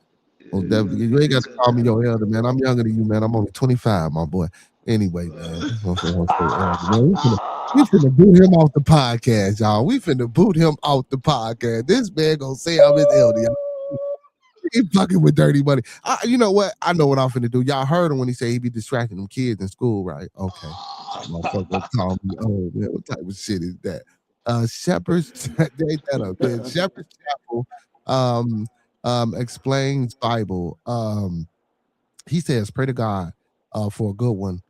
Yeah, Most you gotta definitely. You ain't hear got each to call me other your elder, man. I'm younger than you, man. I'm only 25, my boy. Anyway, man. That's what I'm saying, elder, man. We finna boot him off the podcast, y'all. We finna boot him off the podcast. This man gonna say I'm his elder, y'all. He fucking with dirty money. You know what? I know what I'm finna do. Y'all heard him when he said he be distracting them kids in school, right? Okay. Motherfucker call me old, man. What type of shit is that? Shepherd's ain't that up, man. Shepherd's Chapel um explains Bible. He says, pray to God for a good one.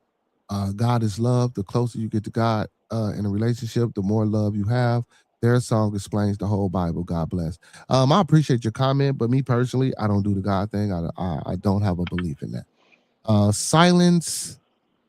God is love. The closer you get to God in a relationship, the more love you have. Their song explains the whole Bible. God bless. I appreciate your comment, but me personally, I don't do the God thing. I don't have a belief in that. Silence.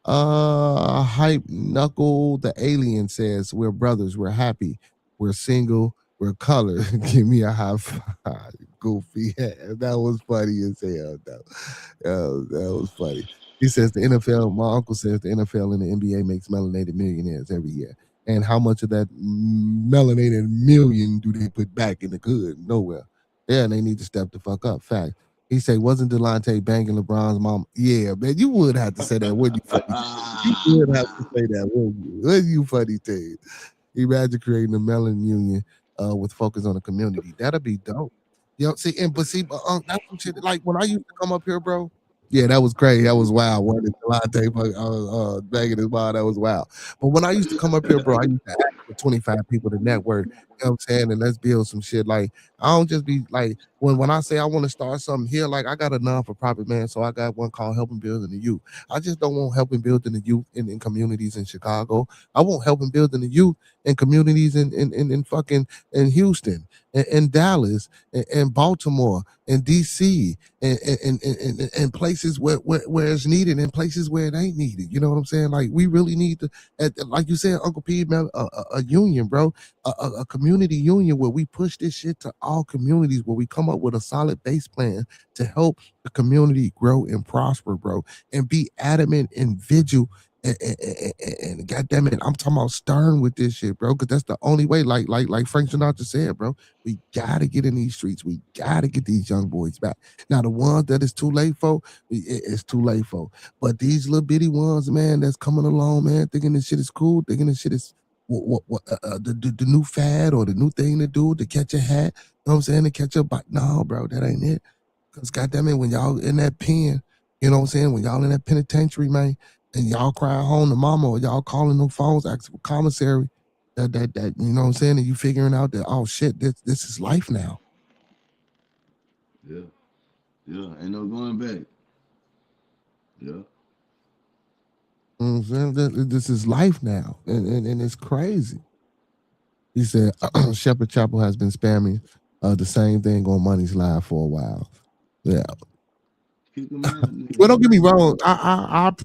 Hype Knuckle the Alien says, we're brothers, we're happy, we're single, we're colored. Give me a high five. Goofy. That was funny as hell, though. That was funny. He says the NFL, my uncle says the NFL and the NBA makes melanated millionaires every year. And how much of that melanated million do they put back in the good? Nowhere. Yeah, and they need to step the fuck up. Fact. He say, wasn't Delonte banging LeBron's mom? Yeah, man, you would have to say that, wouldn't you, funny Ted? You would have to say that, wouldn't you? Wouldn't you, funny Ted? Imagine creating a melanin union with focus on the community. That'd be dope. You know, that's some shit. Like when I used to come up here, bro. Yeah, that was crazy. That was wild. When Delonte banging his mom, that was wild. But when I used to come up here, bro, I used to ask for 25 people to network. You know what I'm saying? And let's build some shit. Like I don't just be like when I say I want to start something here, like I got a non-for-profit, man. So I got one called Helping Build in the Youth. I just don't want helping build in the youth in communities in Chicago. I want helping build in the youth in communities in fucking in Houston and Dallas and Baltimore and DC and places where it's needed and places where it ain't needed. You know what I'm saying? Like we really need to, like you said, Uncle P, man, a union, bro, a community union where we push this shit to all communities, where we come up with a solid base plan to help the community grow and prosper, bro, and be adamant and vigil and goddamn it, I'm talking about stern with this shit, bro, because that's the only way. Like Frank Sinatra said, bro, we gotta get in these streets. We gotta get these young boys back. Now the ones that it's too late for, it's too late for. But these little bitty ones, man, that's coming along, man, thinking this shit is cool, thinking this shit is the new fad or the new thing to do to catch a hat. You know what I'm saying? To catch a bite. No, bro, that ain't it. Because goddamn it, when y'all in that pen, you know what I'm saying? When y'all in that penitentiary, man, and y'all crying home to mama or y'all calling them phones, asking for commissary, that you know what I'm saying? And you figuring out that, oh shit, this is life now. Yeah, yeah, ain't no going back. Yeah. You know what I'm saying? This is life now. And it's crazy. He said Shepherd Chapel has been spamming the same thing on Money's Live for a while. Yeah. Kick them out, Well, don't get me nigga. wrong.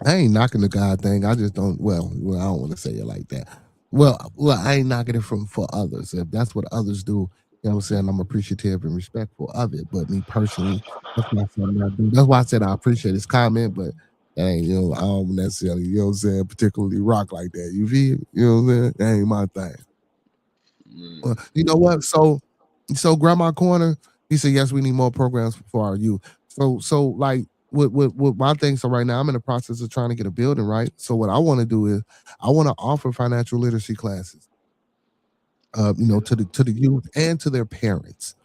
I ain't knocking the God thing. I just don't. Well, I don't want to say it like that. Well, I ain't knocking it for others. If that's what others do, You know what I'm saying? I'm appreciative and respectful of it. But me personally, that's not something I do. That's why I said I appreciate his comment, but that ain't, I don't necessarily, what I'm saying, particularly rock like that. You feel me? You know what I'm saying? That ain't my thing. Man. You know what? So Grandma Corner, he said, yes, we need more programs for our youth. So like with my thing. So right now I'm in the process of trying to get a building, right? So what I want to do is I want to offer financial literacy classes, Okay. to the youth and to their parents.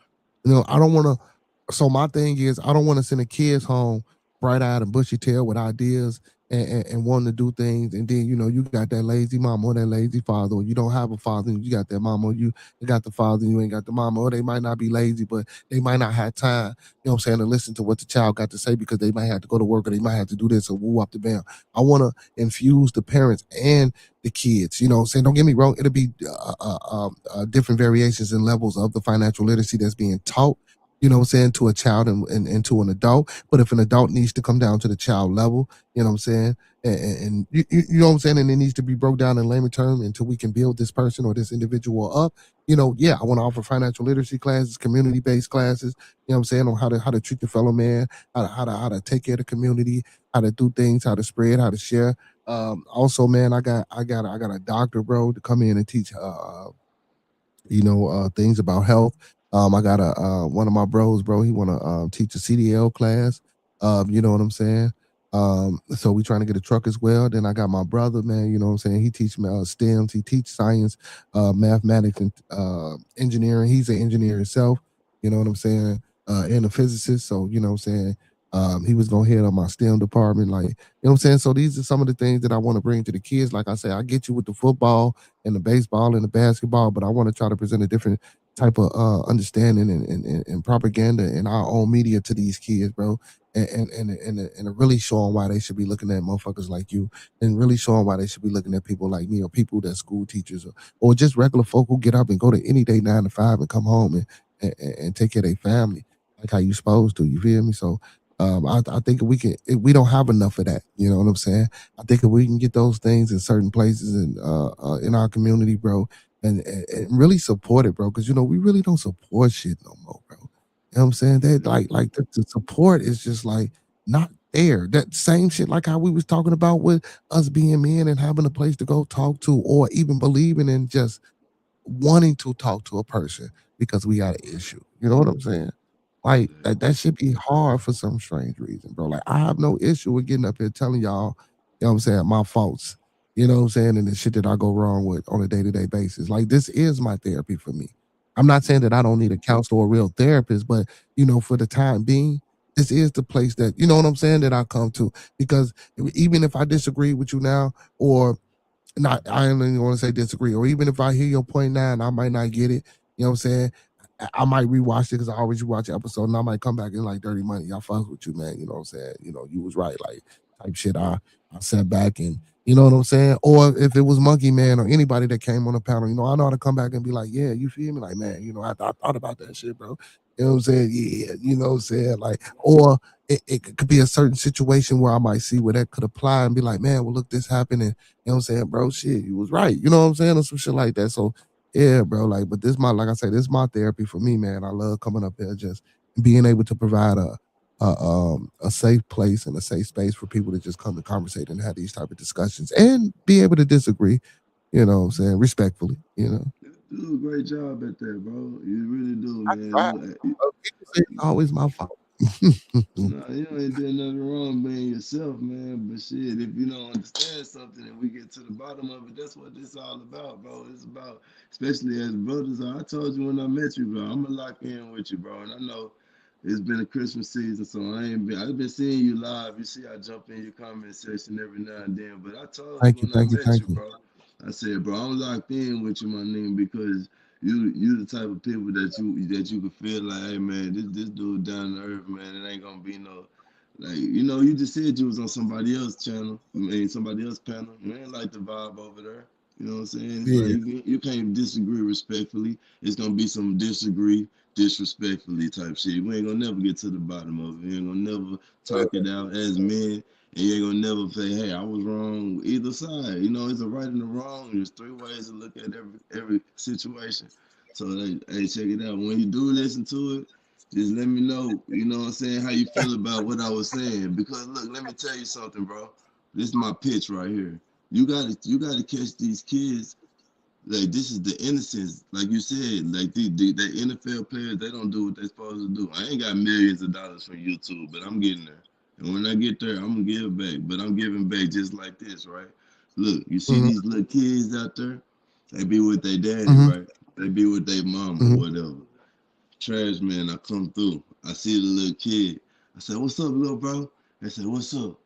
I don't want to. So my thing is, I don't want to send the kids home bright eyed and bushy tailed with ideas and wanting to do things, and then you got that lazy mama or that lazy father, or you don't have a father and you got that mama, or you got the father and you ain't got the mama, or they might not be lazy, but they might not have time. You know what I'm saying, to listen to what the child got to say because they might have to go to work or they might have to do this or woo up the bam. I want to infuse the parents and the kids. You know what I'm saying? Don't get me wrong. It'll be different variations and levels of the financial literacy that's being taught, what I'm saying, to a child and to an adult. But if an adult needs to come down to the child level, you know what I'm saying, and you know what I'm saying, and it needs to be broke down in layman terms until we can build this person or this individual up. Yeah, I want to offer financial literacy classes, community based classes. You know what I'm saying, on how to treat the fellow man, how to take care of the community, how to do things, how to spread, how to share. Also, man, I got a doctor, bro, to come in and teach things about health. I got a one of my bros, bro. He want to teach a CDL class. You know what I'm saying? So we trying to get a truck as well. Then I got my brother, man. You know what I'm saying? He teach me STEMs. He teach science, mathematics, and engineering. He's an engineer himself. You know what I'm saying? And a physicist. So you know what I'm saying. He was gonna head on my STEM department, like what I'm saying. So these are some of the things that I want to bring to the kids. Like I say, I get you with the football and the baseball and the basketball, but I want to try to present a different type of understanding and propaganda in our own media to these kids, bro. And really show them why they should be looking at motherfuckers like you, and really show them why they should be looking at people like me, or people that school teachers, or just regular folk who get up and go to any day 9 to 5 and come home and take care of their family like how you supposed to. You feel me? So I think we don't have enough of that. You know what I'm saying? I think if we can get those things in certain places and in our community, bro, and really support it, bro, because we really don't support shit no more, bro. You know what I'm saying? That like the support is just like not there. That same shit like how we was talking about with us being men and having a place to go talk to, or even believing in just wanting to talk to a person because we got an issue. You know what I'm saying? Like that should be hard for some strange reason, bro. Like I have no issue with getting up here telling y'all, what I'm saying, my faults. You know what I'm saying? And the shit that I go wrong with on a day-to-day basis. Like this is my therapy for me. I'm not saying that I don't need a counselor or a real therapist, but for the time being, this is the place that, you know what I'm saying, that I come to. Because even if I disagree with you now, or not, I don't even want to say disagree, or even if I hear your point now and I might not get it, you know what I'm saying? I might rewatch it because I always rewatch the episode, and I might come back in like Dirty Money. Y'all fuck with you, man. You know what I'm saying? You was right, like type shit. I sat back and you know what I'm saying? Or if it was Monkey Man or anybody that came on the panel, I know how to come back and be like, yeah, you feel me? Like, man, I thought about that shit, bro. You know what I'm saying? Yeah, you know what I'm saying? Like, or it could be a certain situation where I might see where that could apply and be like, man, well, look, this happened. And you know what I'm saying, bro? Shit, you was right. You know what I'm saying? Or some shit like that. So, yeah, bro. Like, but like I say, this is my therapy for me, man. I love coming up there, just being able to provide a safe place and a safe space for people to just come and conversate and have these type of discussions and be able to disagree. You know what I'm saying? Respectfully. You do a great job at that, bro. You really do, I man. try. People say it's always my fault. No, you ain't doing nothing wrong being yourself, man. But shit, if you don't understand something and we get to the bottom of it, that's what this all about, bro. It's about, especially as brothers. I told you when I met you, bro. I'm gonna lock in with you, bro. And I know it's been a Christmas season, so I've been seeing you live. You see, I jump in your comment section every now and then. But I told you Thank you, when I thank you, met thank you, you. bro. I said, bro, I'm locked in with you, my nigga, because you the type of people that you could feel like, hey man, this dude down to earth, man. It ain't gonna be no like you just said you was on somebody else's channel, I mean somebody else's panel. You ain't like the vibe over there. You know what I'm saying? It's like Yeah, you can't disagree respectfully. It's gonna be some disagree disrespectfully type shit. We ain't gonna never get to the bottom of it. We ain't gonna never talk it out as men. And you ain't gonna never say, "Hey, I was wrong." Either side, it's a right and a wrong. There's three ways to look at every situation. So hey, check it out. When you do listen to it, just let me know, you know what I'm saying, how you feel about what I was saying. Because look, let me tell you something, bro. This is my pitch right here. You gotta catch these kids. Like this is the innocence, like you said. Like the NFL players, they don't do what they're supposed to do. I ain't got millions of dollars from YouTube, but I'm getting there. And when I get there, I'm gonna give back. But I'm giving back just like this, right? Look, you see Mm-hmm. these little kids out there. They be with their daddy, Mm-hmm. right? They be with their mom or Mm-hmm. whatever. Trash man, I come through. I see the little kid. I said, "What's up, little bro?" They said, "What's up?"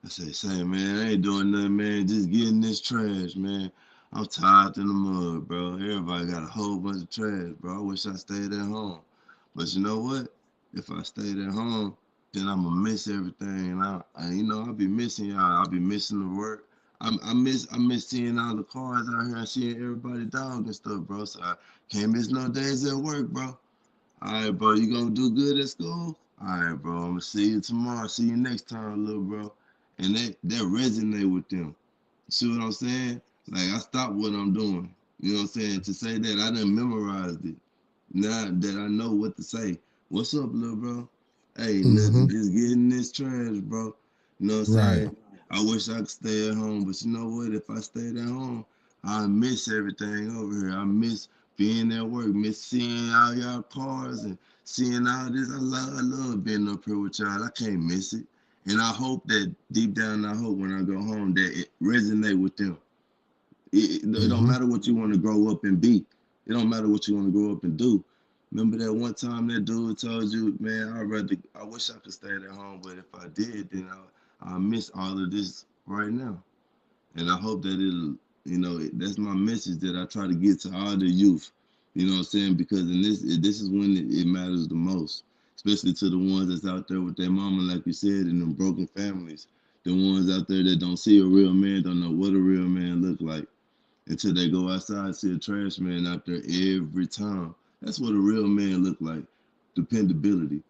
I say, man, I ain't doing nothing, man. Just getting this trash, man. I'm tired in the mud, bro. Everybody got a whole bunch of trash, bro. I wish I stayed at home. But you know what? If I stayed at home, then I'm gonna miss everything. And I'll be missing y'all. I'll be missing the work. I miss seeing all the cars out here and seeing everybody dog and stuff, bro. So I can't miss no days at work, bro. All right, bro. You gonna do good at school? All right, bro. I'm gonna see you tomorrow. See you next time, little bro. And that resonate with them. See what I'm saying? Like I stopped what I'm doing. You know what I'm saying? To say that I done memorized it. Now that I know what to say. What's up, little bro? Hey, Mm-hmm. nothing. Just getting this trash, bro. You know what I'm Right. saying? I wish I could stay at home, but you know what? If I stayed at home, I miss everything over here. I miss being at work, miss seeing all y'all cars and seeing all this. I love being up here with y'all. I can't miss it. And I hope that deep down, I hope when I go home that it resonate with them. It don't Mm-hmm. matter what you want to grow up and be. It don't matter what you want to grow up and do. Remember that one time that dude told you, man, I wish I could stay at home, but if I did, then I miss all of this right now. And I hope that that's my message that I try to get to all the youth. You know what I'm saying? Because in this is when it matters the most, especially to the ones that's out there with their mama, like you said, in them broken families. The ones out there that don't see a real man, don't know what a real man look like until they go outside and see a trash man out there every time. That's what a real man look like. Dependability.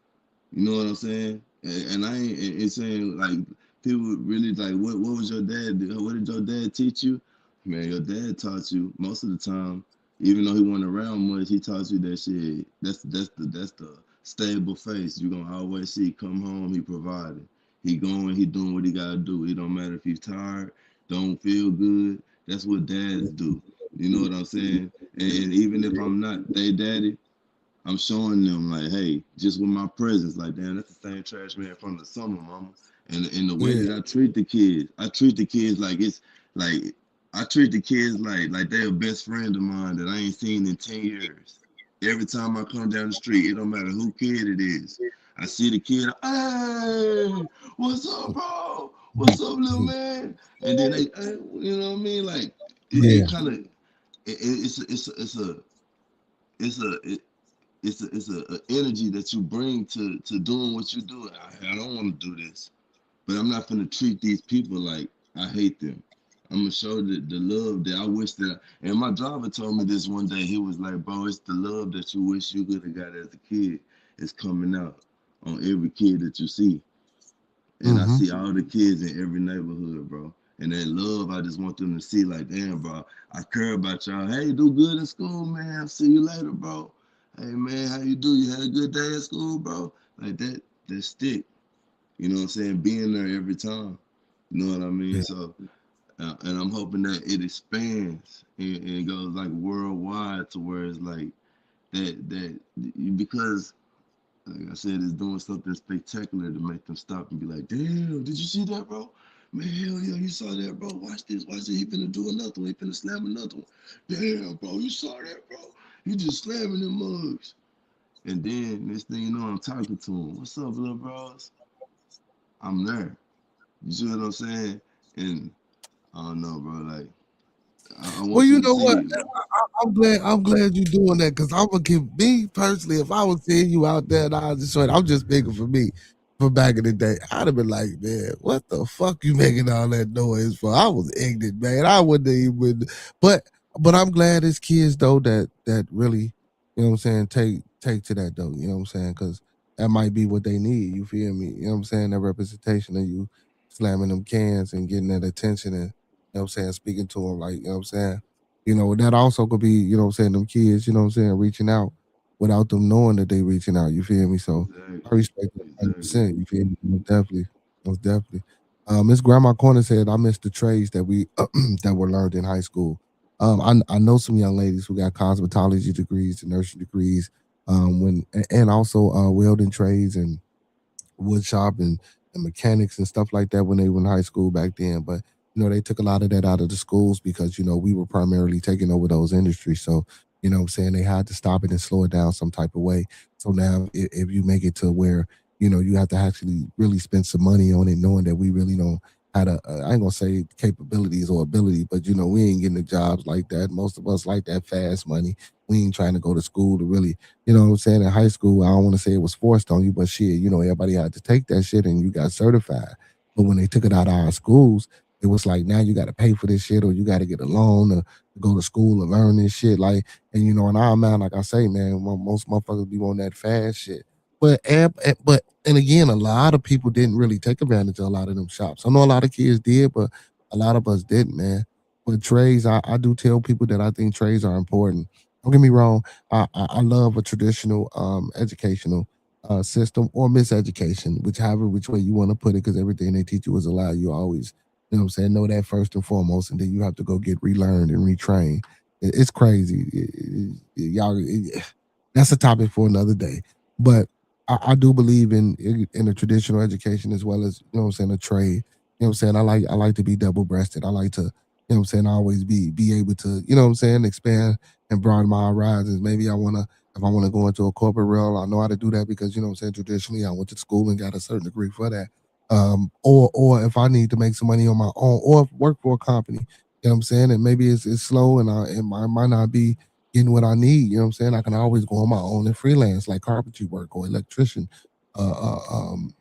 You know what I'm saying? And I ain't saying like people really like what was your dad do? What did your dad teach you? Man, your dad taught you most of the time, even though he wasn't around much, he taught you that shit. That's the stable face. You're gonna always see come home, he provided. He going, he doing what he gotta do. It don't matter if he's tired, don't feel good. That's what dads do. You know what I'm saying? And even if I'm not they daddy, I'm showing them like, hey, just with my presence, like, damn, that's the same trash man from the summer, mama. And in the way Yeah. that I treat the kids like it's like I treat the kids like they're a best friend of mine that I ain't seen in 10 years. Every time I come down the street, it don't matter who kid it is. I see the kid, hey, what's up, bro? What's up, little man? And then they, hey, you know what I mean? Like it Yeah. kind of it's a it's a energy that you bring to doing what you do. I don't want to do this, but I'm not gonna treat these people like I hate them. I'm gonna show the love that I wish that. And my driver told me this one day. He was like, "Bro, it's the love that you wish you could have got as a kid. It's coming out on every kid that you see." And I Mm-hmm. see all the kids in every neighborhood, bro. And that love, I just want them to see, like, damn, bro, I care about y'all. Hey, do good in school, man. I'll see you later, bro. Hey, man, how you do? You had a good day at school, bro? Like that stick. You know what I'm saying? Being there every time. You know what I mean? Yeah. So, and I'm hoping that it expands and goes like worldwide to where it's like that because like I said, it's doing something spectacular to make them stop and be like, damn, did you see that, bro? Man, hell yeah, you saw that, bro. Watch this, watch this. He finna do another one. He finna slam another one. Damn, bro, you saw that, bro? You just slamming them mugs. And then next thing you know, I'm talking to him. What's up, little bros? I'm there. You see what I'm saying? And I don't know, bro. Like, I Well, want you you to know what? see it. I'm glad you're doing that because I'm gonna give me personally. If I was seeing you out there and I was just showing, I'm just thinking for me, from back in the day, I'd have been like, man, what the fuck you making all that noise for? I was ignorant, man. I wouldn't even. But but I'm glad it's kids though that really, you know what I'm saying, take to that though. You know what I'm saying? Because that might be what they need. You feel me? You know what I'm saying? That representation of you slamming them cans and getting that attention and you know what I'm saying, speaking to them like you know what I'm saying that also could be, them kids, reaching out without them knowing that they reaching out. You feel me? So I Exactly. respect that 100%. Exactly. You feel me? Most definitely. Most definitely. Miss Grandma Corner said, I missed the trades that we that were learned in high school. I know some young ladies who got cosmetology degrees and nursing degrees, and also welding trades and wood shop and mechanics and stuff like that when they were in high school back then. But they took a lot of that out of the schools because we were primarily taking over those industries. So I'm saying they had to stop it and slow it down some type of way. So now if you make it to where you have to actually really spend some money on it, knowing that we really don't had I ain't gonna say capabilities or ability, but we ain't getting the jobs like that. Most of us like that fast money. We ain't trying to go to school to really, what I'm saying? In high school, I don't want to say it was forced on you, but shit, everybody had to take that shit and you got certified. But when they took it out of our schools, it was like now you got to pay for this shit or you got to get a loan to go to school and learn this shit. Like, and in our mind, like I say, man, most motherfuckers be on that fast shit. And again, a lot of people didn't really take advantage of a lot of them shops. I know a lot of kids did, but a lot of us didn't, man. But trades, I do tell people that I think trades are important. Don't get me wrong. I love a traditional educational system or miseducation, which way you want to put it, because everything they teach you is a lie. You always, what I'm saying, know that first and foremost, and then you have to go get relearned and retrained. It's crazy. That's a topic for another day. But I do believe in a traditional education as well as what I'm saying, a trade. What I'm saying, I like to be double breasted. I like to what I'm saying, always be able to what I'm saying, expand and broaden my horizons. Maybe if I want to go into a corporate role, I know how to do that because what I'm saying, traditionally I went to school and got a certain degree for that. Or if I need to make some money on my own or work for a company, what I'm saying, and maybe it's slow and might not be getting what I need. What I'm saying, I can always go on my own and freelance like carpentry work or electrician, uh, uh, um,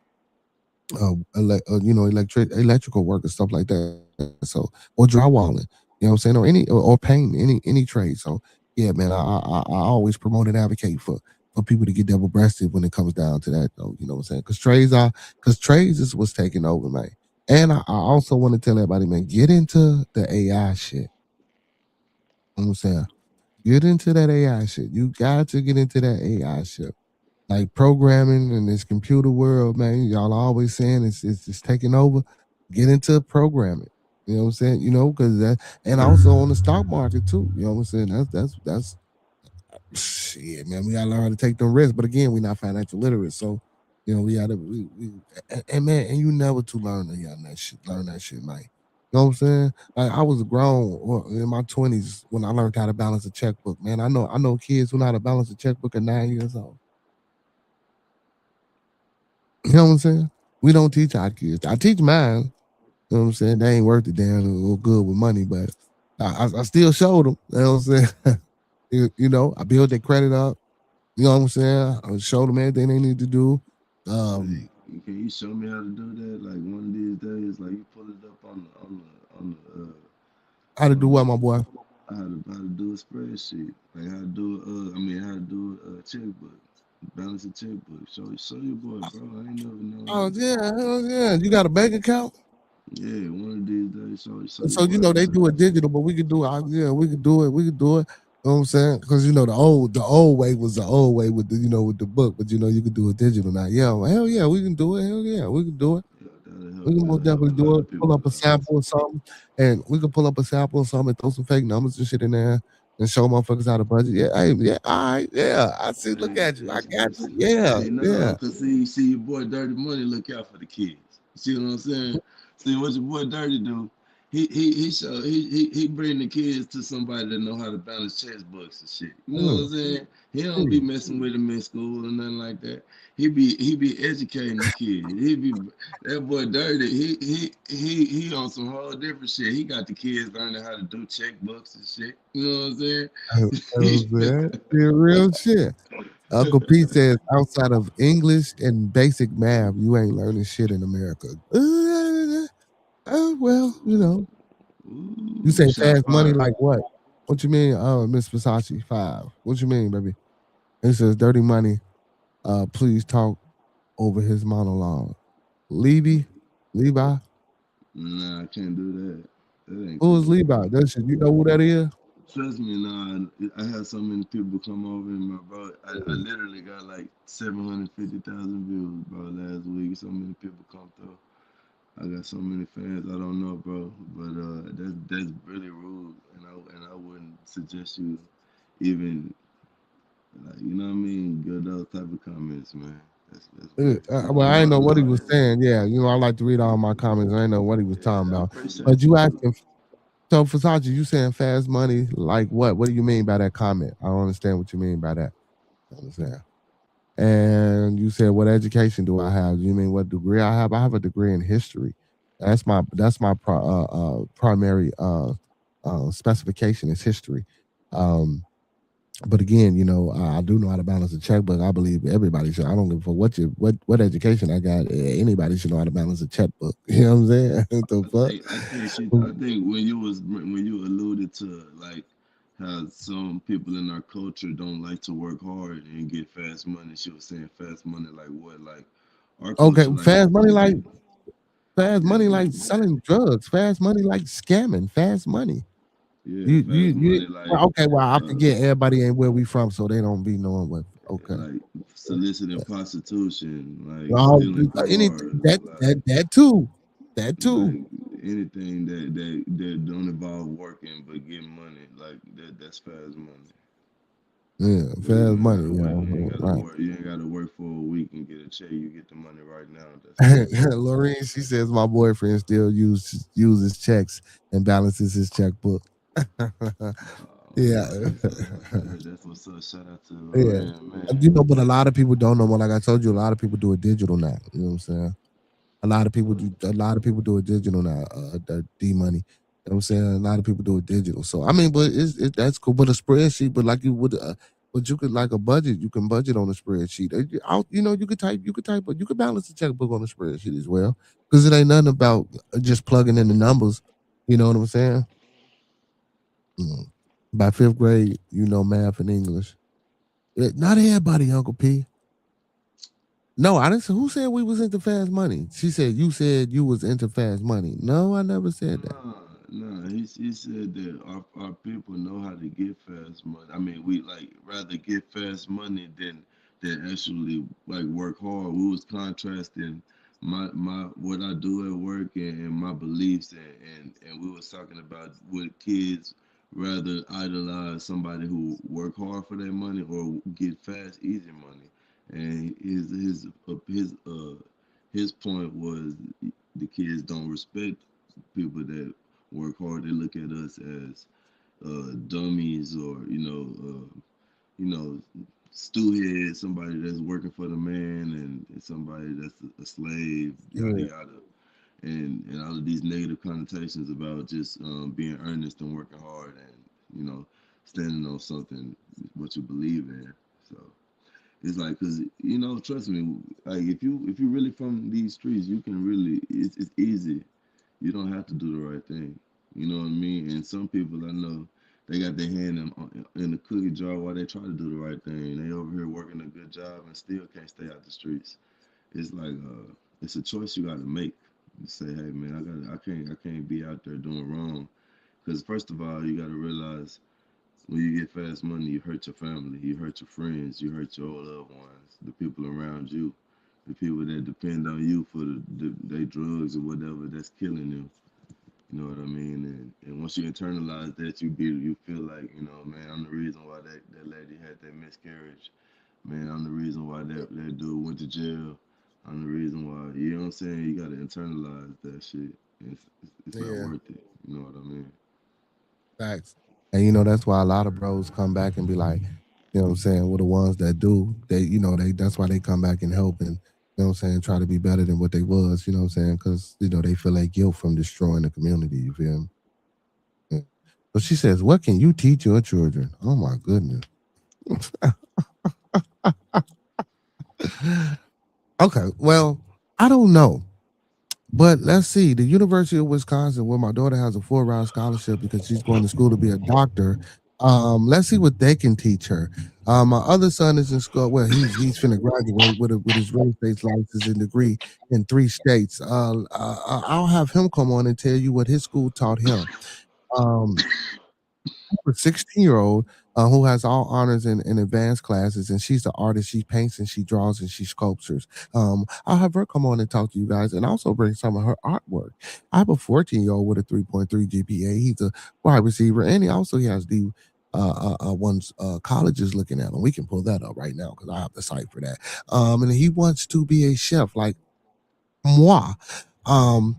electrical work and stuff like that. So or drywalling, what I'm saying, or painting, any trade. So yeah, man, I always promote and advocate for people to get double breasted when it comes down to that, though. You know what I'm saying? Because trades is what's taking over, man. And I also want to tell everybody, man, get into the AI shit. You know what I'm saying? Get into that AI shit. You got to get into that AI shit. Like programming in this computer world, man. Y'all always saying it's taking over. Get into programming. You know what I'm saying? Because and also on the stock market too. You know what I'm saying? That's shit, man. We gotta learn how to take them risks. But again, we're not financial literate, so we gotta and man, and you never to learn that shit, man. You know what I'm saying? Like I was grown in my 20s when I learned how to balance a checkbook. Man, I know kids who know how to balance a checkbook at 9 years old. You know what I'm saying? We don't teach our kids. I teach mine. You know what I'm saying? They ain't worth a damn or good with money, but I still showed them. You know what I'm saying? I build their credit up. You know what I'm saying? I showed them everything they need to do. Hey, Um, can you show me how to do that? Like one of these days, like you pull it up how to do on what, my boy? how to do a spreadsheet, like how to do how to do a checkbook, balance a checkbook. Show your boy, bro. I ain't never know how Oh to do yeah, that. hell yeah. You got a bank account? Yeah, one of these days, show your So boy how to they do do it digital, but we could do it. Yeah, we could do it. We could do it. You know what I'm saying? Because the old way was the old way with the book, but you could do it digital now. Yeah, well, hell yeah, we can do it. Hell yeah, we can do it. Yeah, We can most that'll help definitely a lot do it. of Pull people up a out. sample or something, and we can pull up a sample or something and throw some fake numbers and shit in there and show motherfuckers how to budget. Yeah, hey, yeah, all right, yeah. I see. Look Hey, at you. I got you. it's, Yeah, hey, no, yeah. cause see your boy Dirty Money look out for the kids. See what I'm saying? See what your boy Dirty do? He bring the kids to somebody that know how to balance checkbooks and shit. You know what I'm Mm, saying? He don't be mm. messing with them in school or nothing like that. He be educating the kid. He be that boy Dirty. He on some whole different shit. He got the kids learning how to do checkbooks and shit. You know what I'm That saying? was it. Real shit. Uncle Pete says, outside of English and basic math, you ain't learning shit in America. Well, you Ooh, say shot fast money fired. like what? What you mean? Oh, Miss Versace 5. What you mean, baby? It says dirty money. Please talk over his monologue. Levy, Levi. Nah, I can't do that. That ain't Who is cool. Levi? That shit. You know who that is? Trust me, nah. I had so many people come over, and my bro, I literally got like 750,000 views, bro, last week. So many people come through. I got so many fans. I don't know, bro, but that's really rude, and I wouldn't suggest you even like you know what I mean. Good those type of comments, man. That's weird. Well, I didn't know what he was Yeah, saying. Yeah, I like to read all my comments. I didn't know what he was talking I about. But appreciate you you. asking, so Versace, you saying fast money? Like what? What do you mean by that comment? I don't understand what you mean by that. I understand. And you said, what education do I have? You mean what degree I have? I have a degree in history. That's my primary specification is history. Um, but again, I do know how to balance a checkbook. I believe everybody should. I don't give a fuck what education I got. Anybody should know how to balance a checkbook. You know what I'm saying? The fuck? I think when you alluded to like how some people in our culture don't like to work hard and get fast money. She was saying fast money like what? Like our Okay, culture like fast money like fast yeah, money like selling drugs. Fast money like scamming. Fast money. yeah, You fast you money like well, okay, well, I uh forget everybody ain't where we from, so they don't be knowing what okay. like soliciting prostitution, like Well, stealing anything cars, that too. That too. like anything that don't involve working but getting money, like that's fast money. Yeah, But you fast ain't money, gotta wait. You ain't gotta right. work. You ain't gotta work for a week and get a check. You get the money right now. That's fast money. Lorraine, she says my boyfriend still uses checks and balances his checkbook. Yeah. That's what's up. Shout out to Yeah. Lorian, man. But a lot of people don't know. Like I told you, a lot of people do it digital now. You know what I'm saying? A lot of people do it digital now, the D money. You know what I'm saying? A lot of people do it digital. So I mean, but that's cool. But a spreadsheet, but like you would but you could like a budget, you can budget on a spreadsheet. You could balance the checkbook on a spreadsheet as well. Because it ain't nothing about just plugging in the numbers. You know what I'm saying? Mm. By fifth grade, you know math and English. Not everybody, Uncle P. No, I didn't say who said we was into fast money. She said you said you was into fast money. No, I never said that. No. He said that our people know how to get fast money. I mean, we like rather get fast money than actually like work hard. We was contrasting my what I do at work and my beliefs and we was talking about what kids rather idolize somebody who work hard for their money or get fast easy money. And his point was the kids don't respect people that work hard. They look at us as dummies or you know stew head, somebody that's working for the man and somebody that's a slave, yada Yeah, yada, and all of these negative connotations about just being earnest and working hard and standing on something what you believe in. So it's like, cause trust me, like if you really from these streets, you can really it's easy. You don't have to do the right thing. You know what I mean? And some people I know, they got their hand in the cookie jar while they try to do the right thing. They over here working a good job and still can't stay out the streets. It's like it's a choice you got to make. You say, hey man, I can't be out there doing wrong. Because first of all, you got to realize when you get fast money, you hurt your family, you hurt your friends, you hurt your loved ones, the people around you, the people that depend on you for their drugs or whatever that's killing them. You know what I mean? And once you internalize that, you feel like, man, I'm the reason why that lady had that miscarriage. Man, I'm the reason why that dude went to jail. I'm the reason why. You know what I'm saying? You gotta internalize that shit. It's not yeah, worth it. You know what I mean? facts. And that's why a lot of bros come back and be like, you know what I'm saying, well the ones that do, they that's why they come back and help and what I'm saying, try to be better than what they was, what I'm saying, because they feel like guilt from destroying the community, you feel me? Yeah. So she says, what can you teach your children? Oh my goodness. Okay, well, I don't know. But let's see, the University of Wisconsin, where my daughter has a full-ride scholarship because she's going to school to be a doctor. Let's see what they can teach her. My other son is in school. Well, he's finna graduate with his real estate license and degree in 3 states. I'll have him come on and tell you what his school taught him. Um, a 16-year-old who has all honors in advanced classes, and she's the artist. She paints and she draws and she sculptures. I'll have her come on and talk to you guys, and also bring some of her artwork. I have a 14-year-old with a 3.3 GPA. He's a wide receiver, and he has the one's college is looking at him. We can pull that up right now because I have the site for that. And he wants to be a chef like moi. Um,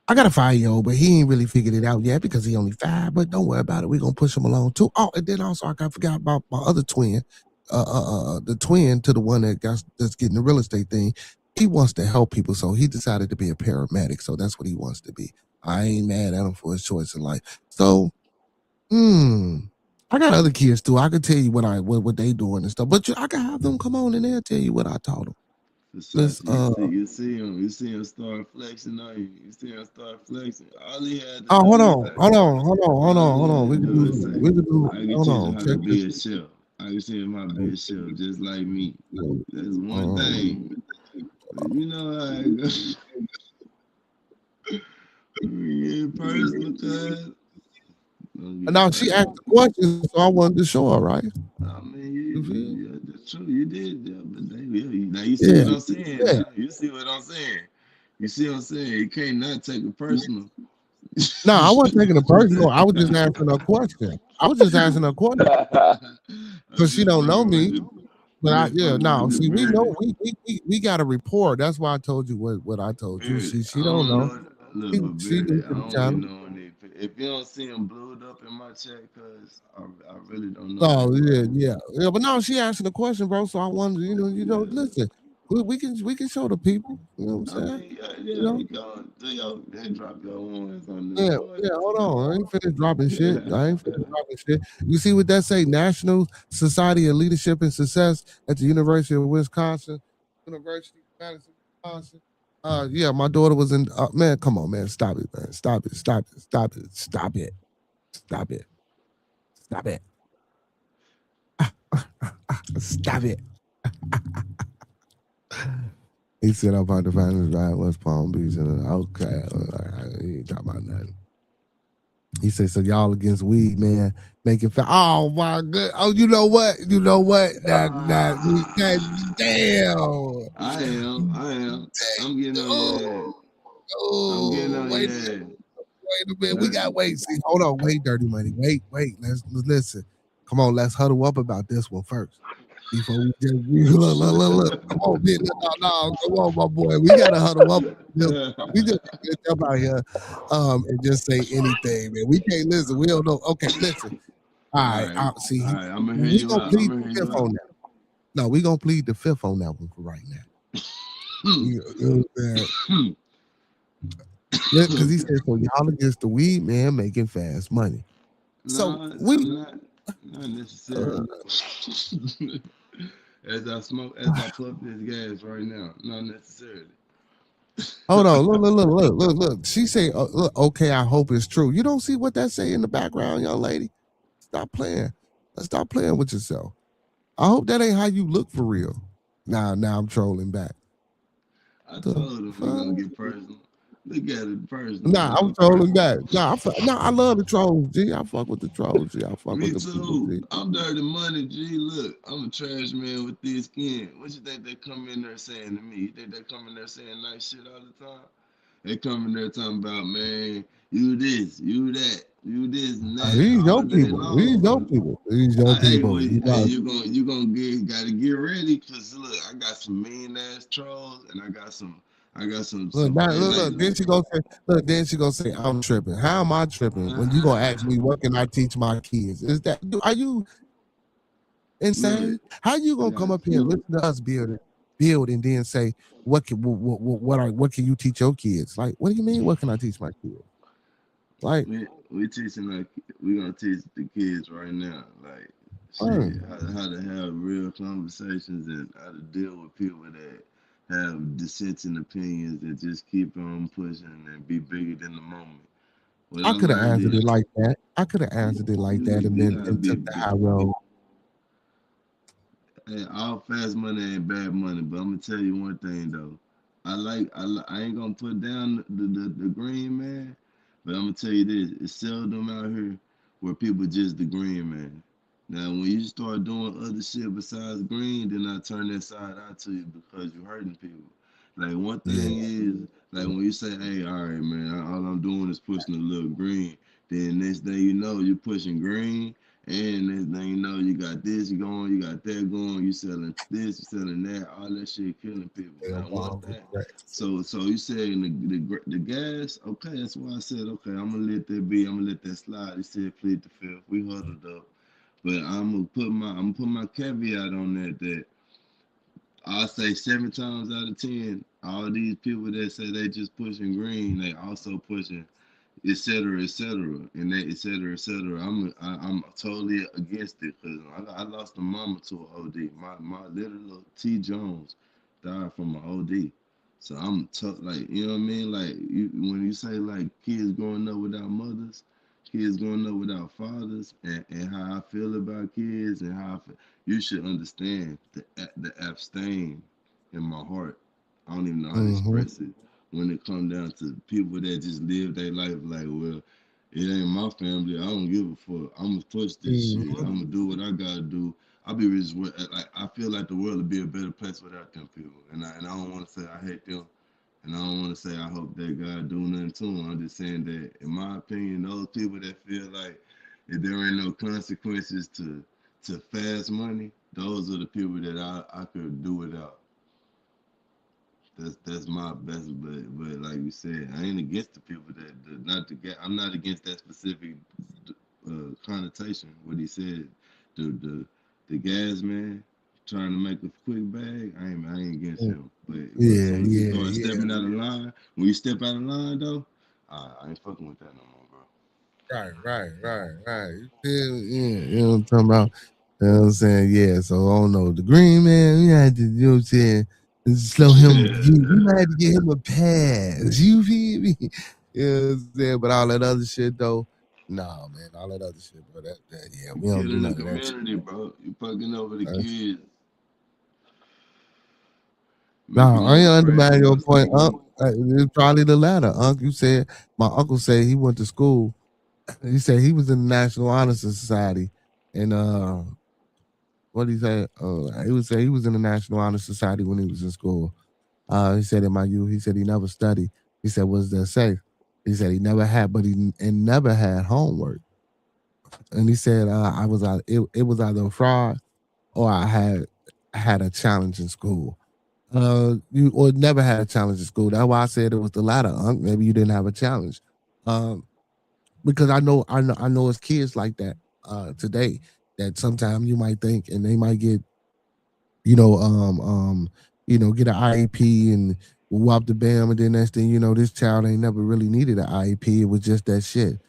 I got a 5-year-old, but he ain't really figured it out yet because he only 5. But don't worry about it. We're gonna push him along too. Oh, and then also I forgot about my other twin, the twin to the one that's getting the real estate thing. He wants to help people, so he decided to be a paramedic. So that's what he wants to be. I ain't mad at him for his choice in life. So, I got other kids too. I could tell you what they doing and stuff, but I can have them come on and they'll tell you what I taught them. Let's You see him start flexing on you. You see him start flexing. All he had to Oh, do hold is on, say, hold on. We can do this. We can do. I can Hold teach him on, how to check this. be a chef. I can teach him how to be a chef just like me. That's one Um, thing. You know how it goes. We get personal, cuz. Don't get now she asked personal. the question, so I wanted to show her, right? I mean, You feel? yeah, that's true. You did, yeah, but now you see Yeah, what I'm saying. yeah. Now you see what I'm saying. You see what I'm saying. You can't not take it personal. No, I wasn't taking it personal. I was just asking her a question. I was just asking her a question I'm because she just don't know fucking with me. you. But I'm just yeah, fucking no. with you, See, we know Beardy. we got a report. That's why I told you what I told you. Beardy. She I don't don't know. know. Look, She, but she Beardy, new I to the don't be channel. knowing if you don't see him blowed up in my chat, cause I really don't know that, Oh bro. yeah. But no, she asking the question, bro. So I wanted, Yeah. listen, we can show the people. You know what I'm I saying? mean, yeah, You yeah, know? you go, they drop your ones on the Yeah, boy. yeah. Hold on, I ain't finished dropping shit. I ain't finished dropping shit. You see what that say? National Society of Leadership and Success at the University of Wisconsin, University of Madison, Wisconsin. Yeah, my daughter was in. Man, come on, man, stop it, man, stop it, stop it, stop it, stop it, stop it, stop it, stop it. He said I'm about to find his ride West Palm Beach, and okay, he ain't talking about nothing. He said, "So y'all against weed, man, making oh my god, oh you know what, that damn, I am. I'm getting on your ass. I'm getting oh on wait, your ass. wait a minute, we That, got wait, see, hold on, wait, dirty money, wait, let's listen, come on, let's huddle up about this one first." Before we just look. Come on, man. No, come on, my boy. We gotta huddle up. We just can't jump out here and just say anything, man. We can't listen. We don't know. Okay, listen. All right. See, all right. I'm gonna hear we you gonna out. I'm plead gonna the hear fifth you on out. that. No, we gonna plead the fifth on that one for right now. You know what I'm saying? Because he said, so y'all against the weed man making fast money. So No, we I'm not uh, necessarily. As I puff this gas right now, not necessarily. hold on, look. She say, look, okay, I hope it's true. You don't see what that say in the background, young lady? Stop playing. Let's stop playing with yourself. I hope that ain't how you look for real. Now I'm trolling back. I The told him we fuck? gonna get personal. Look at it personal, Nah, I'm dog. trolling back. Nah, I love the trolls, G. I fuck with the trolls, G. I fuck with Me the people, too. G. I'm dirty money, G. Look, I'm a trash man with this skin. What you think they come in there saying to me? You think they come in there saying nice shit all the time? They come in there talking about, man, you this, you that, you this and that These all young day people. These young long. people. These young people. You Hey, got you gonna gotta get ready, cause look, I got some mean ass trolls, and I got look, some hey look. Then she gonna say, look. Then she gonna say, "I'm tripping." How am I tripping? When you gonna ask me, what can I teach my kids? Is that are you look, insane? How you gonna yeah. come up here and listen to us build, and then say, what can you teach your kids? Like, what do you mean? What can I teach my kids? Like, We teaching we gonna teach the kids right now, like uh, shit, how to have real conversations and how to deal with people that have dissenting opinions and just keep on pushing and be bigger than the moment. What I I could have learned answered is it like that. I could have answered it like that, and you then gotta and be took the big. high road. Hey, all fast money ain't bad money, but I'm gonna tell you one thing though. I ain't gonna put down the green man, but I'm gonna tell you this: it's seldom out here where people just the green man. Now, when you start doing other shit besides green, then I turn that side out to you because you're hurting people. Like one thing is, like when you say, "Hey, all right, man, all I'm doing is pushing a little green." Then next thing you know, you're pushing green, and next thing you know, you got this going, you got that going, you selling this, you selling that, all that shit killing people. Now, one thing. So you saying the gas? Okay, that's why I said okay. I'm gonna let that be. I'm gonna let that slide. He said plead the fifth. We huddled up, but I'm gonna put my caveat on that. That I say 7 times out of 10, all these people that say they just pushing green, they also pushing et cetera, and that et cetera. I'm totally against it because I lost a mama to an OD. My little T Jones died from an OD. So I'm like, you know what I mean? Like when you say like kids growing up without mothers, kids growing up without fathers, and how I feel about kids and how you should understand the abstain in my heart. I don't even know how to express it when it comes down to people that just live their life like, well, it ain't my family. I don't give a fuck. I'm gonna push this shit. I'm gonna do what I gotta do. I'll be rich. Like I feel like the world would be a better place without them people. And I don't want to say I hate them, and I don't want to say I hope that God do nothing to them. I'm just saying that, in my opinion, those people that feel like if there ain't no consequences to fast money, those are the people that I could do without. That's my best, but like you said, I ain't against the people that not to get. I'm not against that specific connotation. What he said, the gas man trying to make a quick bag. I ain't against him. But as soon as you start stepping out of line, when you step out of line though, I ain't fucking with that no more, bro. Right. You know what I'm talking about? You know what I'm saying? Yeah, so I don't know. The green man, we had to, you know what I'm saying, slow him. We might have to get him a pass. You feel me? You know what I'm saying? But all that other shit, though, nah, man, all that other shit, bro, yeah, You we don't do killing the none of that shit. community, bro. You fucking over the kids. Make Nah, them I ain't more afraid undermine to your go to point, school. It's probably the latter. You said, my uncle said he went to school. He said he was in the National Honor Society. And what did he say? He would say he was in the National Honor Society when he was in school. He said in my youth, he said he never studied. He said, "What's that say?" He said he never had, but he and never had homework. And he said, "I was it was either a fraud or I had a challenge in school. You or never had a challenge in school. That's why I said it was the latter. Maybe you didn't have a challenge, um, because I know it's kids like that today that sometimes you might think and they might get you know, get an IEP and whop the bam, and then next thing you know, this child ain't never really needed an IEP. It was just that shit.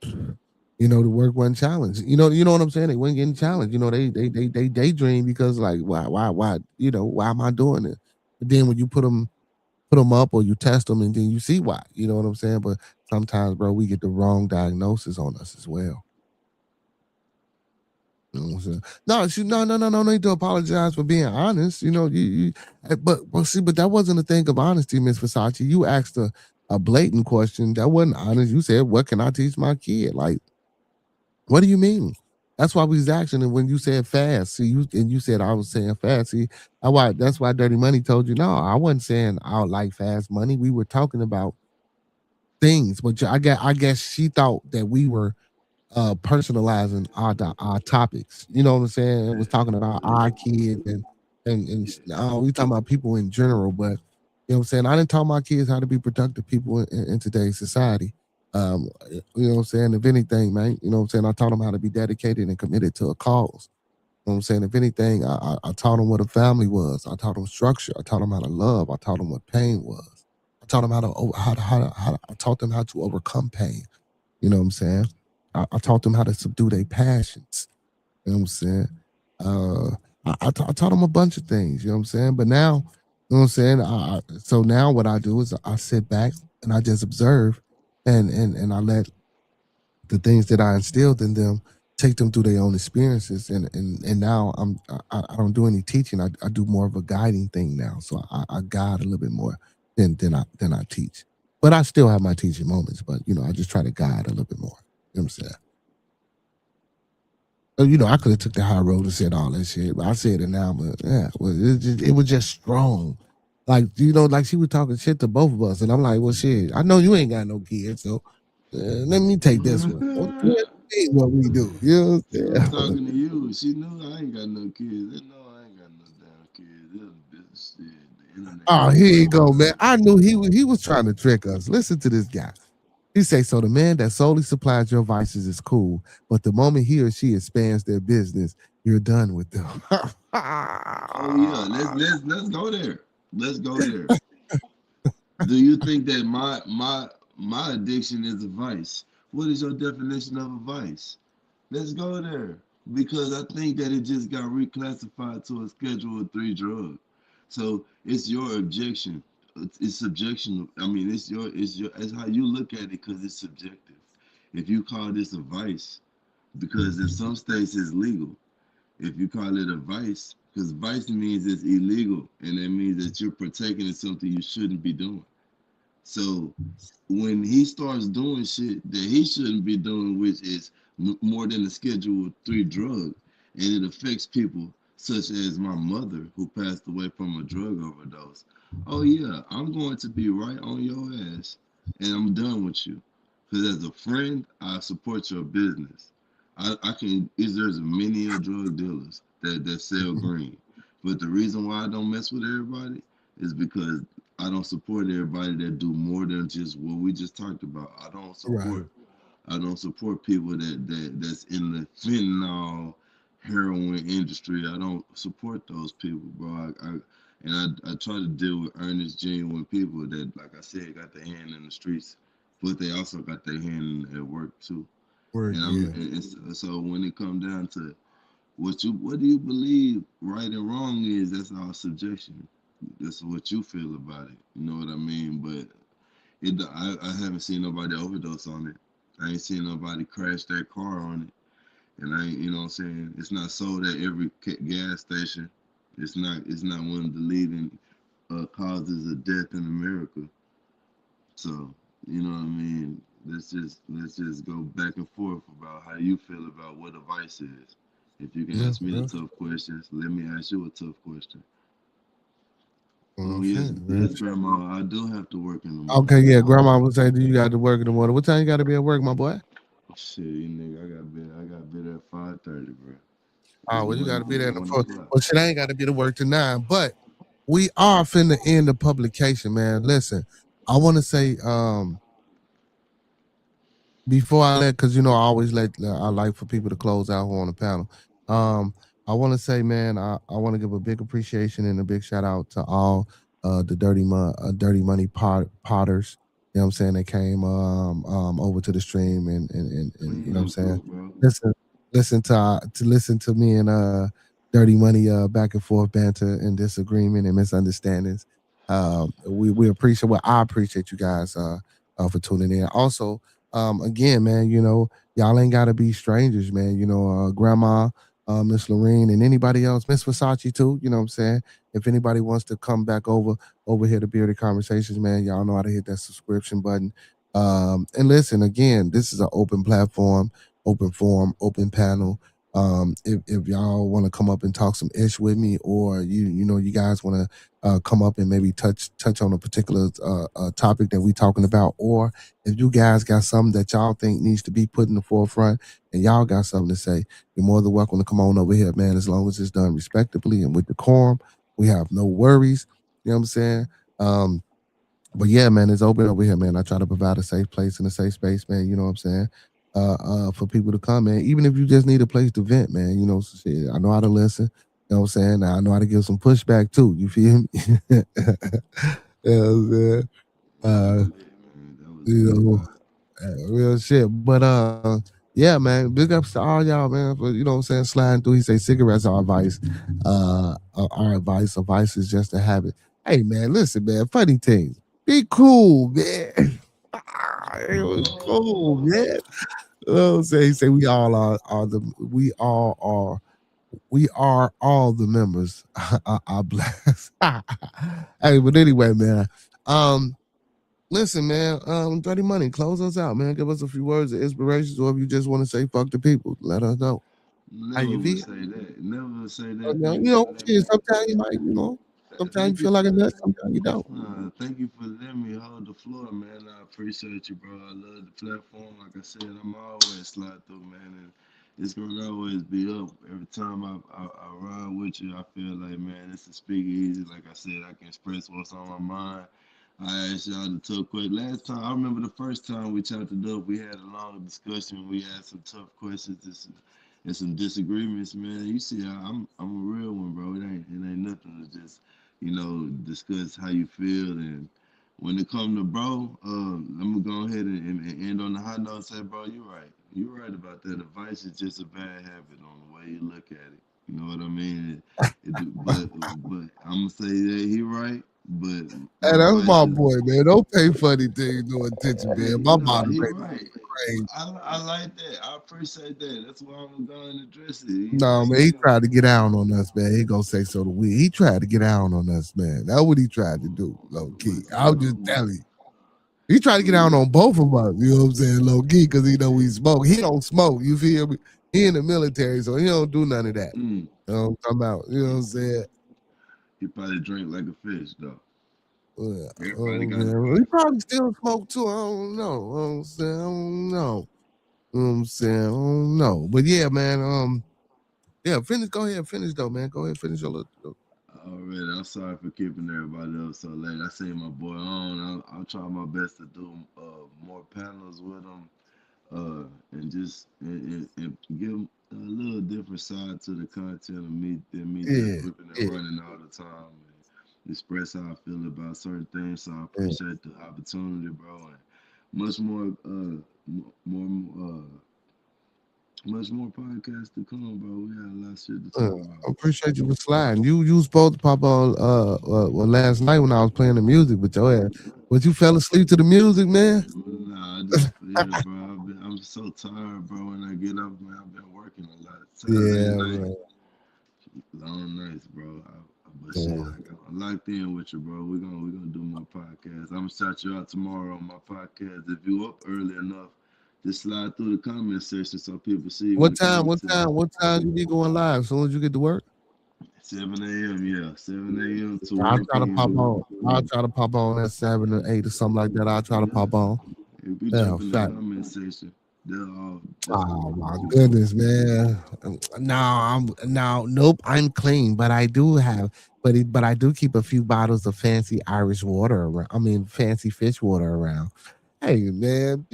The work wasn't challenged. You know what I'm saying? They weren't getting challenged. They daydream because like, why, why am I doing it? But then when you put them up or you test them, and then you see why. You know what I'm saying? But sometimes, bro, we get the wrong diagnosis on us as well. You know what I'm saying? No need to apologize for being honest. But that wasn't a thing of honesty, Miss Versace. You asked a blatant question that wasn't honest. You said, "What can I teach my kid?" Like, what do you mean? That's why we was asking. And when you said fast, see, you said I was saying fast. See, that's why Dirty Money told you no. I wasn't saying I would like fast money. We were talking about things, but I guess she thought that we were personalizing our topics. You know what I'm saying? It was talking about our kids and we talking about people in general, but you know what I'm saying? I didn't taught my kids how to be productive people in today's society. You know what I'm saying? If anything, man, you know what I'm saying? I taught them how to be dedicated and committed to a cause. You know what I'm saying? If anything, I taught them what a family was. I taught them structure. I taught them how to love. I taught them what pain was. I taught them I taught them how to overcome pain. You know what I'm saying? I taught them how to subdue their passions. You know what I'm saying? Uh, I taught them a bunch of things. You know what I'm saying? But now, you know what I'm saying? So now what I do is I sit back and I just observe, and I let the things that I instilled in them take them through their own experiences. And now I don't do any teaching. I do more of a guiding thing now. So I guide a little bit more than I teach. But I still have my teaching moments. But I just try to guide a little bit more. You know what I'm saying? I could have took the high road and said all that shit, but I said it now. But yeah, it was just strong. Like, like she was talking shit to both of us, and I'm like, well, shit, I know you ain't got no kids, so let me take this one. What we do, She was talking to you. She knew I ain't got no kids. They know I ain't got no damn kids. This business shit. The internet Oh, got here you money. go, man. I knew he was trying to trick us. Listen to this guy. He say, so the man that solely supplies your vices is cool, but the moment he or she expands their business, you're done with them. Oh yeah, let's go there. Let's go there. Do you think that my addiction is a vice? What is your definition of a vice? Let's go there. Because I think that it just got reclassified to a Schedule 3 drug. So it's your objection. It's subjection. I mean, it's how you look at it because it's subjective. If you call this a vice, because in some states it's legal. If you call it a vice, because vice means it's illegal, and that means that you're partaking in something you shouldn't be doing. So when he starts doing shit that he shouldn't be doing, which is more than a Schedule 3 drug, and it affects people such as my mother who passed away from a drug overdose. Oh yeah, I'm going to be right on your ass, and I'm done with you. Because as a friend, I support your business. I can. There's many drug dealers that sell green, but the reason why I don't mess with everybody is because I don't support everybody that do more than just what we just talked about. Right. I don't support people that's in the fentanyl heroin industry. I don't support those people, bro. I try to deal with earnest, genuine people that, like I said, got their hand in the streets, but they also got their hand at work too. Work, And yeah. so when it comes down to what do you believe right and wrong is, that's all subjection. That's what you feel about it. You know what I mean? But I haven't seen nobody overdose on it. I ain't seen nobody crash their car on it. And I ain't, you know what I'm saying? It's not sold at every gas station. It's not one of the leading causes of death in America. So, you know what I mean? Let's just go back and forth about how you feel about what a vice is. If you can Yeah, ask me the real, tough questions, let me ask you a tough question. real Oh shit, yes, real yes, shit. Grandma. I do have to work in the Okay, morning. yeah, grandma would say, do you got to work in the morning? What time you got to be at work, my boy? Shit, you nigga, I got bit at 5:30, bro. It's Oh, well, you got to be there in the 1 o'clock. well, shit, I ain't got to be to work to 9, but we are finna end the publication, man. Listen, I want to say, before I let, because I always I like for people to close out on the panel. Um, I want to say, man, I want to give a big appreciation and a big shout out to all the Dirty Money Potters. You know what I'm saying? They came over to the stream and you know what I'm Clean up saying. crew, bro. Listen, listen to me and Dirty Money back and forth banter and disagreement and misunderstandings. We appreciate I appreciate you guys for tuning in. Also, again, man, y'all ain't gotta be strangers, man. Grandma, Miss Lorene, and anybody else, Miss Versace too. You know what I'm saying? If anybody wants to come back over here to Bearded Conversations, man, y'all know how to hit that subscription button. And listen, again, this is an open platform, open forum, open panel. If y'all want to come up and talk some ish with me, or you guys want to come up and maybe touch on a particular topic that we talking about, or if you guys got something that y'all think needs to be put in the forefront and y'all got something to say, you're more than welcome to come on over here, man. As long as it's done respectably and with decorum, we have no worries. You know what I'm saying? But yeah, man, it's open over here, man. I try to provide a safe place and a safe space, man. You know what I'm saying? For people to come, man. Even if you just need a place to vent, man. Shit, I know how to listen. You know what I'm saying? I know how to give some pushback too. You feel me? You know what I'm saying? That was Uh, lit, man. That was you lit. know, real shit. But yeah, man. Big ups to all y'all, man. For what I'm saying, sliding through. He say cigarettes are advice. Our advice. Advice is just a habit. Hey, man, listen, man. Funny things. Be cool, man. It was cool, man. He say we are all the members. I bless. Hey, but anyway, man. Um, Listen, man. Dirty Money, close us out, man. Give us a few words of inspiration, or if you just want to say "fuck the people," let us know. Never would say that. Never would say that. You know, sometimes you might, sometimes you feel like a nut, sometimes you don't. Thank you for letting me hold the floor, man. I appreciate you, bro. I love the platform. Like I said, I'm always slide through, man, and it's gonna always be up. Every time I ride with you, I feel like, man, it's a speak easy. Like I said, I can express what's on my mind. I asked y'all the tough question. Last time, I remember the first time we chopped it up, we had a long discussion. We had some tough questions and some disagreements, man. You see, I'm a real one, bro. It ain't nothing to just, discuss how you feel. And when it come to bro, I'm gonna go ahead and end on the high note and say, bro, you're right. You're right about that. Advice is just a bad habit on the way you look at it. You know what I mean? But I'm gonna say that he right. But Hey, that's my boy, man. Don't pay funny things, no attention, man. My moderator right. crazy. I like that. I appreciate that. That's why I'm going to address it. No, man, he tried to get down on us, man. He gonna say so to we. He tried to get down on us, man. That's what he tried to do, low key. I'll just tell you. He tried to get down on both of us, you know what I'm saying, low key, because he know we smoke. He don't smoke, you feel me? He in the military, so he don't do none of that. You know what I'm talking about? You know what I'm saying? He probably drink like a fish, though. He probably still smoke too. I don't know. You know what I'm saying? I don't know. You know what I'm saying? I don't know. But yeah, man, finish. Go ahead, finish though, man. Go ahead, finish your little. Already, I'm sorry for keeping everybody up so late. I see my boy on. I'll try my best to do more panels with him, and just and give him a little different side to the content of me than me just flipping and running all the time and express how I feel about certain things. So I appreciate the opportunity, bro, and much more podcasts to come, bro. We had a lot of shit to talk about. I appreciate you for sliding. You was supposed to pop on last night when I was playing the music with your ass. But you fell asleep to the music, man? Nah, I just bro. I'm so tired, bro. When I get up, man, I've been working a lot. Right. Long nights, bro. But shit, I'm locked in with you, bro. We're gonna do my podcast. I'm gonna shout you out tomorrow on my podcast. If you up early enough, just slide through the comment section so people see. What time you be going live? As soon as you get to work? 7 a.m. Yeah, 7 a.m. to I'll 1 try to pop on. I'll try to pop on at 7 or 8 or something like that. I'll try to pop on. If you jump in the comment section, oh my goodness, man! Nope. I'm clean, but I do have, but I do keep a few bottles of fancy Irish water around. I mean, fancy fish water around. Hey, man,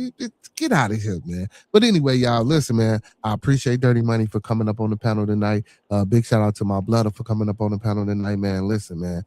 get out of here, man. But anyway, y'all, listen, man, I appreciate Dirty Money for coming up on the panel tonight. Big shout out to my brother for coming up on the panel tonight, man. Listen, man,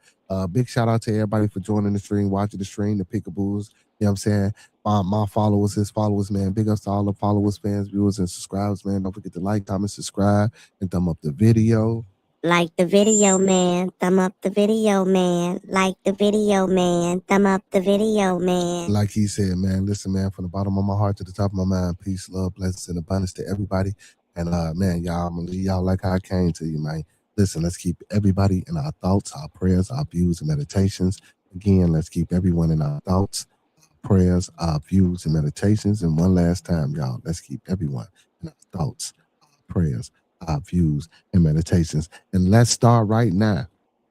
big shout out to everybody for joining the stream, watching the stream, the pickaboos. You know what I'm saying? My followers, his followers, man. Big ups to all the followers, fans, viewers, and subscribers, man. Don't forget to like, comment, subscribe, and thumb up the video. Like the video, man. Thumb up the video, man. Like the video, man. Thumb up the video, man. Like he said, man, listen, man, from the bottom of my heart to the top of my mind, peace, love, blessings, and abundance to everybody. And man, y'all, I'm gonna leave y'all like I came to you, man. Listen, let's keep everybody in our thoughts, our prayers, our views, and meditations. Again, let's keep everyone in our thoughts, our prayers, our views, and meditations. And one last time, y'all, let's keep everyone in our thoughts, our prayers, our views, and meditations. And let's start right now.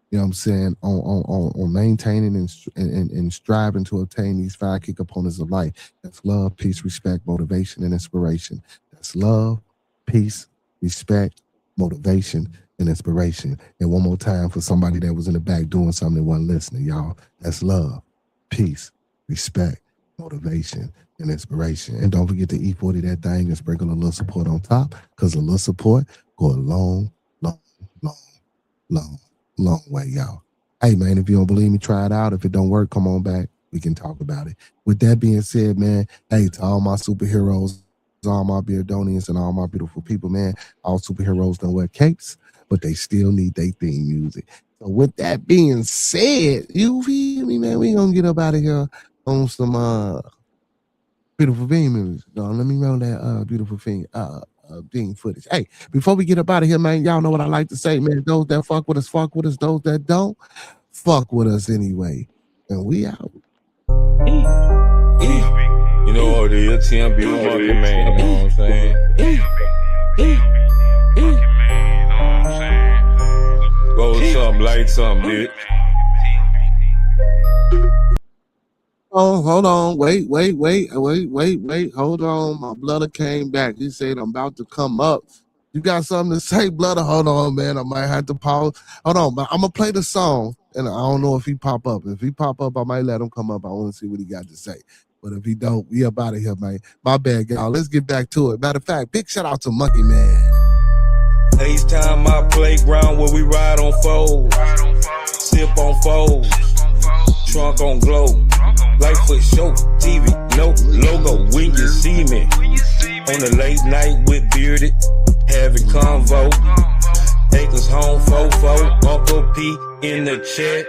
You know what I'm saying, on maintaining and striving to obtain these 5 key components of life. That's love, peace, respect, motivation, and inspiration. That's love, peace, respect, motivation, and inspiration. And one more time for somebody that was in the back doing something that wasn't listening, y'all. That's love, peace, respect, motivation, and inspiration. And don't forget to E40 that thing and sprinkle a little support on top, because a little support go a long way, y'all. Hey, man, if you don't believe me, try it out. If it don't work, come on back. We can talk about it. With that being said, man, hey, to all my superheroes, all my Beardonians, and all my beautiful people, man, all superheroes don't wear capes, but they still need their theme music. So with that being said, you feel me, man, we gonna get up out of here on some beautiful theme music. No, let me roll that beautiful thing. Being footage. Hey, before we get up out of here, man, y'all know what I like to say, man. Those that fuck with us, fuck with us. Those that don't, fuck with us anyway. And we out. You know what it is, TMB, the market man, you know what I'm saying? make something, bitch. Oh, hold on. Wait. Hold on. My brother came back. He said, I'm about to come up. You got something to say, brother? Hold on, man. I might have to pause. Hold on. But I'm going to play the song, and I don't know if he pop up. If he pop up, I might let him come up. I want to see what he got to say. But if he don't, we up out of here, man. My bad, y'all. Let's get back to it. Matter of fact, big shout out to Monkey Man. FaceTime my playground where we ride on foes, sip on foes, trunk on glow, light for show, TV, no logo. When you see me on the late night with Bearded, having convo, Acres home, fofo, Uncle P in the chat.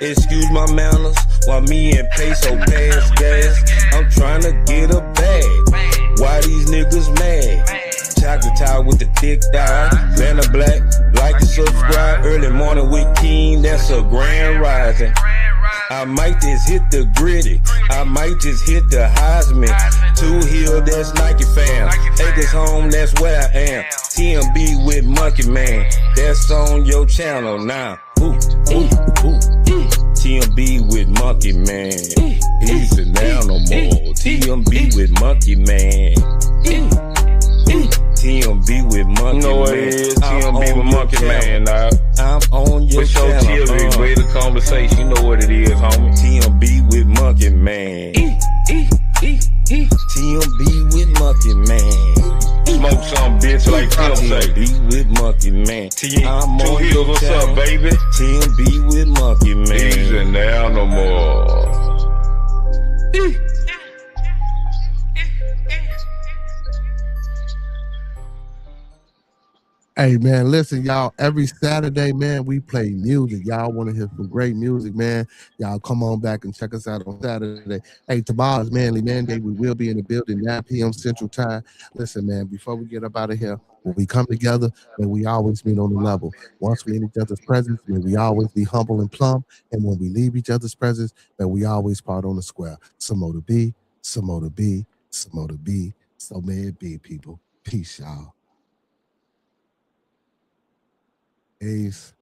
Excuse my manners while me and Peso pass gas. I'm trying to get a bag. Why these niggas mad? Chocolate tie with the thick thigh, Vanna Black, like and subscribe. Early morning with King, that's a grand rising. I might just hit the gritty, I might just hit the Heisman. 2 Hill, that's Nike fam. Acres home, that's where I am. TMB with Monkey Man, that's on your channel now. TMB with Monkey Man, easy now no more. TMB with Monkey Man. TMB with Monkey No, Man. it is TMB with Monkey Man, dog. I'm on your channel. TLV, way the conversation, you know what it is, homie. TMB with Monkey Man. TMB with Monkey Man. Smoke some bitch like Tim say. TMB with Monkey Man. I'm 2 on Hills, your what's channel. up, baby? TMB with Monkey Easy Man. now no more. Hey, man, listen, y'all, every Saturday, man, we play music. Y'all want to hear some great music, man. Y'all come on back and check us out on Saturday. Hey, tomorrow's Manly Man Day. We will be in the building 9 p.m. Central Time. Listen, man, before we get up out of here, when we come together, man, we always meet on the level. Once we in each other's presence, man, we always be humble and plumb. And when we leave each other's presence, man, we always part on the square. Some more to be, some more to be, some more to be. So may it be, people. Peace, y'all. Peace.